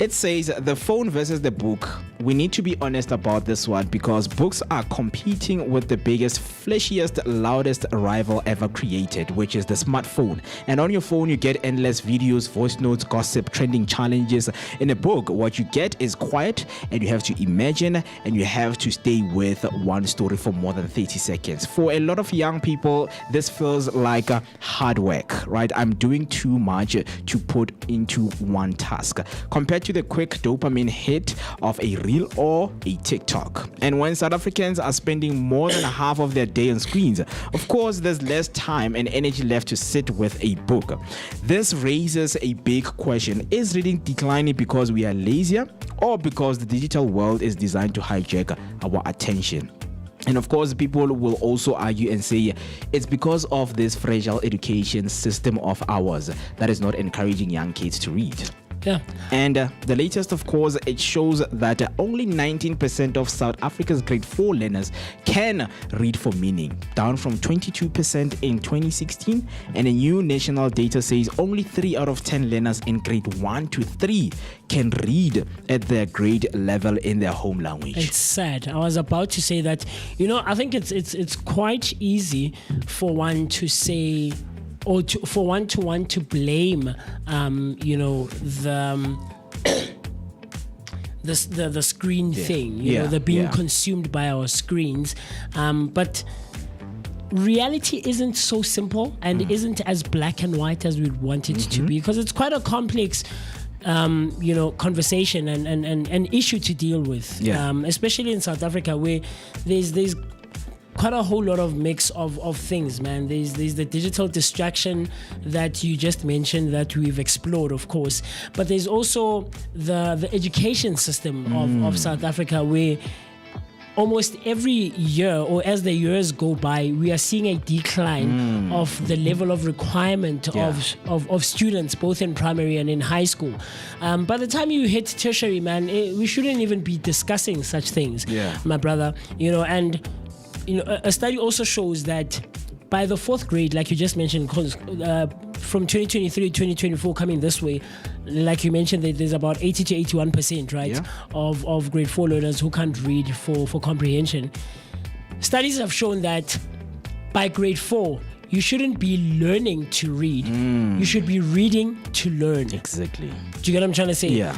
Speaker 8: it says the phone versus the book. We need to be honest about this one, because books are competing with the biggest, flashiest, loudest rival ever created, which is the smartphone. And on your phone, you get endless videos, voice notes, gossip, trending challenges. In a book, what you get is quiet, and you have to imagine, and you have to stay with one story for more than 30 seconds. For a lot of young people, this feels like hard work, right? I'm doing too much to put into one task, compared to the quick dopamine hit of a reel or a TikTok. And when South Africans are spending more than half of their day on screens, of course, there's less time and energy left to sit with a book. This raises a big question. Is reading declining because we are lazier, or because the digital world is designed to hijack our attention? And of course, people will also argue and say it's because of this fragile education system of ours that is not encouraging young kids to read.
Speaker 3: Yeah.
Speaker 8: And the latest, of course, it shows that only 19% of South Africa's grade 4 learners can read for meaning, down from 22% in 2016. And a new national data says only 3 out of 10 learners in grade 1 to 3 can read at their grade level in their home language.
Speaker 3: It's sad. I was about to say that, I think it's quite easy for one to say, or for one to want to blame, the screen thing, the being consumed by our screens, but reality isn't so simple and isn't as black and white as we'd want it to be, because it's quite a complex conversation and issue to deal with, especially in South Africa, where there's quite a whole lot of mix of things, man. There's the digital distraction that you just mentioned that we've explored, of course, but there's also the education system of South Africa, where almost every year, or as the years go by, we are seeing a decline of the level of requirement of students, both in primary and in high school. By the time you hit tertiary, man, we shouldn't even be discussing such things, my brother. And a study also shows that by the 4th grade, like you just mentioned, from 2023 to 2024 coming this way, like you mentioned, that there's about 80 to 81%, right, of grade 4 learners who can't read for comprehension. Studies have shown that by grade 4, you shouldn't be learning to read. You should be reading to learn.
Speaker 8: Exactly.
Speaker 3: Do you get what I'm trying to say?
Speaker 8: Yeah.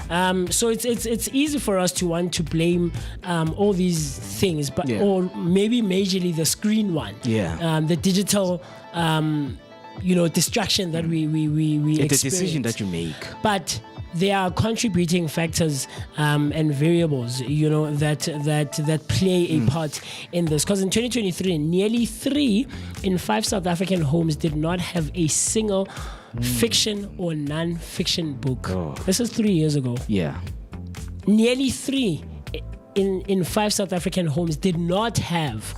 Speaker 3: So it's easy for us to want to blame all these things, but or maybe majorly the screen one.
Speaker 8: Yeah.
Speaker 3: The digital distraction that we
Speaker 8: it's
Speaker 3: experience.
Speaker 8: a decision that you make.
Speaker 3: But there are contributing factors and variables, that play a part in this. Because in 2023, nearly 3 in 5 South African homes did not have a single fiction or non-fiction book. This is 3 years ago.
Speaker 8: Yeah.
Speaker 3: Nearly 3 in 5 South African homes did not have.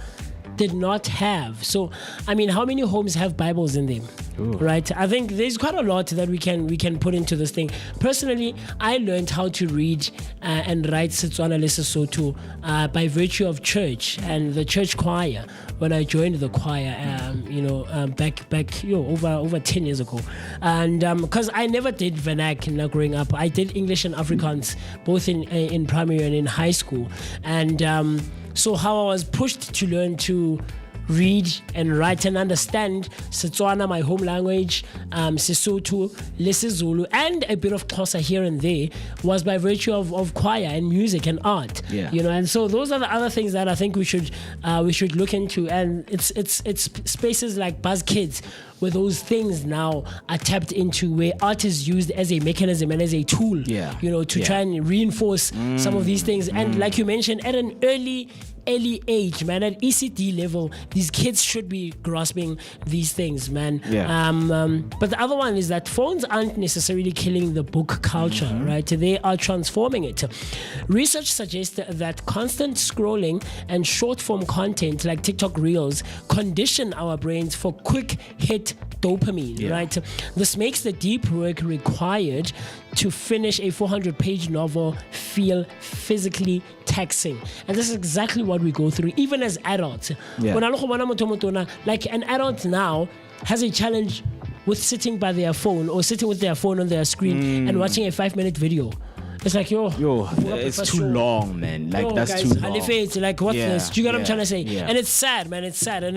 Speaker 3: So, I mean, how many homes have Bibles in them? Ooh. Right? I think there's quite a lot that we can put into this thing. Personally, I learned how to read and write Setswana le Sesotho by virtue of church and the church choir. When I joined the choir, back over 10 years ago, and because I never did vernac growing up, I did English and Afrikaans both in primary and in high school, and so how I was pushed to learn to read and write and understand Setswana, my home language, Sesotho, Lesizulu, and a bit of Xhosa here and there was by virtue of choir and music and art.
Speaker 8: Yeah.
Speaker 3: And so those are the other things that I think we should look into, and it's spaces like Buzz Kids where those things now are tapped into, where art is used as a mechanism and as a tool, to try and reinforce some of these things. And like you mentioned, at an early age, man, at ECD level, these kids should be grasping these things, man. But the other one is that phones aren't necessarily killing the book culture, right? They are transforming it. Research suggests that constant scrolling and short form content like TikTok Reels condition our brains for quick hit dopamine, right? This makes the deep work required to finish a 400-page novel feel physically taxing. And this is exactly what we go through, even as adults. Like an adult now has a challenge with sitting by their phone or sitting with their phone on their screen and watching a 5-minute video. It's like,
Speaker 8: it's too long, man. Like, that's
Speaker 3: guys,
Speaker 8: too long.
Speaker 3: Like, what's this? Do you get what I'm trying to say? And it's sad, man. It's sad, and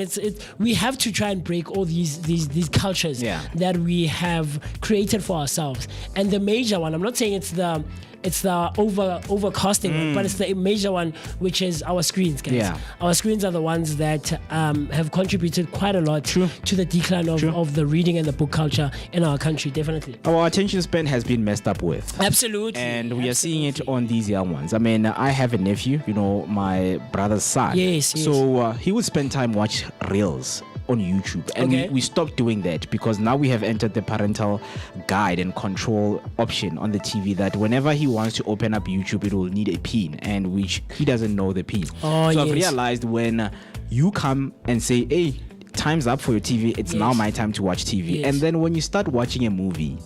Speaker 3: we have to try and break all these cultures that we have created for ourselves. And the major one, I'm not saying it's the overcasting one, but it's the major one, which is our screens, guys. Our screens are the ones that have contributed quite a lot to the decline of the reading and the book culture in our country, definitely.
Speaker 8: Our attention span has been messed up with.
Speaker 3: Absolutely.
Speaker 8: And we are seeing it on these young ones. I mean, I have a nephew, my brother's son.
Speaker 3: Yes.
Speaker 8: So he would spend time watching Reels on YouTube, and we stopped doing that because now we have entered the parental guide and control option on the TV, that whenever he wants to open up YouTube, it will need a pin, and which he doesn't know the pin. I've realized when you come and say, hey, time's up for your TV, it's now my time to watch TV. And then when you start watching a movie,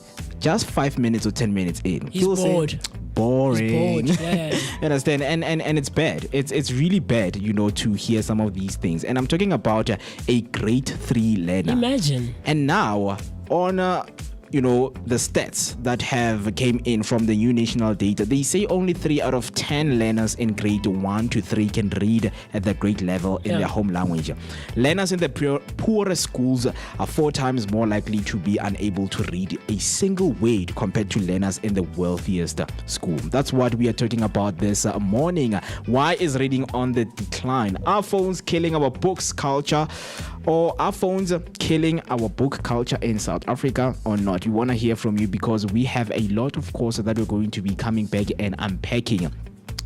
Speaker 8: just 5 minutes or 10 minutes in,
Speaker 3: He's bored.
Speaker 8: Boring.
Speaker 3: He's bored. Yeah.
Speaker 8: You understand? And it's bad. It's really bad, to hear some of these things. And I'm talking about a grade 3 learner.
Speaker 3: Imagine.
Speaker 8: And now on the stats that have came in from the new national data, they say only 3 out of 10 learners in grade 1 to 3 can read at the grade level in their home language. Learners in the poorer schools are 4 times more likely to be unable to read a single word compared to learners in the wealthiest school. That's what we are talking about this morning. Why is reading on the decline? Are phones killing our books culture? Or are phones killing our book culture in South Africa or not? We want to hear from you because we have a lot of courses that we're going to be coming back and unpacking.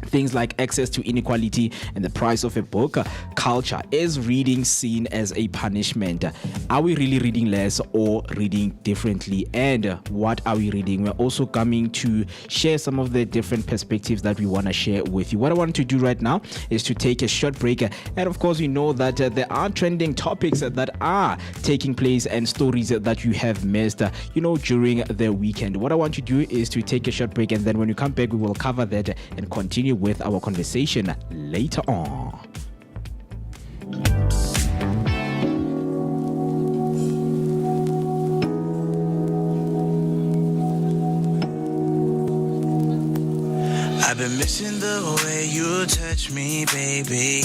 Speaker 8: Things like access to inequality and the price of a book. Culture. Is reading seen as a punishment? Are we really reading less or reading differently? And what are we reading? We're also coming to share some of the different perspectives that we want to share with you. What I want to do right now is to take a short break. And of course, we know that there are trending topics that are taking place and stories that you have missed, during the weekend. What I want to do is to take a short break. And then when we come back, we will cover that and continue with our conversation later on.
Speaker 11: I've been missing the way you touch me, baby.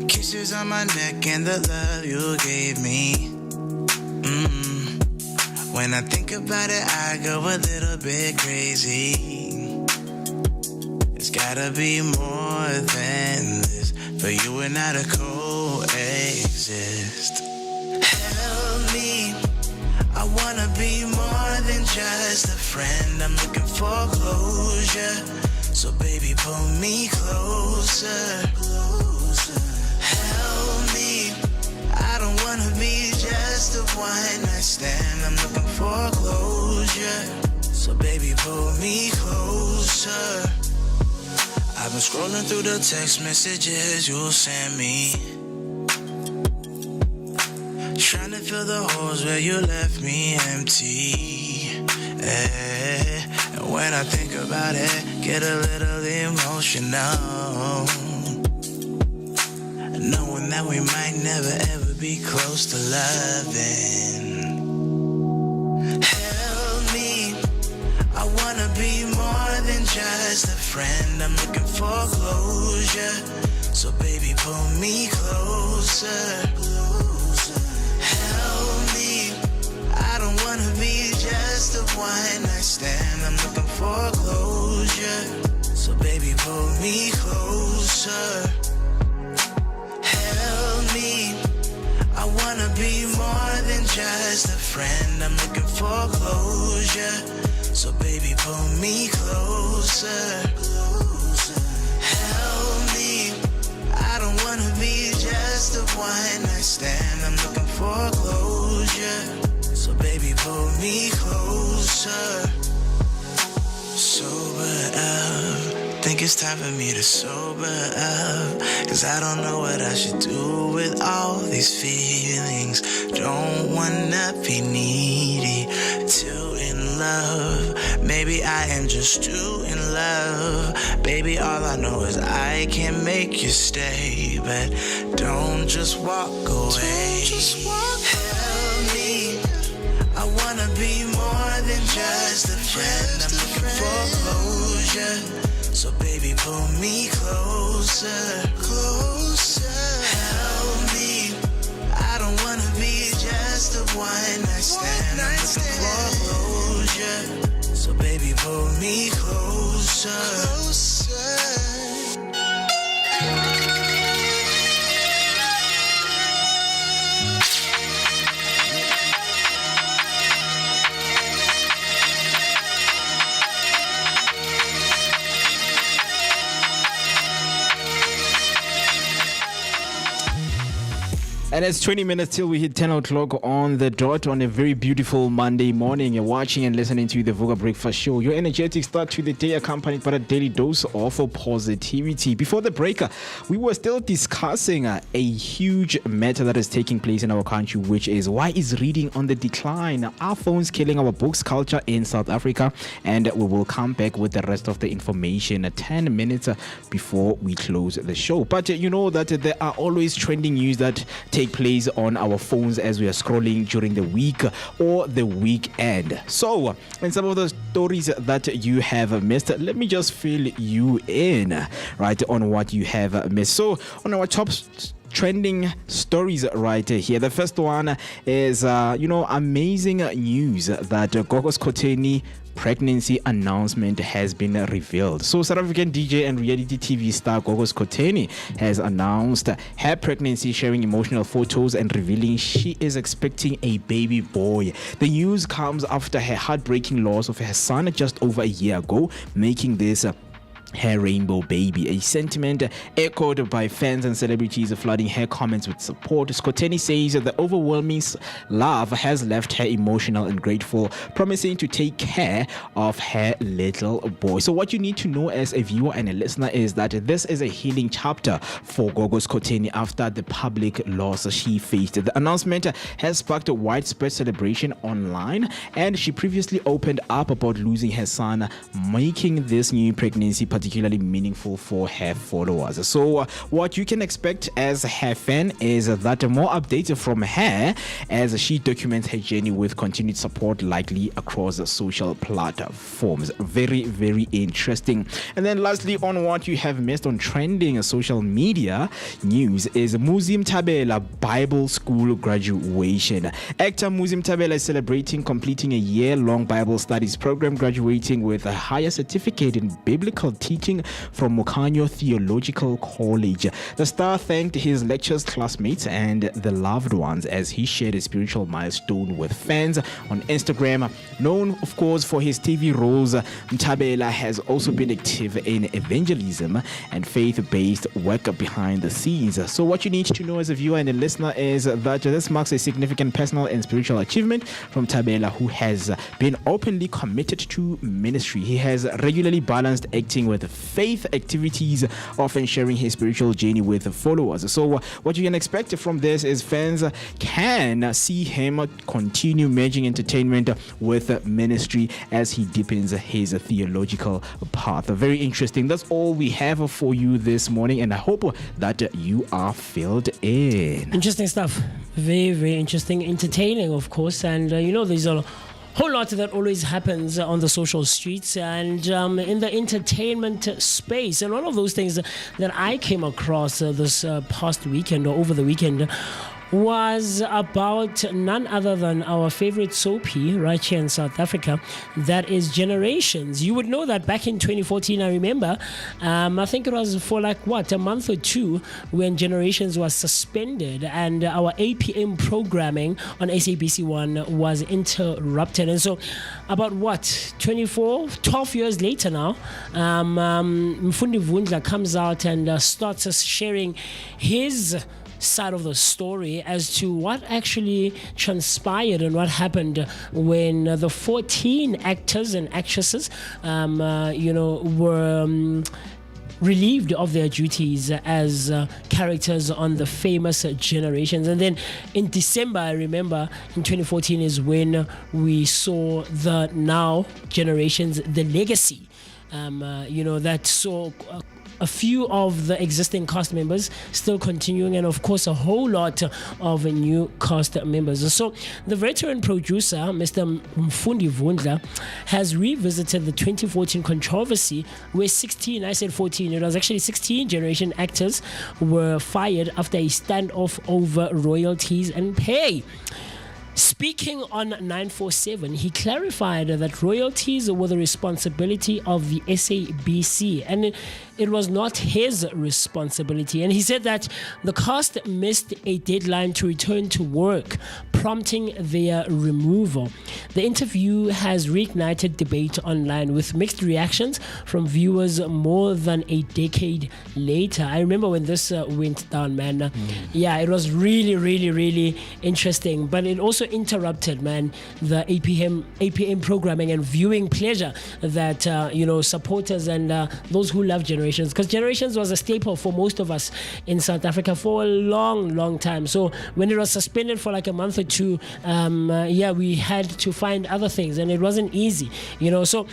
Speaker 11: Kisses on my neck and the love you gave me. When I think about it, I go a little bit crazy. It's gotta be more than this for you and I to coexist. Help me, I wanna be more than just a friend. I'm looking for closure, so baby pull me closer. Help me, I don't wanna be just a one night stand. I'm looking for closure, so baby pull me closer. I've been scrolling through the text messages you sent me, trying to fill the holes where you left me empty. And when I think about it, get a little emotional, knowing that we might never ever be close to loving. Help me, I wanna be more than just a friend. I'm looking for closure, so baby pull me closer. Help me, I don't wanna be just a one night stand. I'm looking for closure, so baby pull me closer. Help me, I wanna be more than just a friend. I'm looking for closure, so baby pull me closer. Help me, I don't wanna be just a one night stand. I'm looking for closure, so baby pull me closer. Sober up, think it's time for me to sober up, 'cause I don't know what I should do with all these feelings. Don't wanna be needy, too in love. Maybe I am just too in love. Baby, all I know is I can make you stay, but don't just walk away. Help me, I wanna be more than just a friend. I'm looking for closure, so baby pull me closer. Help me, I don't wanna be just a one night stand. I'm looking for closure, so baby pull me closer.
Speaker 8: And it's 20 minutes till we hit 10 o'clock on the dot on a very beautiful Monday morning. You're watching and listening to the Vooka Breakfast Show. Your energetic start to the day accompanied by a daily dose of positivity. Before the break, we were still discussing a huge matter that is taking place in our country, which is why is reading on the decline? Are phones killing our books culture in South Africa? And we will come back with the rest of the information 10 minutes before we close the show. But you know that there are always trending news that take place on our phones as we are scrolling during the week or the weekend. So, in some of the stories that you have missed, let me just fill you in, right, on what you have missed. So, on our top trending stories right here, the first one is, amazing news that Gogos Koteni pregnancy announcement has been revealed. So South African DJ and reality TV star Gogos Koteni has announced her pregnancy, sharing emotional photos and revealing she is expecting a baby boy. The news comes after her heartbreaking loss of her son just over a year ago, making this her rainbow baby, a sentiment echoed by fans and celebrities flooding her comments with support. Skoteni says the overwhelming love has left her emotional and grateful, promising to take care of her little boy. So what you need to know as a viewer and a listener is that this is a healing chapter for Gogos Koteni after the public loss she faced. The announcement has sparked a widespread celebration online, and she previously opened up about losing her son, making this new pregnancy particularly meaningful for her followers. So what you can expect as her fan is that more updates from her as she documents her journey with continued support, likely across social platforms. Very, very interesting. And then lastly, on what you have missed on trending social media news is Moocee Mtabela Bible School graduation. Actor Moocee Mtabela is celebrating completing a year-long Bible studies program, graduating with a higher certificate in biblical teaching from Mokanyo Theological College. The star thanked his lectures, classmates, and the loved ones as he shared a spiritual milestone with fans on Instagram. Known, of course, for his TV roles, Mtabela has also been active in evangelism and faith-based work behind the scenes. So what you need to know as a viewer and a listener is that this marks a significant personal and spiritual achievement from Mtabela, who has been openly committed to ministry. He has regularly balanced acting with faith activities, often sharing his spiritual journey with followers. So what you can expect from this is fans can see him continue merging entertainment with ministry as he deepens his theological path. Very interesting. That's all we have for you this morning, and I hope that you are filled in.
Speaker 3: Interesting stuff. Very, very interesting. Entertaining, of course. And there's a whole lot that always happens on the social streets and in the entertainment space. And one of those things that I came across this past weekend or over the weekend was about none other than our favorite soapy right here in South Africa, that is Generations. You would know that back in 2014, I remember, I think it was for a month or two when Generations was suspended and our 8 p.m. programming on SABC1 was interrupted. And so about 12 years later now, Mfundi Vundla comes out and starts sharing his side of the story as to what actually transpired and what happened when the 14 actors and actresses were relieved of their duties as characters on the famous Generations. And then in December, I remember in 2014 is when we saw the now Generations, The Legacy, that saw a few of the existing cast members still continuing, and of course a whole lot of new cast members. So the veteran producer, Mr. Mfundi Vundla, has revisited the 2014 controversy where 16 Generation actors were fired after a standoff over royalties and pay. Speaking on 947, he clarified that royalties were the responsibility of the SABC, and it was not his responsibility. And he said that the cast missed a deadline to return to work, prompting their removal. The interview has reignited debate online with mixed reactions from viewers more than a decade later. I remember when this went down, man. Yeah, it was really, really, really interesting. But it also interrupted, man, the APM programming and viewing pleasure that supporters and those who love Generations, because Generations was a staple for most of us in South Africa for a long, long time. So when it was suspended for like a month or two, we had to find other things, and it wasn't easy, So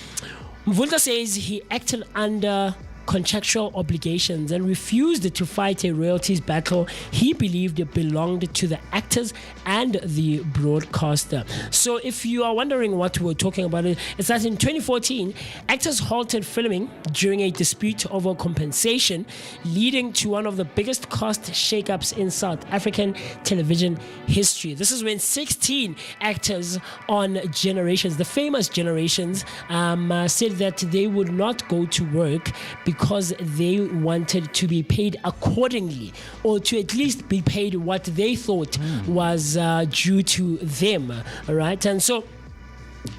Speaker 3: Mvula says he acted under contractual obligations and refused to fight a royalties battle he believed belonged to the actors and the broadcaster. So if you are wondering what we're talking about, it's that in 2014, actors halted filming during a dispute over compensation, leading to one of the biggest cost shakeups in South African television history. This is when 16 actors on Generations, the famous Generations, said that they would not go to work because they wanted to be paid accordingly, or to at least be paid what they thought was due to them, right? And so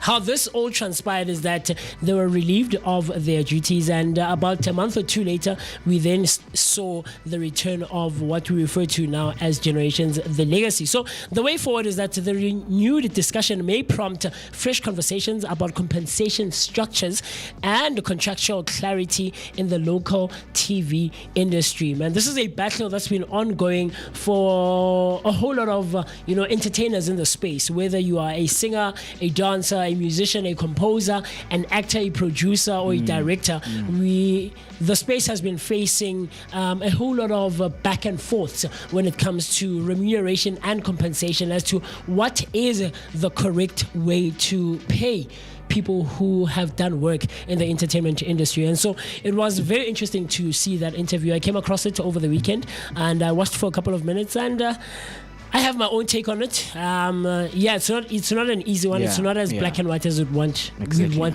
Speaker 3: how this all transpired is that they were relieved of their duties, and about a month or two later, we then saw the return of what we refer to now as Generations, the legacy. So the way forward is that the renewed discussion may prompt fresh conversations about compensation structures and contractual clarity in the local TV industry. Man, this is a battle that's been ongoing for a whole lot of entertainers in the space, whether you are a singer, a dancer, a musician, a composer, an actor, a producer, or a director. The space has been facing a whole lot of back and forths when it comes to remuneration and compensation as to what is the correct way to pay people who have done work in the entertainment industry. And so it was very interesting to see that interview. I came across it over the weekend and I watched for a couple of minutes, and I have my own take on it. It's not an easy one. It's not as black and white as we'd want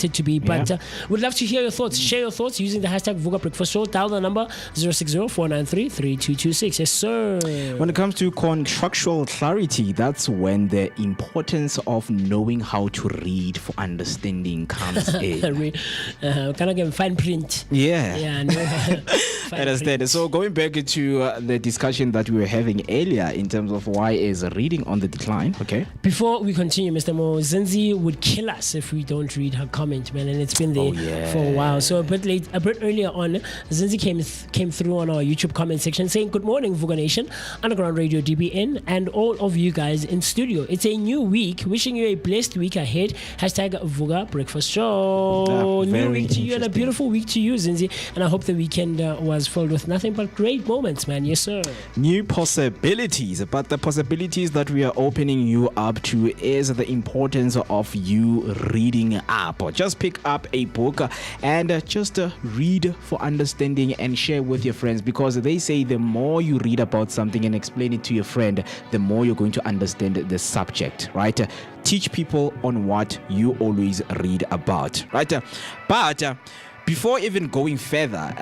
Speaker 3: it to be. But would love to hear your thoughts. Share your thoughts using the hashtag Vooka Breakfast Show. Dial the number 060-493-3226. Yes, sir.
Speaker 8: When it comes to contractual clarity, that's when the importance of knowing how to read for understanding comes in.
Speaker 3: Can I get fine print?
Speaker 8: Yeah. I understand. So going back to the discussion that we were having earlier in terms of why is reading on the decline. Okay.
Speaker 3: Before we continue, Mr. Mo, Zinzi would kill us if we don't read her comment, man, and it's been there for a while. So a bit earlier on, Zinzi came through on our YouTube comment section saying, "Good morning, Vooka Nation, Underground Radio DBN, and all of you guys in studio. It's a new week. Wishing you a blessed week ahead. Hashtag Vooka Breakfast Show. New week to you and a beautiful week to you, Zinzi. And I hope the weekend was filled with nothing but great moments, man. Yes, sir.
Speaker 8: New possibilities, but the possibilities that we are opening you up to is the importance of you reading up. Just pick up a book and just read for understanding and share with your friends, because they say the more you read about something and explain it to your friend, the more you're going to understand the subject, right? Teach people on what you always read about, right? But before even going further,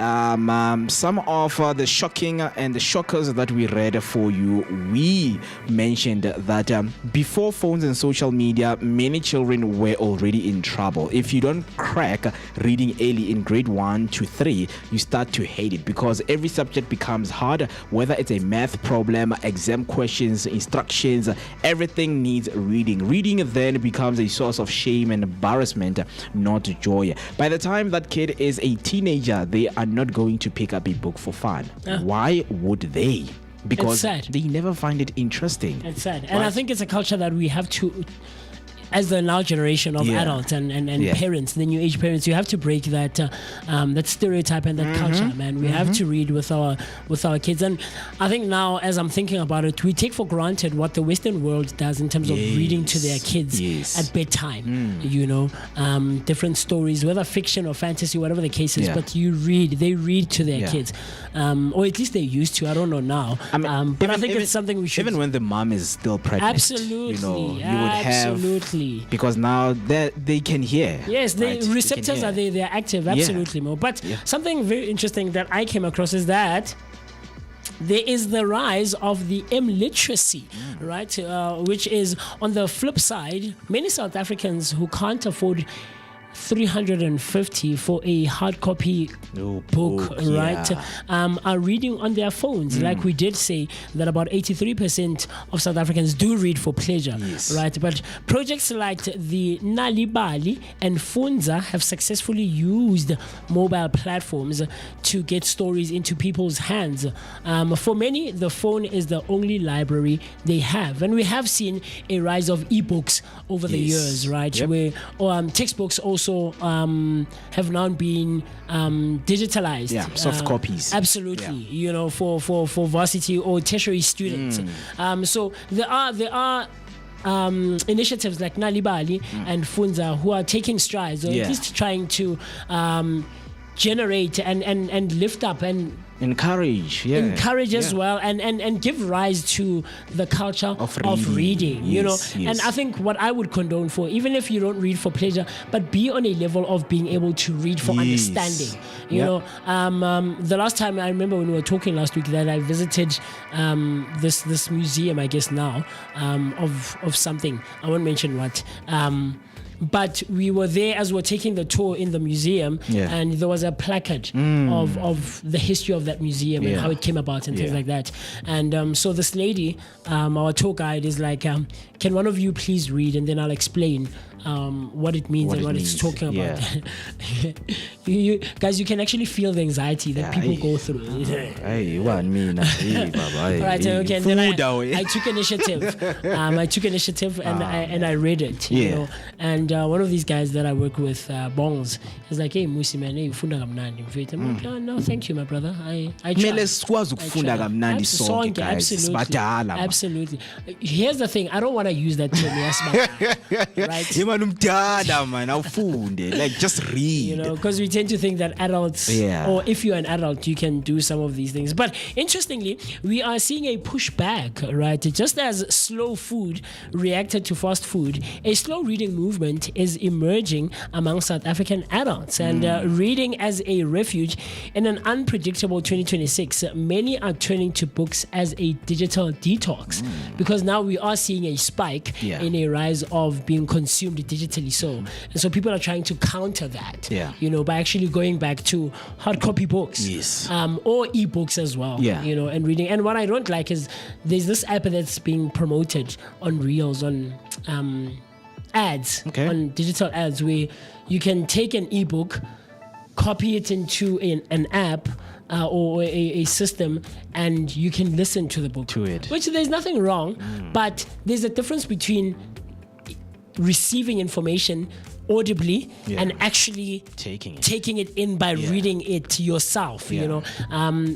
Speaker 8: some of the shocking and the shockers that we read for you, we mentioned that before phones and social media, many children were already in trouble. If you don't crack reading early in grade 1 to 3, you start to hate it, because every subject becomes hard, whether it's a math problem, exam questions, instructions, everything needs reading. Reading then becomes a source of shame and embarrassment, not joy. By the time that kid is a teenager, they are not going to pick up a book for fun. Why would they? Because they never find it interesting.
Speaker 3: It's sad. And I think it's a culture that we have to, as the now generation of adults and parents, the new age parents, you have to break that that stereotype and that culture, man. We have to read with our kids. And I think now, as I'm thinking about it, we take for granted what the Western world does in terms of reading to their kids at bedtime. Different stories, whether fiction or fantasy, whatever the case is, but they read to their kids. Or at least they used to. I don't know now. But I think it's something we should.
Speaker 8: Even when the mom is still pregnant.
Speaker 3: Absolutely.
Speaker 8: You would have
Speaker 3: Absolutely.
Speaker 8: Because now they can hear.
Speaker 3: Yes, the
Speaker 8: right?
Speaker 3: receptors are there. They are active. Absolutely, Mo. But something very interesting that I came across is that there is the rise of the literacy, right? Which is on the flip side, many South Africans who can't afford 350 for a hard copy book, right? Are reading on their phones. Like we did say that about 83% of South Africans do read for pleasure, right? But projects like the Nalibali and Funza have successfully used mobile platforms to get stories into people's hands. For many, the phone is the only library they have, and we have seen a rise of ebooks over the years, right? Where textbooks also have now been digitalized.
Speaker 8: Soft copies.
Speaker 3: Absolutely. You know, for varsity or tertiary students. So there are initiatives like Nalibali and Funza who are taking strides, or at least trying to generate and lift up and
Speaker 8: encourage
Speaker 3: as well, and give rise to the culture of reading, you know. And I think what I would condone for, even if you don't read for pleasure, but be on a level of being able to read for understanding, you know. The last time I remember when we were talking last week that I visited this museum, I guess now, of something, I won't mention what, but we were there as we were taking the tour in the museum, and there was a placard of the history of that museum and how it came about and things like that. And so this lady, our tour guide, is like, can one of you please read, and then I'll explain what it means and what it's talking about. You guys, you can actually feel the anxiety that people go through. Right, okay, and then I took initiative. And I read it, you know. And one of these guys that I work with, Bongs, he's like, hey Moocee man, hey, ufunda kamnandi. I'm like, oh, no, thank you, my brother. I try. Absolutely. Here's the thing, I don't want to use that term, right?
Speaker 8: Like, just read.
Speaker 3: You know, because we tend to think that adults, or if you're an adult, you can do some of these things. But interestingly, we are seeing a pushback, right? Just as slow food reacted to fast food, a slow reading movement is emerging among South African adults. And reading as a refuge in an unpredictable 2026, many are turning to books as a digital detox, because now we are seeing a spike in a rise of being consumed digitally. And so people are trying to counter that, you know, by actually going back to hard copy books, or ebooks as well, you know, and reading. And what I don't like is there's this app that's being promoted on Reels, on ads, on digital ads, where you can take an ebook, copy it into an app, or a system, and you can listen to the book to it. Which there's nothing wrong, but there's a difference between receiving information audibly and actually taking it in by reading it yourself, you know.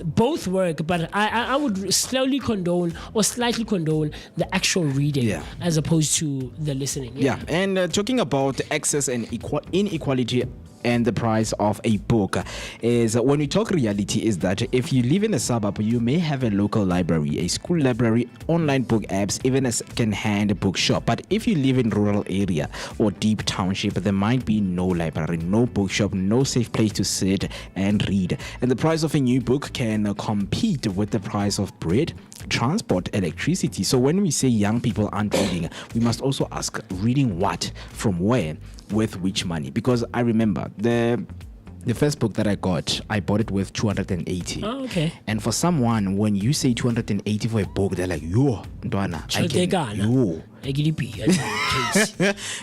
Speaker 3: Both work, but I would slightly condone the actual reading as opposed to the listening.
Speaker 8: And talking about access and inequality and the price of a book, is when we talk reality, is that if you live in a suburb, you may have a local library, a school library, online book apps, even a second-hand bookshop. But if you live in rural area or deep township, there might be no library, no bookshop, no safe place to sit and read. And the price of a new book can compete with the price of bread, transport, electricity. So when we say young people aren't reading, we must also ask, reading what, from where, with which money? Because I remember the first book that I bought it with 280.
Speaker 3: Oh, okay.
Speaker 8: And for someone, when you say 280 for a book, they're like, yo, Ndwana,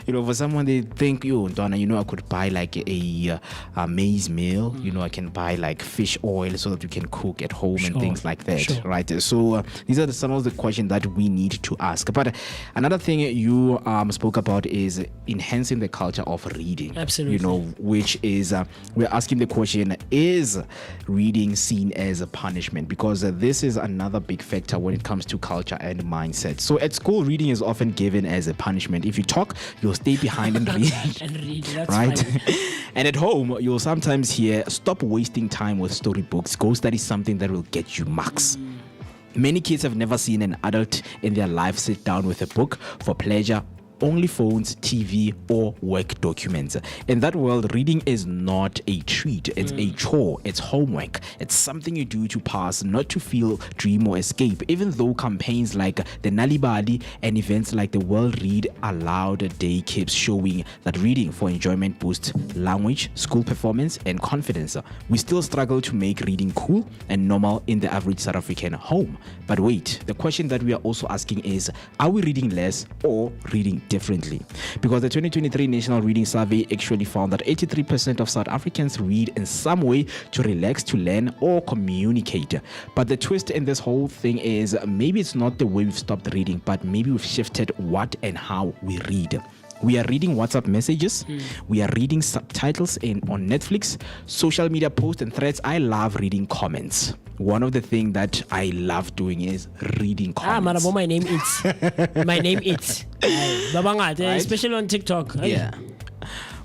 Speaker 8: you know, for someone they think, Donna, you know, I could buy like a maize meal, you know, I can buy like fish oil so that you can cook at home and things like that, right? So these are some of the questions that we need to ask. But another thing you spoke about is enhancing the culture of reading.
Speaker 3: Absolutely.
Speaker 8: You know, which is we're asking the question, is reading seen as a punishment? Because this is another big factor when it comes to culture and mindset. So at school, reading is often given as a punishment. If you talk, you'll stay behind and read.
Speaker 3: That's
Speaker 8: right? And at home, you'll sometimes hear, stop wasting time with storybooks, go study something that will get you marks. Many kids have never seen an adult in their life sit down with a book for pleasure only phones, TV, or work documents. In that world, reading is not a treat. It's a chore. It's homework. It's something you do to pass, not to feel, dream, or escape. Even though campaigns like the Nalibali and events like the World Read Aloud Day keeps showing that reading for enjoyment boosts language, school performance, and confidence, we still struggle to make reading cool and normal in the average South African home. But wait, the question that we are also asking is, are we reading less or reading differently? Because the 2023 National Reading Survey actually found that 83% of South Africans read in some way to relax, to learn, or communicate. But the twist in this whole thing is maybe it's not the way we've stopped reading, but maybe we've shifted what and how we read. We are reading WhatsApp messages. We are reading subtitles on Netflix, social media posts and threads. I love reading comments. One of the things that I love doing is reading comments.
Speaker 3: My name is. My name is. Especially on TikTok.
Speaker 8: Yeah.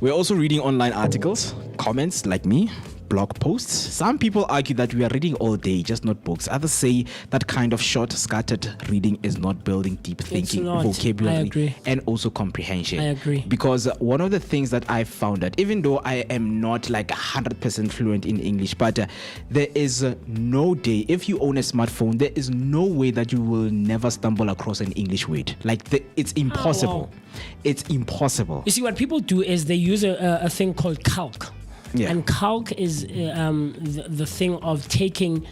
Speaker 8: We're also reading online articles, comments like me, blog posts. Some people argue that we are reading all day, just not books. Others say that kind of short, scattered reading is not building deep thinking, vocabulary, and also comprehension.
Speaker 3: I agree.
Speaker 8: Because one of the things that I found that even though I am not like 100% fluent in English, but there is no day, if you own a smartphone, there is no way that you will never stumble across an English word. It's impossible.
Speaker 3: Wow.
Speaker 8: It's impossible.
Speaker 3: You see, what people do is they use a thing called calc.
Speaker 8: Yeah.
Speaker 3: And calc is the thing of taking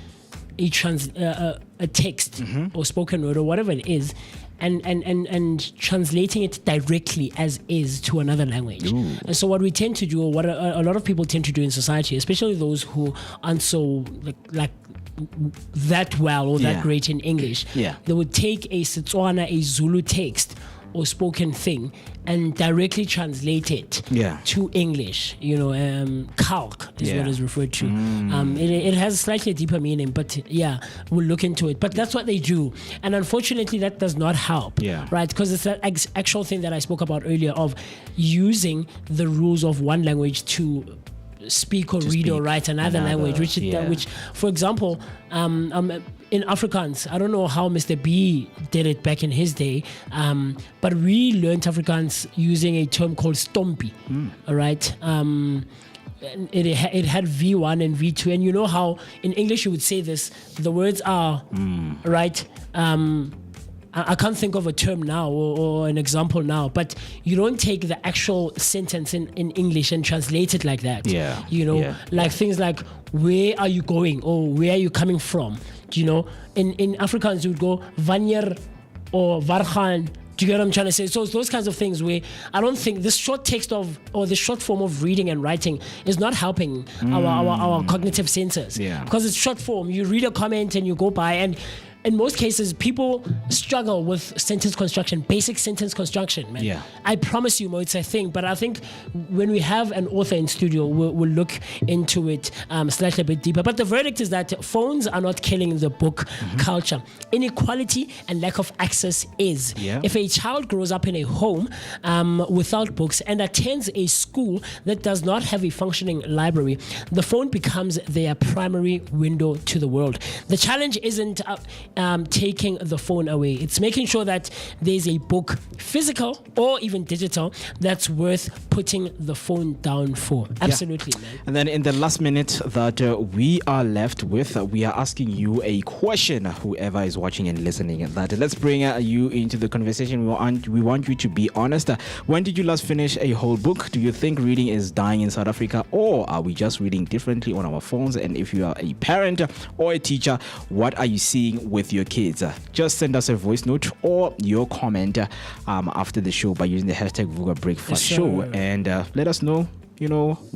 Speaker 3: a text or spoken word or whatever it is and translating it directly as is to another language.
Speaker 8: Ooh.
Speaker 3: And so what we tend to do, or what a lot of people tend to do in society, especially those who aren't so like that well or that great in English, they would take a Setswana, a Zulu text or spoken thing and directly translate it to English. Calc is what is referred to. It has slightly deeper meaning, but we'll look into it. But that's what they do, and unfortunately that does not help, right? Because it's that actual thing that I spoke about earlier of using the rules of one language to speak or read or write another language, which for example, in Afrikaans, I don't know how Mr. B did it back in his day, but we learned Afrikaans using a term called stompie, all right? It had V1 and V2, and you know how in English you would say this, the words are, right? I can't think of a term now or an example now, but you don't take the actual sentence in English and translate it like that. Like things like, where are you going or where are you coming from? In Afrikaans you would go vanyer or vargaan. Do you get what I'm trying to say? So it's those kinds of things where I don't think this short text or the short form of reading and writing is not helping our cognitive senses. Because it's short form. You read a comment and you go by, and in most cases, people struggle with sentence construction, basic sentence construction, man. I promise you, Mo, it's a thing. But I think when we have an author in studio, we'll look into it slightly a bit deeper. But the verdict is that phones are not killing the book culture. Inequality and lack of access is. If a child grows up in a home without books and attends a school that does not have a functioning library, the phone becomes their primary window to the world. The challenge isn't taking the phone away. It's making sure that there's a book, physical or even digital, that's worth putting the phone down for. Absolutely, man.
Speaker 8: And then in the last minute that we are left with, we are asking you a question, whoever is watching and listening. That let's bring you into the conversation. We want you to be honest. When did you last finish a whole book? Do you think reading is dying in South Africa, or are we just reading differently on our phones? And if you are a parent or a teacher, what are you seeing with your kids? Just send us a voice note or your comment after the show by using the hashtag Vooka Breakfast Show, and let us know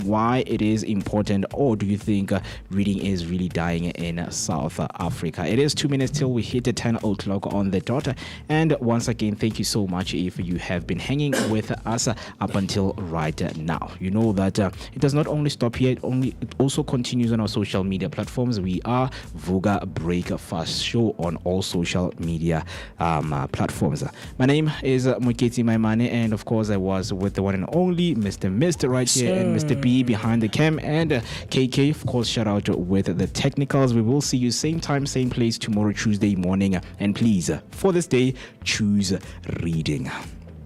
Speaker 8: why it is important, or do you think reading is really dying in South Africa? It is 2 minutes till we hit the 10 o'clock on the dot, and once again, thank you so much if you have been hanging with us up until right now. You know that it does not only stop here, it also continues on our social media platforms. We are Vooka Breakfast Show on all social media platforms. My name is Moeketsi, my money, and of course I was with the one and only Mr. right here, and Mr. B behind the cam, and KK, of course, shout out with the technicals. We will see you same time, same place tomorrow, Tuesday morning. And please, for this day, choose reading.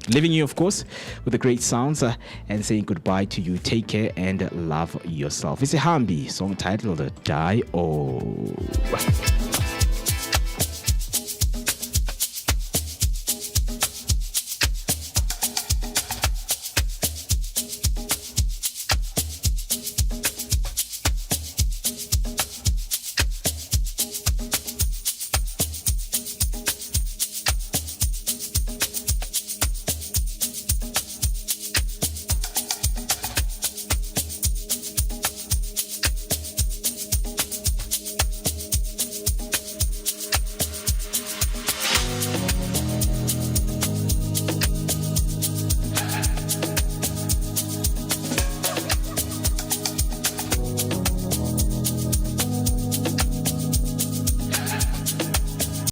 Speaker 8: leaving you, of course, with the great sounds and saying goodbye to you. Take care and love yourself. It's a Hambi song titled Die O.